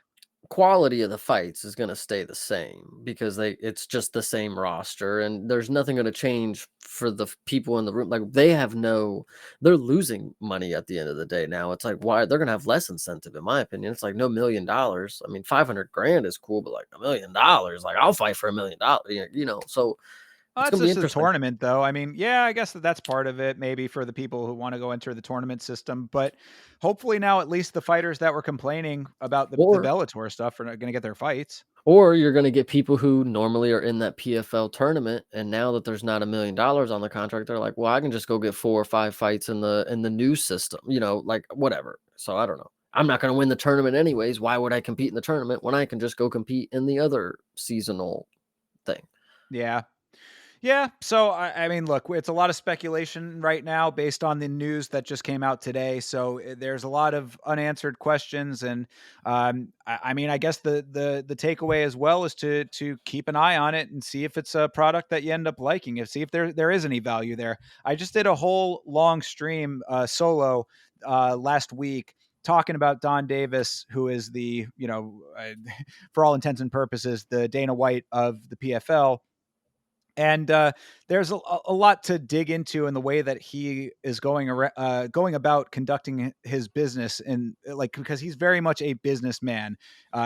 Speaker 2: quality of the fights is going to stay the same because it's just the same roster, and there's nothing going to change for the people in the room. Like they're losing money at the end of the day. Now it's like, why they're going to have less incentive, in my opinion. It's like no $1 million. I mean, 500 grand is cool, but like $1 million, like I'll fight for $1 million, so
Speaker 1: Well,
Speaker 2: it's
Speaker 1: that's
Speaker 2: going to be
Speaker 1: just a
Speaker 2: interesting.
Speaker 1: tournament, though. I mean, yeah, I guess that's part of it, maybe for the people who want to go enter the tournament system. But hopefully, now at least the fighters that were complaining about the
Speaker 2: or
Speaker 1: Bellator stuff are not going to get their fights.
Speaker 2: Or you're going to get people who normally are in that PFL tournament, and now that there's not $1 million on the contract, they're like, "Well, I can just go get 4 or 5 fights in the new system, like whatever." So I don't know. I'm not going to win the tournament anyways. Why would I compete in the tournament when I can just go compete in the other seasonal thing?
Speaker 1: Yeah. Yeah. So, I mean, look, it's a lot of speculation right now based on the news that just came out today. So there's a lot of unanswered questions. And I mean, I guess the takeaway as well is to keep an eye on it and see if it's a product that you end up liking, and see if there is any value there. I just did a whole long stream solo last week talking about Don Davis, who is for all intents and purposes, the Dana White of the PFL. And there's a lot to dig into in the way that he is going about conducting his business, and like, because he's very much a businessman.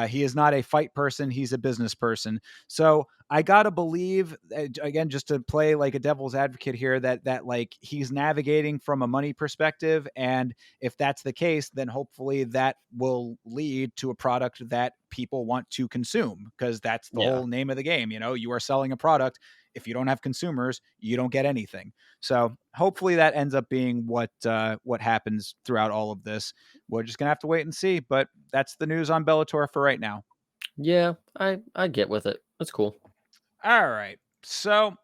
Speaker 1: He is not a fight person; he's a business person. So I gotta believe, again, just to play like a devil's advocate here, that like he's navigating from a money perspective, and if that's the case, then hopefully that will lead to a product that people want to consume, because that's the
Speaker 2: Yeah.
Speaker 1: whole name of the game. You are selling a product. If you don't have consumers, you don't get anything. So hopefully that ends up being what happens throughout all of this. We're just gonna have to wait and see. But that's the news on Bellator for right now.
Speaker 2: Yeah, I get with it. That's cool.
Speaker 1: All right. So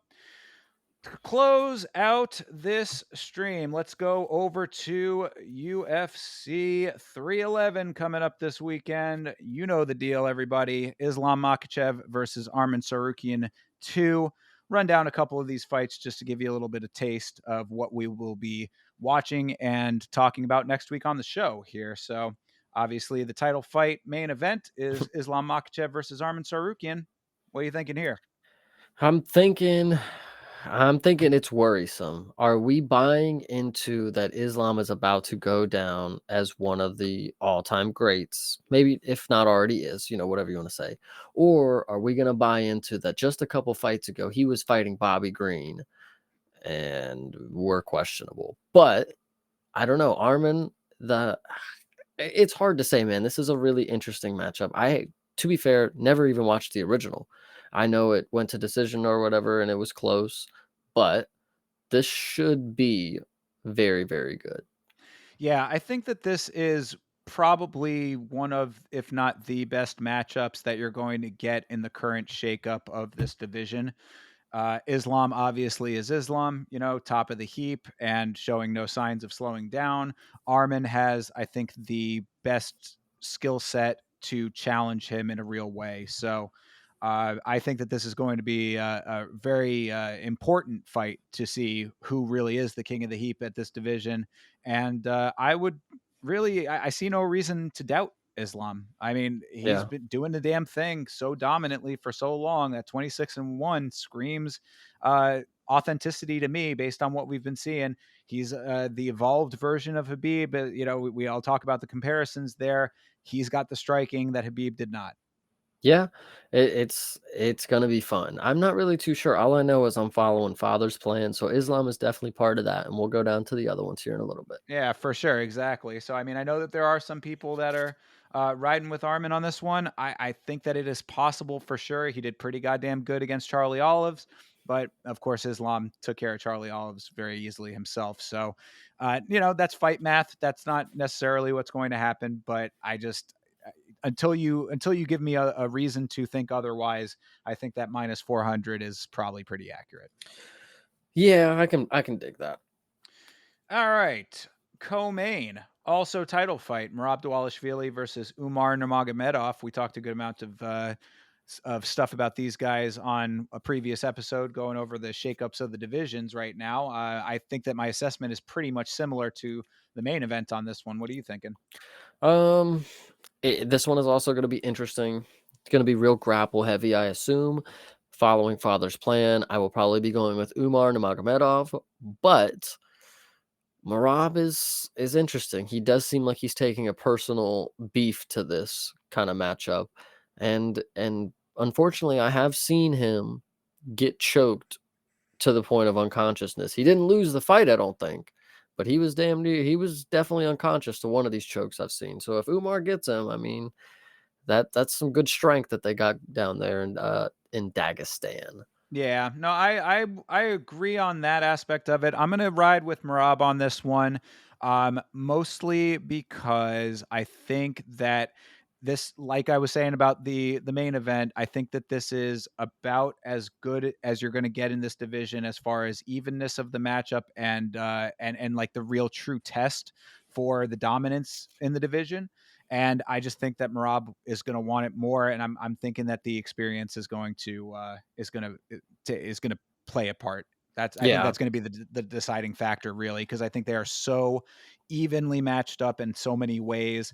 Speaker 1: to close out this stream, let's go over to UFC 311 coming up this weekend. You know the deal, everybody. Islam Makhachev versus Arman Tsarukyan 2. Run down a couple of these fights just to give you a little bit of taste of what we will be watching and talking about next week on the show here. So, obviously, the title fight main event is Islam Makhachev versus Arman Tsarukyan. What are you thinking here?
Speaker 2: I'm thinking I'm thinking it's worrisome. Are we buying into that Islam is about to go down as one of the all-time greats? Maybe if not already is, whatever you want to say. Or are we going to buy into that just a couple fights ago he was fighting Bobby Green and were questionable. But I don't know. Armin the it's hard to say, man. This is a really interesting matchup. To be fair, never even watched the original. I know it went to decision or whatever, and it was close, but this should be very, very good.
Speaker 1: Yeah, I think that this is probably one of, if not the best matchups that you're going to get in the current shakeup of this division. Islam obviously is Islam, top of the heap and showing no signs of slowing down. Armin has, I think, the best skill set to challenge him in a real way. So I think that this is going to be a very important fight to see who really is the king of the heap at this division. And I would really, I see no reason to doubt Islam. I mean, he's
Speaker 2: Yeah.
Speaker 1: been doing the damn thing so dominantly for so long that 26-1 screams authenticity to me based on what we've been seeing. He's the evolved version of Habib, but we all talk about the comparisons there. He's got the striking that Habib did not.
Speaker 2: Yeah, it's gonna be fun. I'm not really too sure. All I know is I'm following Father's plan, so Islam is definitely part of that, and we'll go down to the other ones here in a little bit.
Speaker 1: Yeah, for sure. Exactly. So, I mean, I know that there are some people that are riding with Armin on this one. I think that it is possible for sure. He did pretty goddamn good against Charlie Olives, but of course, Islam took care of Charlie Olives very easily himself. So, that's fight math. That's not necessarily what's going to happen, but until you give me a reason to think otherwise, I think that minus 400 is probably pretty accurate.
Speaker 2: Yeah, I can dig that.
Speaker 1: All right. Co-main, also title fight, Merab Dvalishvili versus Umar Nurmagomedov. We talked a good amount of stuff about these guys on a previous episode, going over the shakeups of the divisions right now. I think that my assessment is pretty much similar to the main event on this one. What are you thinking?
Speaker 2: Um, this one is also gonna be interesting. It's gonna be real grapple heavy, I assume. Following Father's plan, I will probably be going with Umar Nurmagomedov, but Marab is interesting. He does seem like he's taking a personal beef to this kind of matchup, and unfortunately, I have seen him get choked to the point of unconsciousness. He didn't lose the fight, I don't think, but he was damn near. He was definitely unconscious to one of these chokes I've seen. So if Umar gets him, I mean that's some good strength that they got down there in Dagestan.
Speaker 1: Yeah, no, I agree on that aspect of it. I'm gonna ride with Marab on this one, mostly because I think that this, like I was saying about the main event, I think that this is about as good as you're gonna get in this division as far as evenness of the matchup and like the real true test for the dominance in the division. And I just think that Marab is going to want it more, and I'm thinking that the experience is going to play a part. I think
Speaker 2: Yeah,
Speaker 1: that's going to be the deciding factor, really, because I think they are so evenly matched up in so many ways.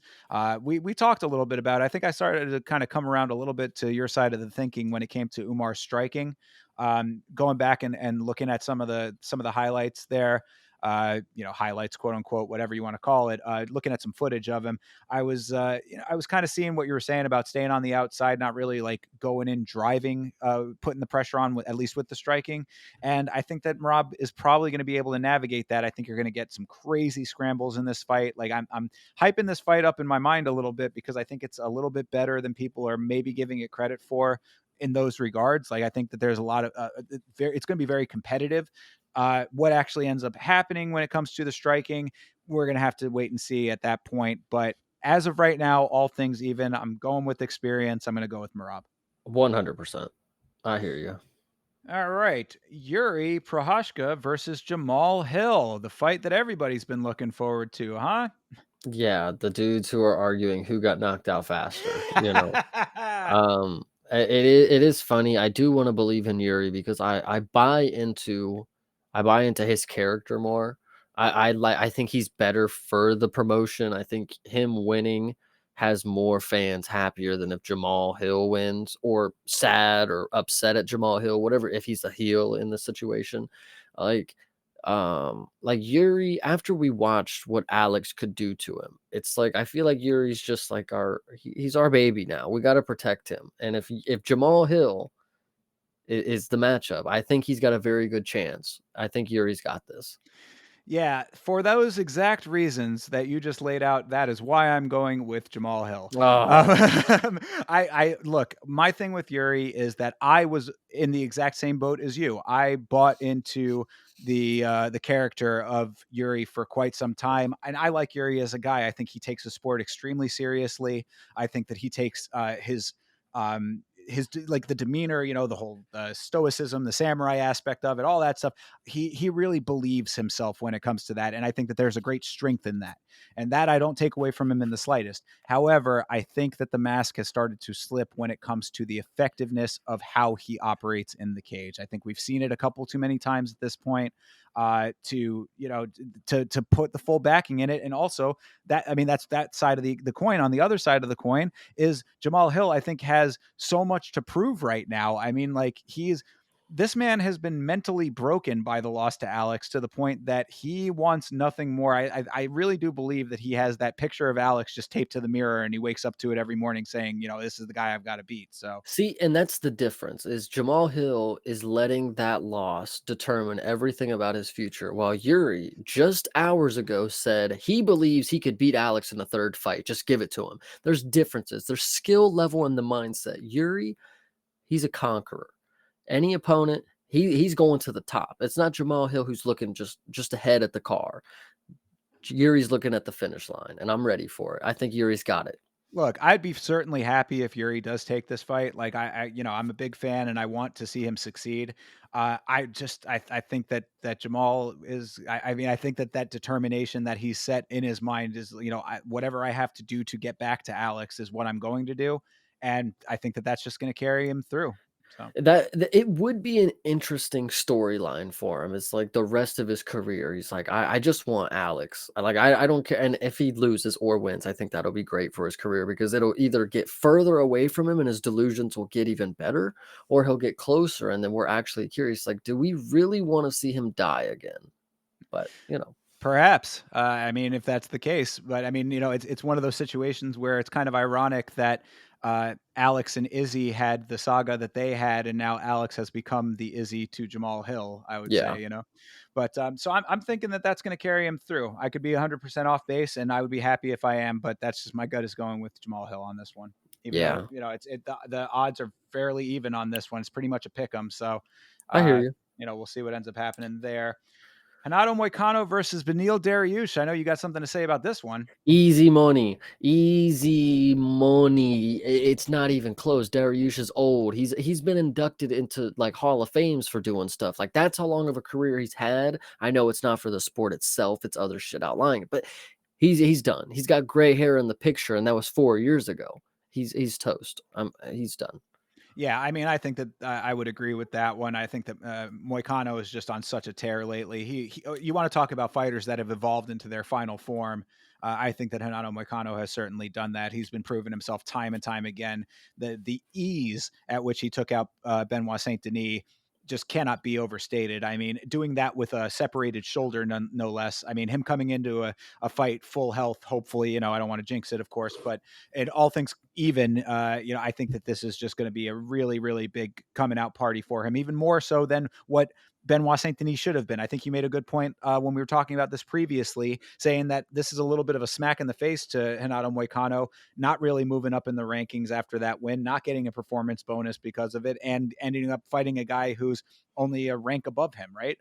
Speaker 1: We talked a little bit about it. I think I started to kind of come around a little bit to your side of the thinking when it came to Umar striking. Going back and looking at some of the highlights there, highlights, quote unquote, whatever you want to call it. Looking at some footage of him, I was kind of seeing what you were saying about staying on the outside, not really like going in driving, putting the pressure on at least with the striking. And I think that Marab is probably going to be able to navigate that. I think you're going to get some crazy scrambles in this fight. Like I'm hyping this fight up in my mind a little bit because I think it's a little bit better than people are maybe giving it credit for in those regards. Like I think that there's a lot of it's going to be very competitive. What actually ends up happening when it comes to the striking, we're going to have to wait and see at that point. But as of right now, all things even, I'm going with experience. I'm going to go with Marab.
Speaker 2: 100%. I hear you.
Speaker 1: All right. Yuri Prohashka versus Jamal Hill, the fight that everybody's been looking forward to, huh?
Speaker 2: Yeah, the dudes who are arguing who got knocked out faster, you know. It is funny. I do want to believe in Yuri because I buy into his character more. I think he's better for the promotion. I think him winning has more fans happier than if Jamal Hill wins or sad or upset at Jamal Hill, whatever, if he's a heel in the situation. Like like Yuri, after we watched what Alex could do to him, it's like I feel like Yuri's just like he's our baby now. We got to protect him. And if Jamal Hill is the matchup, I think he's got a very good chance. I think Yuri's got this.
Speaker 1: Yeah, for those exact reasons that you just laid out, that is why I'm going with Jamal Hill. Um,
Speaker 2: Oh,
Speaker 1: I look. My thing with Yuri is that I was in the exact same boat as you. I bought into the character of Yuri for quite some time, and I like Yuri as a guy. I think he takes the sport extremely seriously. I think that he takes his like the demeanor, the whole stoicism, the samurai aspect of it, all that stuff. He really believes himself when it comes to that, and I think that there's a great strength in that, and that I don't take away from him in the slightest. However, I think that the mask has started to slip when it comes to the effectiveness of how he operates in the cage. I think we've seen it a couple too many times at this point, to put the full backing in it. And also that, I mean, that's that side of the coin. On the other side of the coin is Jamal Hill, I think, has so much to prove right now. I mean, like, this man has been mentally broken by the loss to Alex to the point that he wants nothing more. I really do believe that he has that picture of Alex just taped to the mirror, and he wakes up to it every morning saying, this is the guy I've got to beat. So
Speaker 2: see, and that's the difference is Jamal Hill is letting that loss determine everything about his future, while Yuri just hours ago said he believes he could beat Alex in the third fight. Just give it to him. There's differences. There's skill level in the mindset. Yuri, he's a conqueror. Any opponent, he's going to the top. It's not Jamal Hill who's looking just ahead at the car. Yuri's looking at the finish line, and I'm ready for it. I think Yuri's got it.
Speaker 1: look, I'd be certainly happy if Yuri does take this fight. Like I'm a big fan, and I want to see him succeed. I think that Jamal is. I mean, I think that determination that he's set in his mind is, whatever I have to do to get back to Alex is what I'm going to do, and I think that that's just going to carry him through. So.
Speaker 2: It would be an interesting storyline for him. It's like the rest of his career. He's like, I just want Alex. I don't care. And if he loses or wins, I think that'll be great for his career because it'll either get further away from him and his delusions will get even better, or he'll get closer. And then we're actually curious, like, do we really want to see him die again? But
Speaker 1: Perhaps. I mean, if that's the case, but I mean, it's one of those situations where it's kind of ironic that Alex and Izzy had the saga that they had, and now Alex has become the Izzy to Jamal Hill. I would
Speaker 2: yeah,
Speaker 1: say. But so I'm thinking that that's going to carry him through. I could be 100% off base, and I would be happy if I am, but that's just my gut is going with Jamal Hill on this one. Even though
Speaker 2: yeah,
Speaker 1: the odds are fairly even on this one. It's pretty much a pick 'em. So,
Speaker 2: I hear
Speaker 1: uh,
Speaker 2: you.
Speaker 1: we'll see what ends up happening there. Renato Moicano versus Beneil Dariush. I know you got something to say about this one.
Speaker 2: Easy money, easy money. It's not even close. Dariush is old. He's been inducted into like Hall of Fames for doing stuff. Like that's how long of a career he's had. I know it's not for the sport itself. It's other shit outlying it, but he's done. He's got gray hair in the picture, and that was 4 years ago. He's toast. He's done.
Speaker 1: Yeah, I mean, I think that I would agree with that one. I think that Moicano is just on such a tear lately. You want to talk about fighters that have evolved into their final form. I think that Renato Moicano has certainly done that. He's been proving himself time and time again. The ease at which he took out Benoit Saint Denis just cannot be overstated. I mean, doing that with a separated shoulder, no less. I mean, him coming into a fight full health, hopefully, I don't want to jinx it, of course, but and all things even, I think that this is just going to be a really, really big coming out party for him, even more so than what Benoit Saint Denis should have been. I think you made a good point when we were talking about this previously, saying that this is a little bit of a smack in the face to Renato Moicano, not really moving up in the rankings after that win, not getting a performance bonus because of it, and ending up fighting a guy who's only a rank above him, right?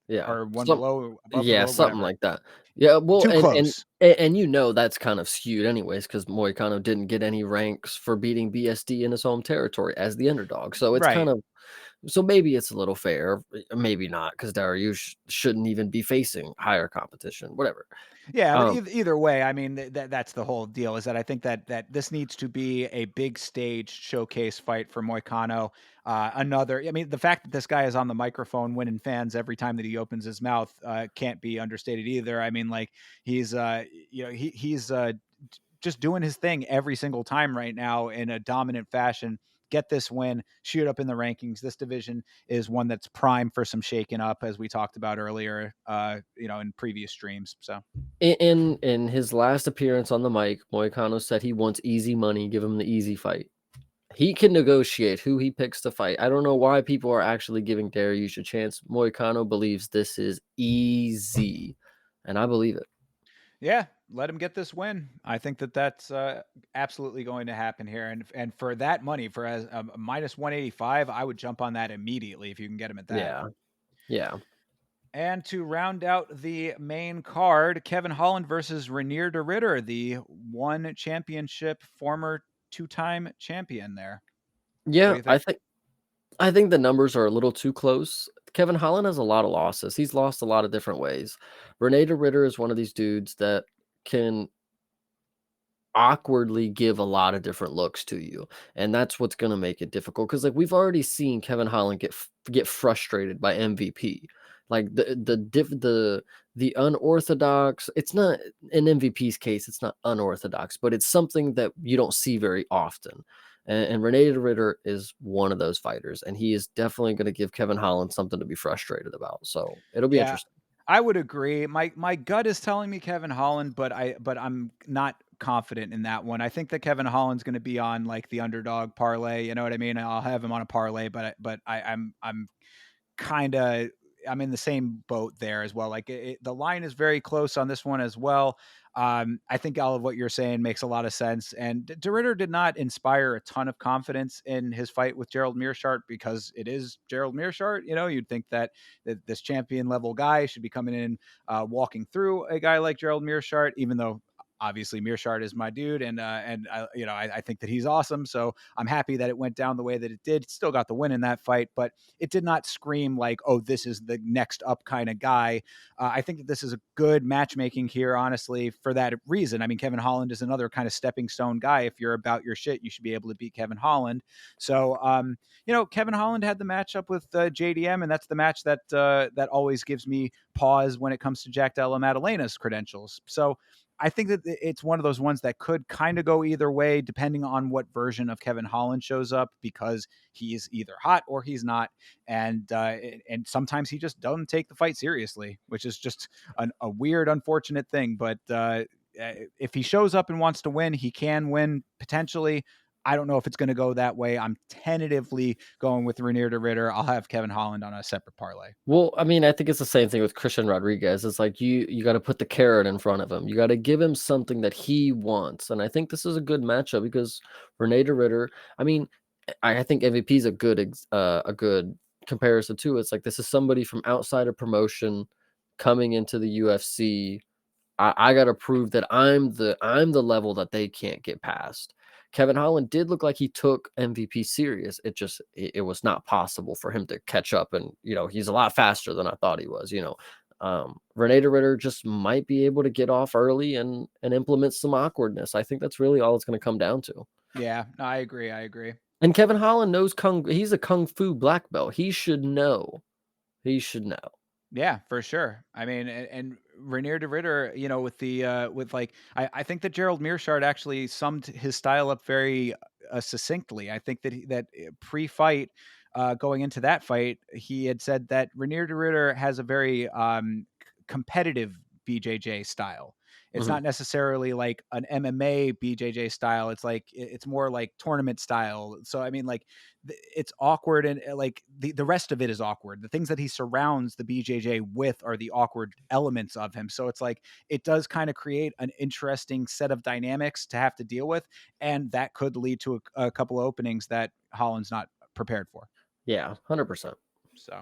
Speaker 2: Yeah.
Speaker 1: Or one below, above,
Speaker 2: Yeah,
Speaker 1: below,
Speaker 2: something
Speaker 1: whatever.
Speaker 2: like that. Yeah, well,
Speaker 1: Too close.
Speaker 2: and that's kind of skewed anyways because Moicano didn't get any ranks for beating BSD in his home territory as the underdog. So it's kind
Speaker 1: Right.
Speaker 2: of so maybe it's a little fair, maybe not because Dariush shouldn't even be facing higher competition, whatever.
Speaker 1: Yeah, but
Speaker 2: Um,
Speaker 1: either way, I mean, that's the whole deal. Is that I think that this needs to be a big stage showcase fight for Moicano. I mean, the fact that this guy is on the microphone winning fans every time that he opens his mouth can't be understated either. I mean, like he's, he's just doing his thing every single time right now in a dominant fashion. Get this win, shoot up in the rankings. This division is one that's prime for some shaking up, as we talked about earlier, in previous streams. So.
Speaker 2: in his last appearance on the mic, Moicano said he wants easy money, give him the easy fight. He can negotiate who he picks to fight. I don't know why people are actually giving Dariush a chance. Moicano believes this is easy. and I believe it.
Speaker 1: Yeah, let him get this win. I think that that's absolutely going to happen here, and for that money, for as a minus 185, I would jump on that immediately if you can get him at that.
Speaker 2: Yeah, yeah.
Speaker 1: And to round out the main card, Kevin Holland versus Rainier de Ritter, the one championship former two-time champion there. What
Speaker 2: Yeah,
Speaker 1: do you think?
Speaker 2: I think the numbers are a little too close. Kevin Holland has a lot of losses. He's lost a lot of different ways. Rene de Ritter is one of these dudes that can awkwardly give a lot of different looks to you, and that's what's going to make it difficult, because like we've already seen Kevin Holland get frustrated by MVP, like the unorthodox. It's not, in MVP's case, it's not unorthodox, but it's something that you don't see very often. And Rene de Ritter is one of those fighters, and he is definitely going to give Kevin Holland something to be frustrated about, so it'll be
Speaker 1: Yeah,
Speaker 2: interesting.
Speaker 1: I would agree. My gut is telling me Kevin Holland, but I'm not confident in that one. I think that Kevin Holland's going to be on like the underdog parlay. You know what I mean? I'll have him on a parlay, I'm kind of I'm in the same boat there as well. Like the line is very close on this one as well. I think all of what you're saying makes a lot of sense. And De Ritter did not inspire a ton of confidence in his fight with Gerald Meerschaert because it is Gerald Meerschaert. You know, you'd think that this champion level guy should be coming in, walking through a guy like Gerald Meerschaert, even though obviously Meerschaert is my dude, and I think that he's awesome. So I'm happy that it went down the way that it did. Still got the win in that fight, but it did not scream like, oh, this is the next up kind of guy. I think that this is a good matchmaking here, honestly, for that reason. I mean, Kevin Holland is another kind of stepping stone guy. If you're about your shit, you should be able to beat Kevin Holland. So, Kevin Holland had the matchup with JDM, and that's the match that always gives me pause when it comes to Jack Della Maddalena's credentials. So I think that it's one of those ones that could kind of go either way, depending on what version of Kevin Holland shows up, because he is either hot or he's not, and sometimes he just doesn't take the fight seriously, which is just a weird, unfortunate thing. But if he shows up and wants to win, he can win potentially. I don't know if it's going to go that way. I'm tentatively going with Rainier de Ritter. I'll have Kevin Holland on a separate parlay.
Speaker 2: Well, I mean, I think it's the same thing with Christian Rodriguez. It's like you got to put the carrot in front of him. You got to give him something that he wants, and I think this is a good matchup because Rene de Ritter. I mean, I think MVP is a good comparison too. It's like this is somebody from outside of promotion coming into the UFC. I got to prove that I'm the level that they can't get past. Kevin Holland did look like he took MVP serious. It was not possible for him to catch up, and he's a lot faster than I thought he was. Rene de Ritter just might be able to get off early and implement some awkwardness. I think that's really all it's going to come down to.
Speaker 1: Yeah, no, I agree. I agree.
Speaker 2: And Kevin Holland knows he's a kung fu black belt. He should know. He should know.
Speaker 1: Yeah, for sure. I mean, and Rainier de Ritter, with the with like, I think that Gerald Meerschaert actually summed his style up very succinctly. I think that pre-fight, going into that fight, he had said that Rainier de Ritter has a very competitive BJJ style. It's
Speaker 2: Mhm.
Speaker 1: not necessarily like an MMA BJJ style. It's like it's more like tournament style. So I mean, like it's awkward, and like the rest of it is awkward. The things that he surrounds the BJJ with are the awkward elements of him. So it's like it does kind of create an interesting set of dynamics to have to deal with, and that could lead to a couple of openings that Holland's not prepared for.
Speaker 2: Yeah, 100%.
Speaker 1: So.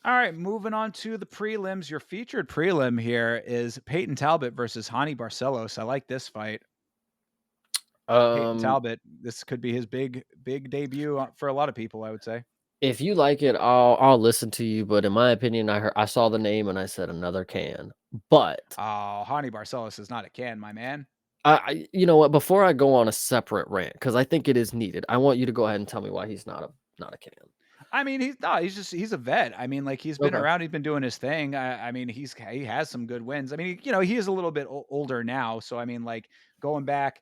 Speaker 1: All right, moving on to the prelims. Your featured prelim here is Peyton Talbot versus Hani Barcelos. I like this fight. Peyton
Speaker 2: Um,
Speaker 1: Talbot, this could be his big debut for a lot of people, I would say.
Speaker 2: If you like it, I'll listen to you, but in my opinion, I saw the name and I said another can. But
Speaker 1: Oh, Hani Barcelos is not a can, my man.
Speaker 2: you know what? Before I go on a separate rant, because I think it is needed, I want you to go ahead and tell me why he's not a can.
Speaker 1: I mean, he's a vet. I mean, like he's been
Speaker 2: Okay.
Speaker 1: around, he's been doing his thing. I mean, he has some good wins. I mean, he is a little bit older now, so I mean, like going back,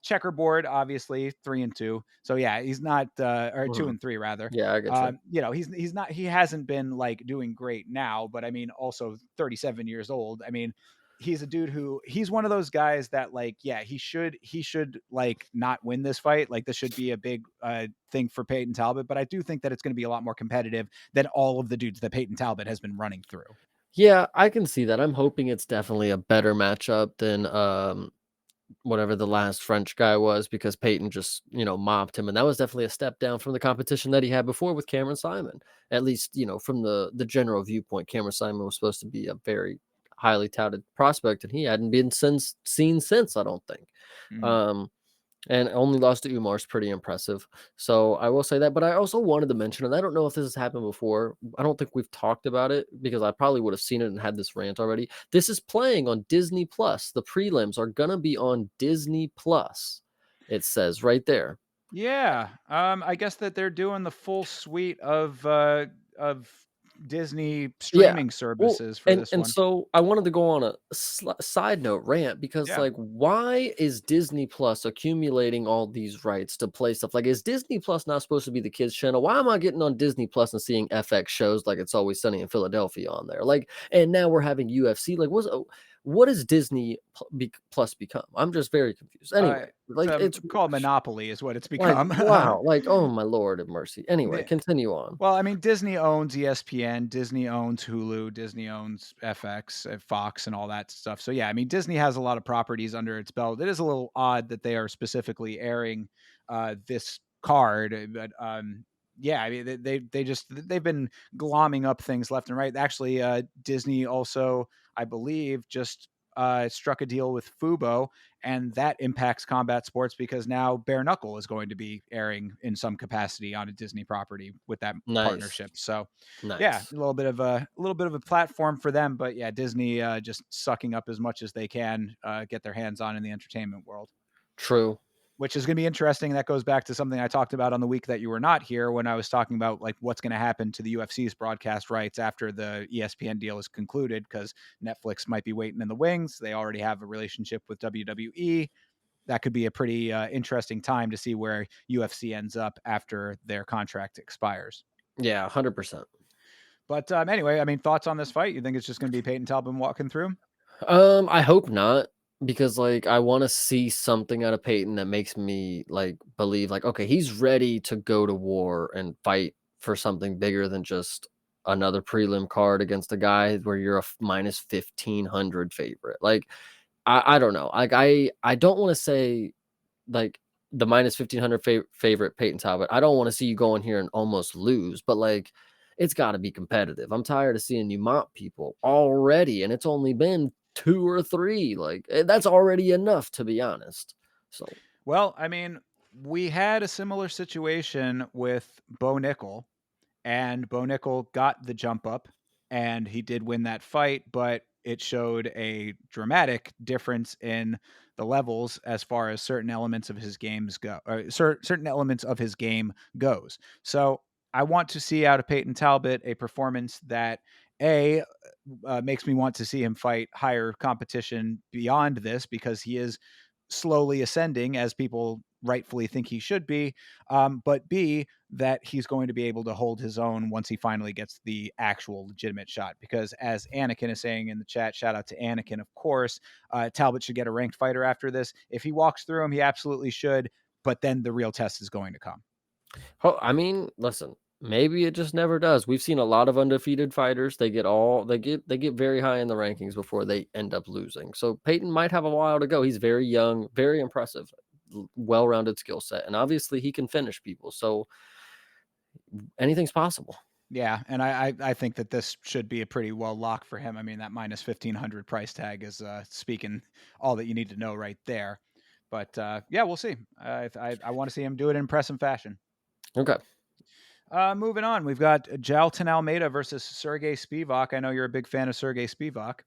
Speaker 1: checkerboard, obviously 3-2. So yeah, he's not or two
Speaker 2: Mhm.
Speaker 1: and three rather.
Speaker 2: Yeah, I get you.
Speaker 1: He's not he hasn't been like doing great now, but I mean, also 37 years old. I mean, he's a dude who he's one of those guys that like yeah he should like not win this fight, like this should be a big thing for Peyton Talbot, but I do think that it's going to be a lot more competitive than all of the dudes that Peyton Talbot has been running through.
Speaker 2: Yeah, I can see that. I'm hoping it's definitely a better matchup than whatever the last French guy was, because Peyton just, mopped him, and that was definitely a step down from the competition that he had before with Cameron Simon. At least, from the general viewpoint, Cameron Simon was supposed to be a very highly touted prospect, and he hadn't been seen since, I don't think.
Speaker 1: Mm.
Speaker 2: Um, and only lost to Umar is pretty impressive. So I will say that. But I also wanted to mention, and I don't know if this has happened before. I don't think we've talked about it because I probably would have seen it and had this rant already. This is playing on Disney Plus. The prelims are gonna be on Disney Plus. It says right there.
Speaker 1: Yeah, I guess that they're doing the full suite of Disney
Speaker 2: Yeah.
Speaker 1: streaming
Speaker 2: Well,
Speaker 1: services for
Speaker 2: and
Speaker 1: this
Speaker 2: and
Speaker 1: one.
Speaker 2: so I wanted to go on a side note rant because,
Speaker 1: Yeah.
Speaker 2: like, why is Disney Plus accumulating all these rights to play stuff? Like, is Disney Plus not supposed to be the kids channel? Why am I getting on Disney Plus and seeing FX shows like It's Always Sunny in Philadelphia on there? Like, and now we're having UFC. Like, what is Disney Plus become? I'm just very confused. Anyway,
Speaker 1: It's
Speaker 2: like, it's
Speaker 1: called Monopoly is what it's
Speaker 2: like,
Speaker 1: become.
Speaker 2: wow, like, oh my lord of mercy. Anyway,
Speaker 1: The
Speaker 2: continue on.
Speaker 1: Well, I mean, Disney owns ESPN, Disney owns Hulu, Disney owns FX, Fox, and all that stuff. So yeah, I mean, Disney has a lot of properties under its belt. It is a little odd that they are specifically airing this card, but yeah, I mean, they've been glomming up things left and right. Actually, Disney also, I believe, just struck a deal with Fubo, and that impacts combat sports because now Bare Knuckle is going to be airing in some capacity on a Disney property with that
Speaker 2: Nice.
Speaker 1: partnership. So, yeah,
Speaker 2: Nice.
Speaker 1: a little bit of a platform for them, but yeah, Disney just sucking up as much as they can get their hands on in the entertainment world.
Speaker 2: True.
Speaker 1: Which is going to be interesting. That goes back to something I talked about on the week that you were not here when I was talking about like what's going to happen to the UFC's broadcast rights after the ESPN deal is concluded, because Netflix might be waiting in the wings. They already have a relationship with WWE. That could be a pretty interesting time to see where UFC ends up after their contract expires.
Speaker 2: Yeah, 100%.
Speaker 1: But anyway, I mean, thoughts on this fight? You think it's just going to be Peyton Talbot walking through?
Speaker 2: I hope not, because, like, I want to see something out of Peyton that makes me, like, believe, like, okay, he's ready to go to war and fight for something bigger than just another prelim card against a guy where you're a minus 1500 favorite. Like, I don't know. Like, I don't want to say, like, the minus 1500 favorite Peyton Talbot. I don't want to see you go in here and almost lose, but, like, it's got to be competitive. I'm tired of seeing you mop people already, and it's only been two or three. Like, that's already enough, to be honest. So,
Speaker 1: Well, I mean, we had a similar situation with Bo Nickel, and Bo Nickel got the jump up and he did win that fight, but it showed a dramatic difference in the levels as far as certain elements of his games go, or certain elements of his game goes. So I want to see out of Peyton Talbot a performance that a makes me want to see him fight higher competition beyond this, because he is slowly ascending as people rightfully think he should be. But B, that he's going to be able to hold his own once he finally gets the actual legitimate shot. Because as Anakin is saying in the chat, shout out to Anakin, of course, Talbot should get a ranked fighter after this. If he walks through him, he absolutely should. But then the real test is going to come.
Speaker 2: I mean, listen, maybe it just never does. We've seen a lot of undefeated fighters. They get very high in the rankings before they end up losing. So Peyton might have a while to go. He's very young, very impressive, well-rounded skill set, and obviously he can finish people. So anything's possible.
Speaker 1: Yeah, and I think that this should be a pretty well lock for him. I mean, that minus 1500 price tag is speaking all that you need to know right there. But yeah, we'll see. I want to see him do it in impressive fashion.
Speaker 2: Okay.
Speaker 1: Moving on, we've got Jalton Almeida versus Sergey Spivak. I know you're a big fan of Sergey Spivak.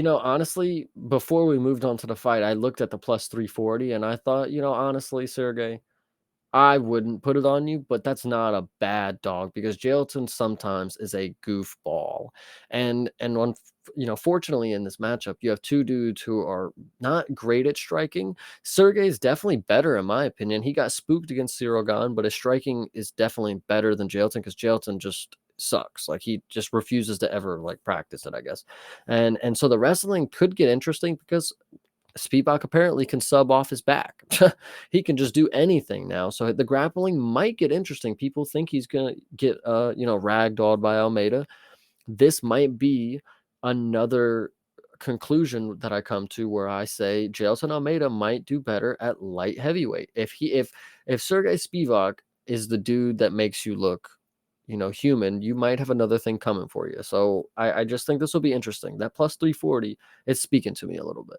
Speaker 2: Honestly, before we moved on to the fight, I looked at the plus 340 and I thought, honestly, Sergey, I wouldn't put it on you, but that's not a bad dog because Jailton sometimes is a goofball. And one, fortunately in this matchup, you have two dudes who are not great at striking. Sergey's definitely better in my opinion. He got spooked against Sirogan, but his striking is definitely better than Jailton because Jailton just sucks. Like, he just refuses to ever, like, practice it, I guess. And so the wrestling could get interesting because Spivak apparently can sub off his back. He can just do anything now. So the grappling might get interesting. People think he's gonna get ragdolled by Almeida. this might be another conclusion that I come to where I say Jailton Almeida might do better at light heavyweight. If Sergey Spivak is the dude that makes you look, human, you might have another thing coming for you. So I just think this will be interesting. That plus 340 is speaking to me a little bit.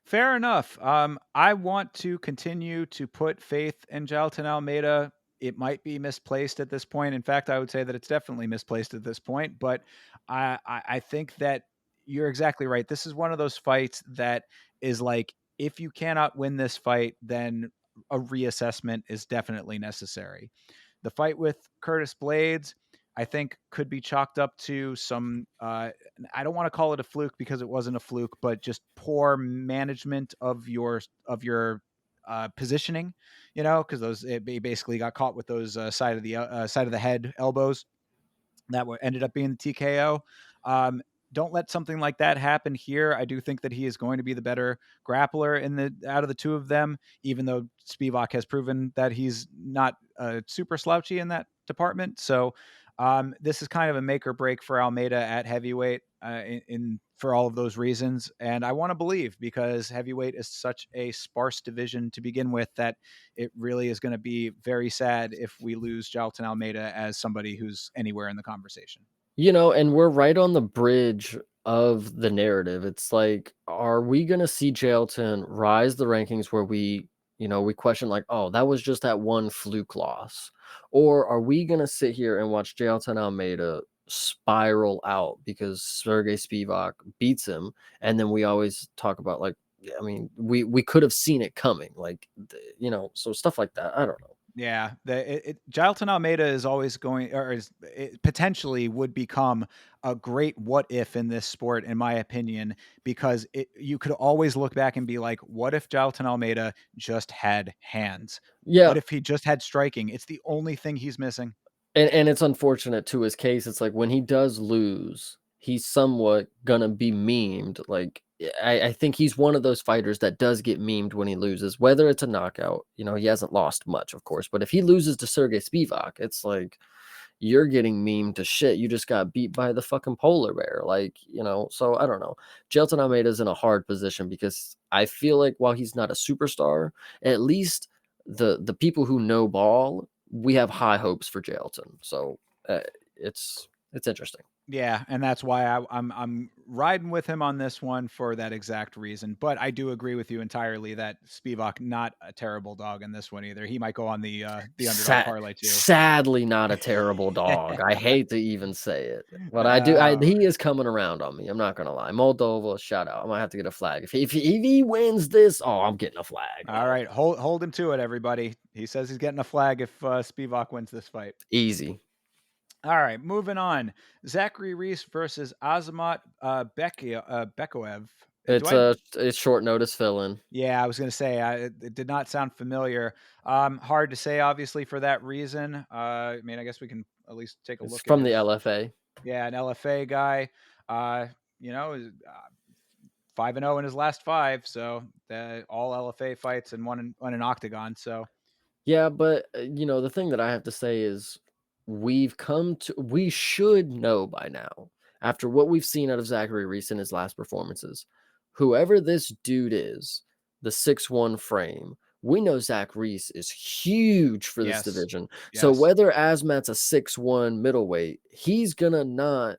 Speaker 1: Fair enough. I want to continue to put faith in Jalton Almeida. It might be misplaced at this point. In fact, I would say that it's definitely misplaced at this point. But I think that you're exactly right. This is one of those fights that is like, if you cannot win this fight, then a reassessment is definitely necessary. The fight with Curtis Blades, I think, could be chalked up to some, I don't want to call it a fluke because it wasn't a fluke, but just poor management of your positioning, because he basically got caught with those side of the head elbows that ended up being the TKO. Um, don't let something like that happen here. I do think that he is going to be the better grappler in the out of the two of them, even though Spivak has proven that he's not super slouchy in that department. So this is kind of a make or break for Almeida at heavyweight in for all of those reasons. And I want to believe, because heavyweight is such a sparse division to begin with, that it really is going to be very sad if we lose Jalton Almeida as somebody who's anywhere in the conversation.
Speaker 2: And we're right on the bridge of the narrative. It's like, are we going to see Jailton rise the rankings where we question like, oh, that was just that one fluke loss? Or are we going to sit here and watch Jailton Almeida spiral out because Sergey Spivak beats him? And then we always talk about like, I mean, we could have seen it coming, like, so stuff like that. I don't know.
Speaker 1: Yeah, Jalton Almeida is always going, or potentially would become a great what if in this sport, in my opinion, because you could always look back and be like, what if Jalton Almeida just had hands?
Speaker 2: Yeah,
Speaker 1: What if he just had striking? It's the only thing he's missing.
Speaker 2: and it's unfortunate to his case. It's like when he does lose, he's somewhat gonna be memed. Like I think he's one of those fighters that does get memed when he loses, whether it's a knockout. He hasn't lost much, of course, but if he loses to Sergey Spivak, it's like you're getting memed to shit. You just got beat by the fucking polar bear. Like, so I don't know. Jelton Almeida's in a hard position because I feel like while he's not a superstar, at least the people who know ball, we have high hopes for Jelton. So it's interesting.
Speaker 1: Yeah, and that's why I'm riding with him on this one for that exact reason. But I do agree with you entirely that Spivak not a terrible dog in this one either. He might go on the underdog parlay too.
Speaker 2: Sadly, not a terrible dog. I hate to even say it, but I do.
Speaker 1: Uh,
Speaker 2: He is coming around on me. I'm not gonna lie. Moldova, shout out. I might have to get a flag if he wins this. Oh, I'm getting a flag,
Speaker 1: all
Speaker 2: man.
Speaker 1: right, hold him to it, everybody. He says he's getting a flag if Spivak wins this fight.
Speaker 2: Easy.
Speaker 1: All right, moving on. Zachary Reese versus Azamat Bekoev. Do I?
Speaker 2: It's short notice fill in.
Speaker 1: Yeah, I was going to say it did not sound familiar. Hard to say, obviously, for that reason. I mean, I guess we can at least take a
Speaker 2: It's
Speaker 1: look at
Speaker 2: from the
Speaker 1: his.
Speaker 2: LFA.
Speaker 1: Yeah, an LFA guy. Is 5-0 in his last five, so all LFA fights and one in octagon. So
Speaker 2: Yeah, but the thing that I have to say is we should know by now, after what we've seen out of Zachary Reese in his last performances, whoever this dude is, the 6'1" frame, we know Zach Reese is huge for this
Speaker 1: yes,
Speaker 2: division. So
Speaker 1: yes,
Speaker 2: whether Asmat's a 6'1" middleweight, he's gonna not,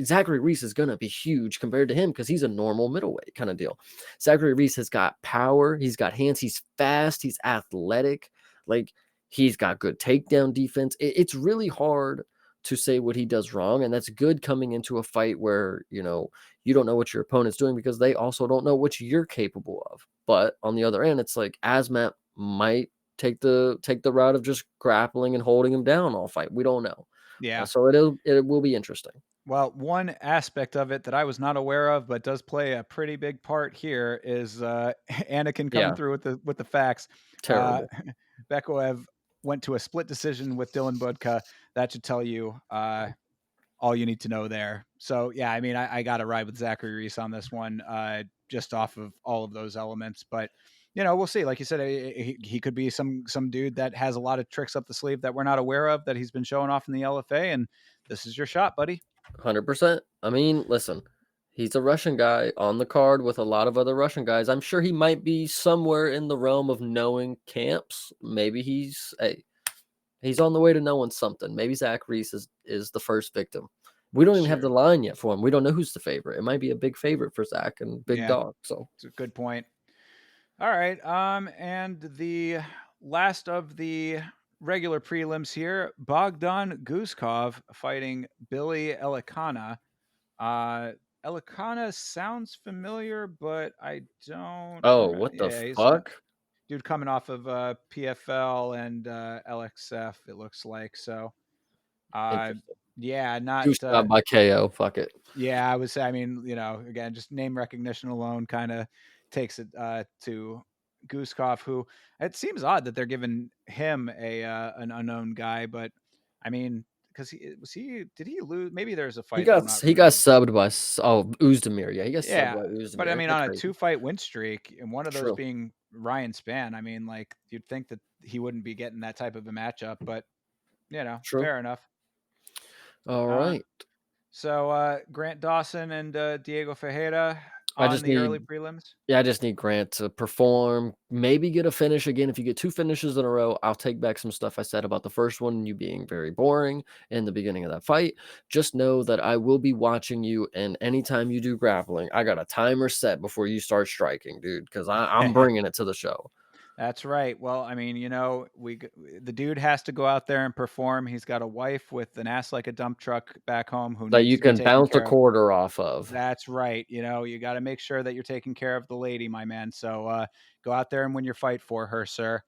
Speaker 2: Zachary Reese is gonna be huge compared to him because he's a normal middleweight kind of deal. Zachary Reese has got power, he's got hands, he's fast, he's athletic, like he's got good takedown defense. It's really hard to say what he does wrong, and that's good coming into a fight where you don't know what your opponent's doing because they also don't know what you're capable of. But on the other end, it's like Asmat might take the route of just grappling and holding him down all fight. We don't know,
Speaker 1: yeah.
Speaker 2: so it will be interesting.
Speaker 1: Well, one aspect of it that I was not aware of, but does play a pretty big part here, is Anakin coming
Speaker 2: Yeah,
Speaker 1: through with the facts. Uh,
Speaker 2: terrible.
Speaker 1: Bekoev went to a split decision with Dylan Budka. That should tell you all you need to know there. So yeah, I mean, I got to ride with Zachary Reese on this one, just off of all of those elements. But we'll see. Like you said, he could be some dude that has a lot of tricks up the sleeve that we're not aware of that he's been showing off in the LFA, and this is your shot, buddy.
Speaker 2: 100%. I mean, listen, he's a Russian guy on the card with a lot of other Russian guys. I'm sure he might be somewhere in the realm of knowing camps. Maybe he's on the way to knowing something. Maybe Zach Reese is the first victim. We don't even have the
Speaker 1: Sure.
Speaker 2: line yet for him. We don't know who's the favorite. It might be a big favorite for Zach and big
Speaker 1: Yeah,
Speaker 2: dog. So
Speaker 1: it's a good point. All right. And the last of the regular prelims here, Bogdan Guzkov fighting Billy Elikana. Uh, Elikana sounds familiar, but I don't
Speaker 2: oh,
Speaker 1: remember.
Speaker 2: what the
Speaker 1: Yeah, he's a
Speaker 2: fuck?
Speaker 1: dude coming off of PFL and LXF, it looks like. So, uh,
Speaker 2: Interesting.
Speaker 1: yeah, not.
Speaker 2: Goose job by KO. Fuck it.
Speaker 1: Yeah, I was. I mean, again, just name recognition alone kind of takes it to Guzkov, who it seems odd that they're giving him a an unknown guy, but I mean, because he did he lose? Maybe there's a fight that I'm not
Speaker 2: He got
Speaker 1: remembering.
Speaker 2: subbed by Uzdemir. Yeah, he got subbed
Speaker 1: Yeah,
Speaker 2: by
Speaker 1: but I
Speaker 2: Uzdemir. Ain't
Speaker 1: mean,
Speaker 2: that
Speaker 1: on a
Speaker 2: crazy?
Speaker 1: 2-fight win streak, and one of those
Speaker 2: True.
Speaker 1: being Ryan Spann, I mean, like you'd think that he wouldn't be getting that type of a matchup, but
Speaker 2: True.
Speaker 1: fair enough.
Speaker 2: All
Speaker 1: Uh,
Speaker 2: right.
Speaker 1: so Grant Dawson and Diego Ferreira
Speaker 2: I
Speaker 1: on
Speaker 2: just
Speaker 1: the early
Speaker 2: need
Speaker 1: prelims.
Speaker 2: Yeah, I just need Grant to perform, maybe get a finish again. If you get 2 finishes in a row, I'll take back some stuff I said about the first one, you being very boring in the beginning of that fight. Just know that I will be watching you, and anytime you do grappling, I got a timer set before you start striking, dude, because I'm bringing it to the show.
Speaker 1: That's right. Well, I mean, the dude has to go out there and perform. He's got a wife with an ass like a dump truck back home who
Speaker 2: That
Speaker 1: needs
Speaker 2: you
Speaker 1: to be
Speaker 2: can
Speaker 1: taken
Speaker 2: bounce a
Speaker 1: care of.
Speaker 2: quarter off of.
Speaker 1: That's right. You got to make sure that you're taking care of the lady, my man. So go out there and win your fight for her, sir.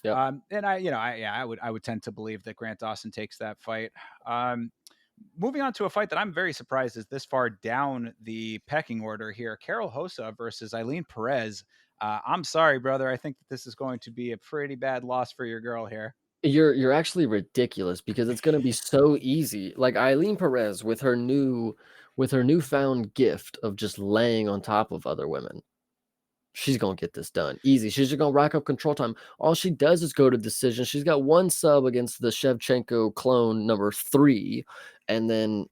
Speaker 2: Yep.
Speaker 1: And I would tend to believe that Grant Dawson takes that fight. Um, Moving on to a fight that I'm very surprised is this far down the pecking order here. Carol Hosa versus Eileen Perez. I'm sorry, brother. I think that this is going to be a pretty bad loss for your girl here.
Speaker 2: You're actually ridiculous because it's gonna be so easy. Like Eileen Perez with her newfound gift of just laying on top of other women. She's gonna get this done easy. She's just gonna rack up control time. All she does is go to decision. She's got one sub against the Shevchenko clone number 3, and then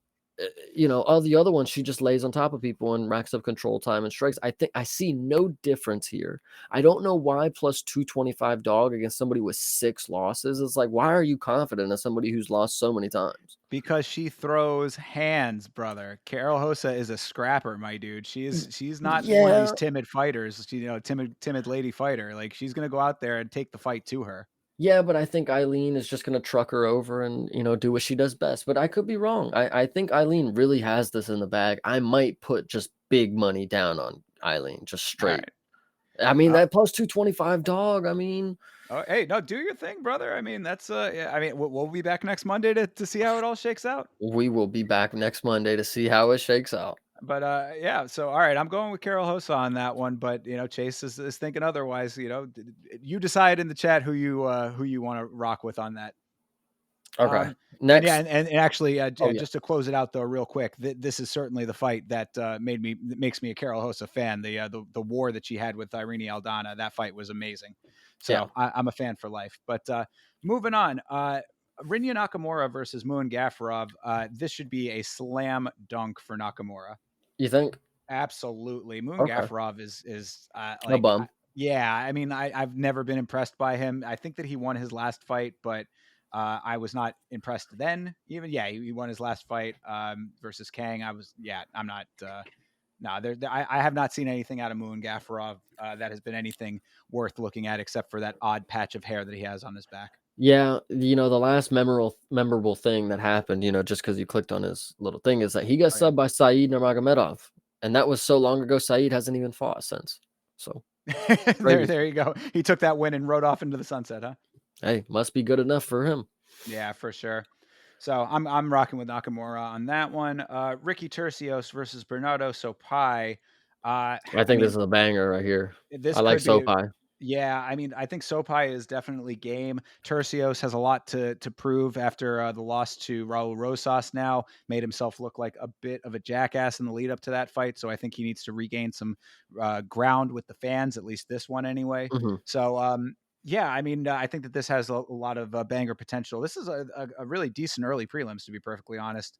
Speaker 2: all the other ones she just lays on top of people and racks up control time and strikes. I think I see no difference here. I don't know why plus 225 dog against somebody with 6 losses. It's like, why are you confident in somebody who's lost so many times?
Speaker 1: Because she throws hands, brother. Carol Hosa is a scrapper, my dude. She's not one of these
Speaker 2: Yeah,
Speaker 1: timid fighters, timid lady fighter. Like she's gonna go out there and take the fight to her.
Speaker 2: Yeah, but I think Eileen is just gonna truck her over and, do what she does best, but I could be wrong. I think Eileen really has this in the bag. I might put just big money down on Eileen, just
Speaker 1: All
Speaker 2: straight.
Speaker 1: right.
Speaker 2: I mean,
Speaker 1: Uh,
Speaker 2: that plus 225 dog, I mean,
Speaker 1: oh, hey, no, do your thing, brother. I mean, that's yeah, I mean, we'll be back next Monday to see how it all shakes out.
Speaker 2: we will be back next Monday to see how it shakes out.
Speaker 1: But yeah, so all right, I'm going with Carol Hosa on that one. But Chase is thinking otherwise. You decide in the chat who you want to rock with on that.
Speaker 2: Okay.
Speaker 1: And yeah,
Speaker 2: Next.
Speaker 1: and actually,
Speaker 2: Oh, yeah.
Speaker 1: just to close it out though, real quick, this is certainly the fight that makes me a Carol Hosa fan. The war that she had with Irene Aldana, that fight was amazing.
Speaker 2: Yeah.
Speaker 1: So I'm a fan for life. But moving on, Rinya Nakamura versus Muin Gafurov. This should be a slam dunk for Nakamura.
Speaker 2: You think?
Speaker 1: Absolutely. Moon
Speaker 2: Okay.
Speaker 1: Gafurov is
Speaker 2: A bum.
Speaker 1: yeah, I mean, I've never been impressed by him. I think that he won his last fight, but I was not impressed then. Even yeah, he won his last fight versus Kang. I'm not. No, I have not seen anything out of Moon Gafurov that has been anything worth looking at, except for that odd patch of hair that he has on his back.
Speaker 2: Yeah, the last memorable thing that happened, just because you clicked on his little thing, is that he got
Speaker 1: Oh yeah.
Speaker 2: subbed by Saeed Nurmagomedov, and that was so long ago. Saeed hasn't even fought since. So crazy.
Speaker 1: There you go. He took that win and rode off into the sunset, huh?
Speaker 2: Hey, must be good enough for him.
Speaker 1: Yeah, for sure. So I'm rocking with Nakamura on that one. Ricky Tercios versus Bernardo Sopai.
Speaker 2: I
Speaker 1: I
Speaker 2: think this
Speaker 1: mean,
Speaker 2: is a banger right here.
Speaker 1: this
Speaker 2: I like
Speaker 1: could be.
Speaker 2: SoPi.
Speaker 1: Yeah, I mean, I think Sopai is definitely game. Tercios has a lot to prove after the loss to Raul Rosas. Now made himself look like a bit of a jackass in the lead up to that fight. So I think he needs to regain some ground with the fans, at least this one anyway.
Speaker 2: Mhm.
Speaker 1: So Yeah, I mean, I think that this has a lot of banger potential. This is a really decent early prelims, to be perfectly honest.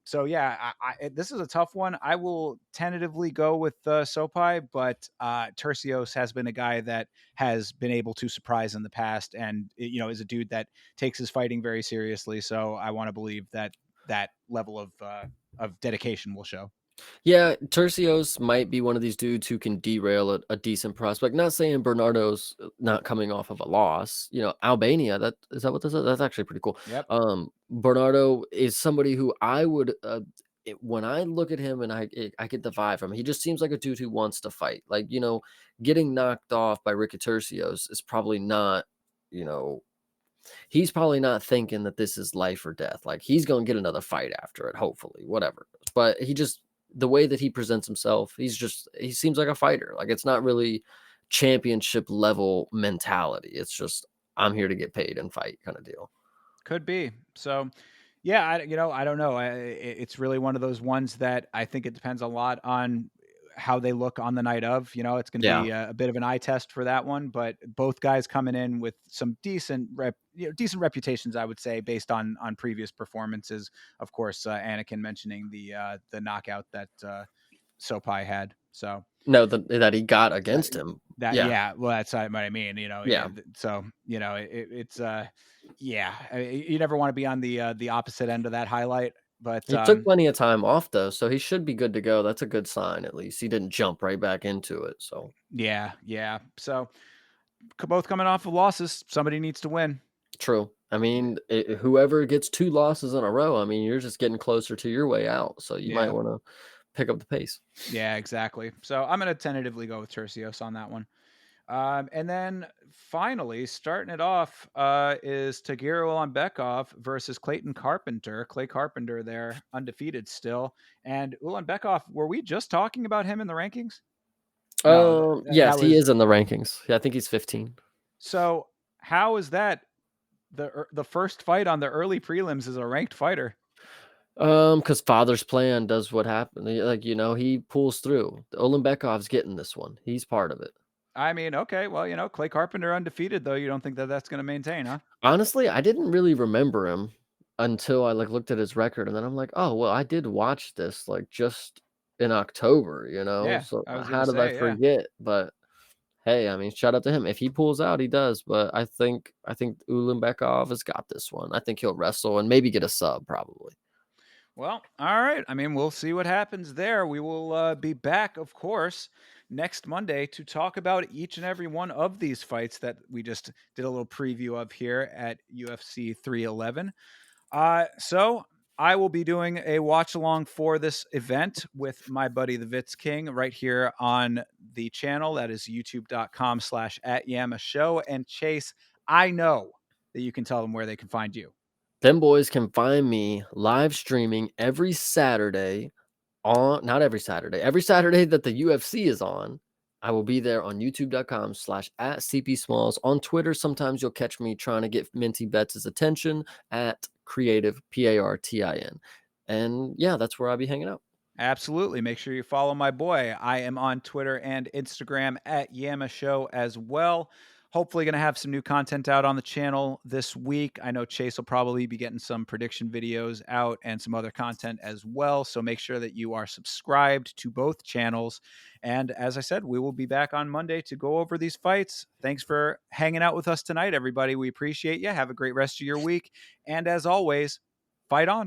Speaker 1: So yeah, this is a tough one. I will tentatively go with Sopai, but Tercios has been a guy that has been able to surprise in the past, and is a dude that takes his fighting very seriously. So I want to believe that that level of dedication will show.
Speaker 2: Yeah, Tercios might be one of these dudes who can derail a decent prospect. Not saying Bernardo's not coming off of a loss. Albania. That is that what this is? That's actually pretty cool.
Speaker 1: Yep.
Speaker 2: Bernardo is somebody who I would. When I look at him and I get the vibe from him, he just seems like a dude who wants to fight. Like getting knocked off by Ricky Tercios is probably not. You know, he's probably not thinking that this is life or death. Like he's gonna get another fight after it, hopefully, whatever. But he just the way that he presents himself, he seems like a fighter. Like it's not really championship level mentality. It's just I'm here to get paid and fight kind of deal.
Speaker 1: Could be. So, yeah, I don't know. It's really one of those ones that I think it depends a lot on how they look on the night of. It's going to
Speaker 2: Yeah.
Speaker 1: be a bit of an eye test for that one. But both guys coming in with some decent reputations, I would say, based on previous performances. Of course, Anakin mentioning the knockout that Sopai had. So
Speaker 2: No, that he got
Speaker 1: that
Speaker 2: against him.
Speaker 1: that
Speaker 2: Yeah.
Speaker 1: yeah, well, that's what I mean,
Speaker 2: Yeah.
Speaker 1: so, it's, yeah, you never wanna be on the opposite end of that highlight, but,
Speaker 2: He took plenty of time off though, so he should be good to go. That's a good sign at least. He didn't jump right back into it. So
Speaker 1: yeah, yeah, so, both coming off of losses, somebody needs to win.
Speaker 2: true. I mean, whoever gets 2 losses in a row, I mean, you're just getting closer to your way out, so you might
Speaker 1: Yeah,
Speaker 2: wanna pick up the pace.
Speaker 1: yeah, exactly, so I'm gonna tentatively go with Tercios on that one. And then finally, starting it off, is Taguero Ulanbekov versus Clayton Carpenter. Clay Carpenter there, undefeated still. And Ulanbekov, were we just talking about him in the rankings? No,
Speaker 2: Yes,
Speaker 1: that
Speaker 2: he
Speaker 1: was
Speaker 2: is in the rankings. Yeah, I think he's 15.
Speaker 1: so. How is that the first fight on the early prelims is a ranked fighter?
Speaker 2: Because Father's Plan does what happened. Like, he pulls through. Olenbekov's getting this one. He's part of it.
Speaker 1: I mean, okay, well, Clay Carpenter undefeated though. You don't think that that's going to maintain, huh?
Speaker 2: Honestly, I didn't really remember him until I, like, looked at his record, and then I'm like, "Oh, well, I did watch this, like, just in October,"
Speaker 1: Yeah,
Speaker 2: So,
Speaker 1: I was going
Speaker 2: how
Speaker 1: to
Speaker 2: did I
Speaker 1: say, yeah.
Speaker 2: forget? But, hey, I mean, shout out to him. If he pulls out, he does, but I think Ulanbekov has got this one. I think he'll wrestle and maybe get a sub probably.
Speaker 1: Well, all right. I mean, we'll see what happens there. We will be back, of course, next Monday to talk about each and every one of these fights that we just did a little preview of here at UFC 311. So I will be doing a watch along for this event with my buddy, the Vitz King, right here on the channel. That is youtube.com/at Yama Show. And Chase, I know that you can tell them where they can find you.
Speaker 2: Them boys can find me live streaming every Saturday on not every Saturday that the UFC is on. I will be there on youtube.com/at CP Smalls. On Twitter, sometimes you'll catch me trying to get Minty Betts' attention at creative PARTIN. And yeah, that's where I'll be hanging out.
Speaker 1: Absolutely. Make sure you follow my boy. I am on Twitter and Instagram at Yama Show as well. Hopefully, going to have some new content out on the channel this week. I know Chase will probably be getting some prediction videos out and some other content as well. So make sure that you are subscribed to both channels. And as I said, we will be back on Monday to go over these fights. Thanks for hanging out with us tonight, everybody. We appreciate you. Have a great rest of your week. And as always, fight on.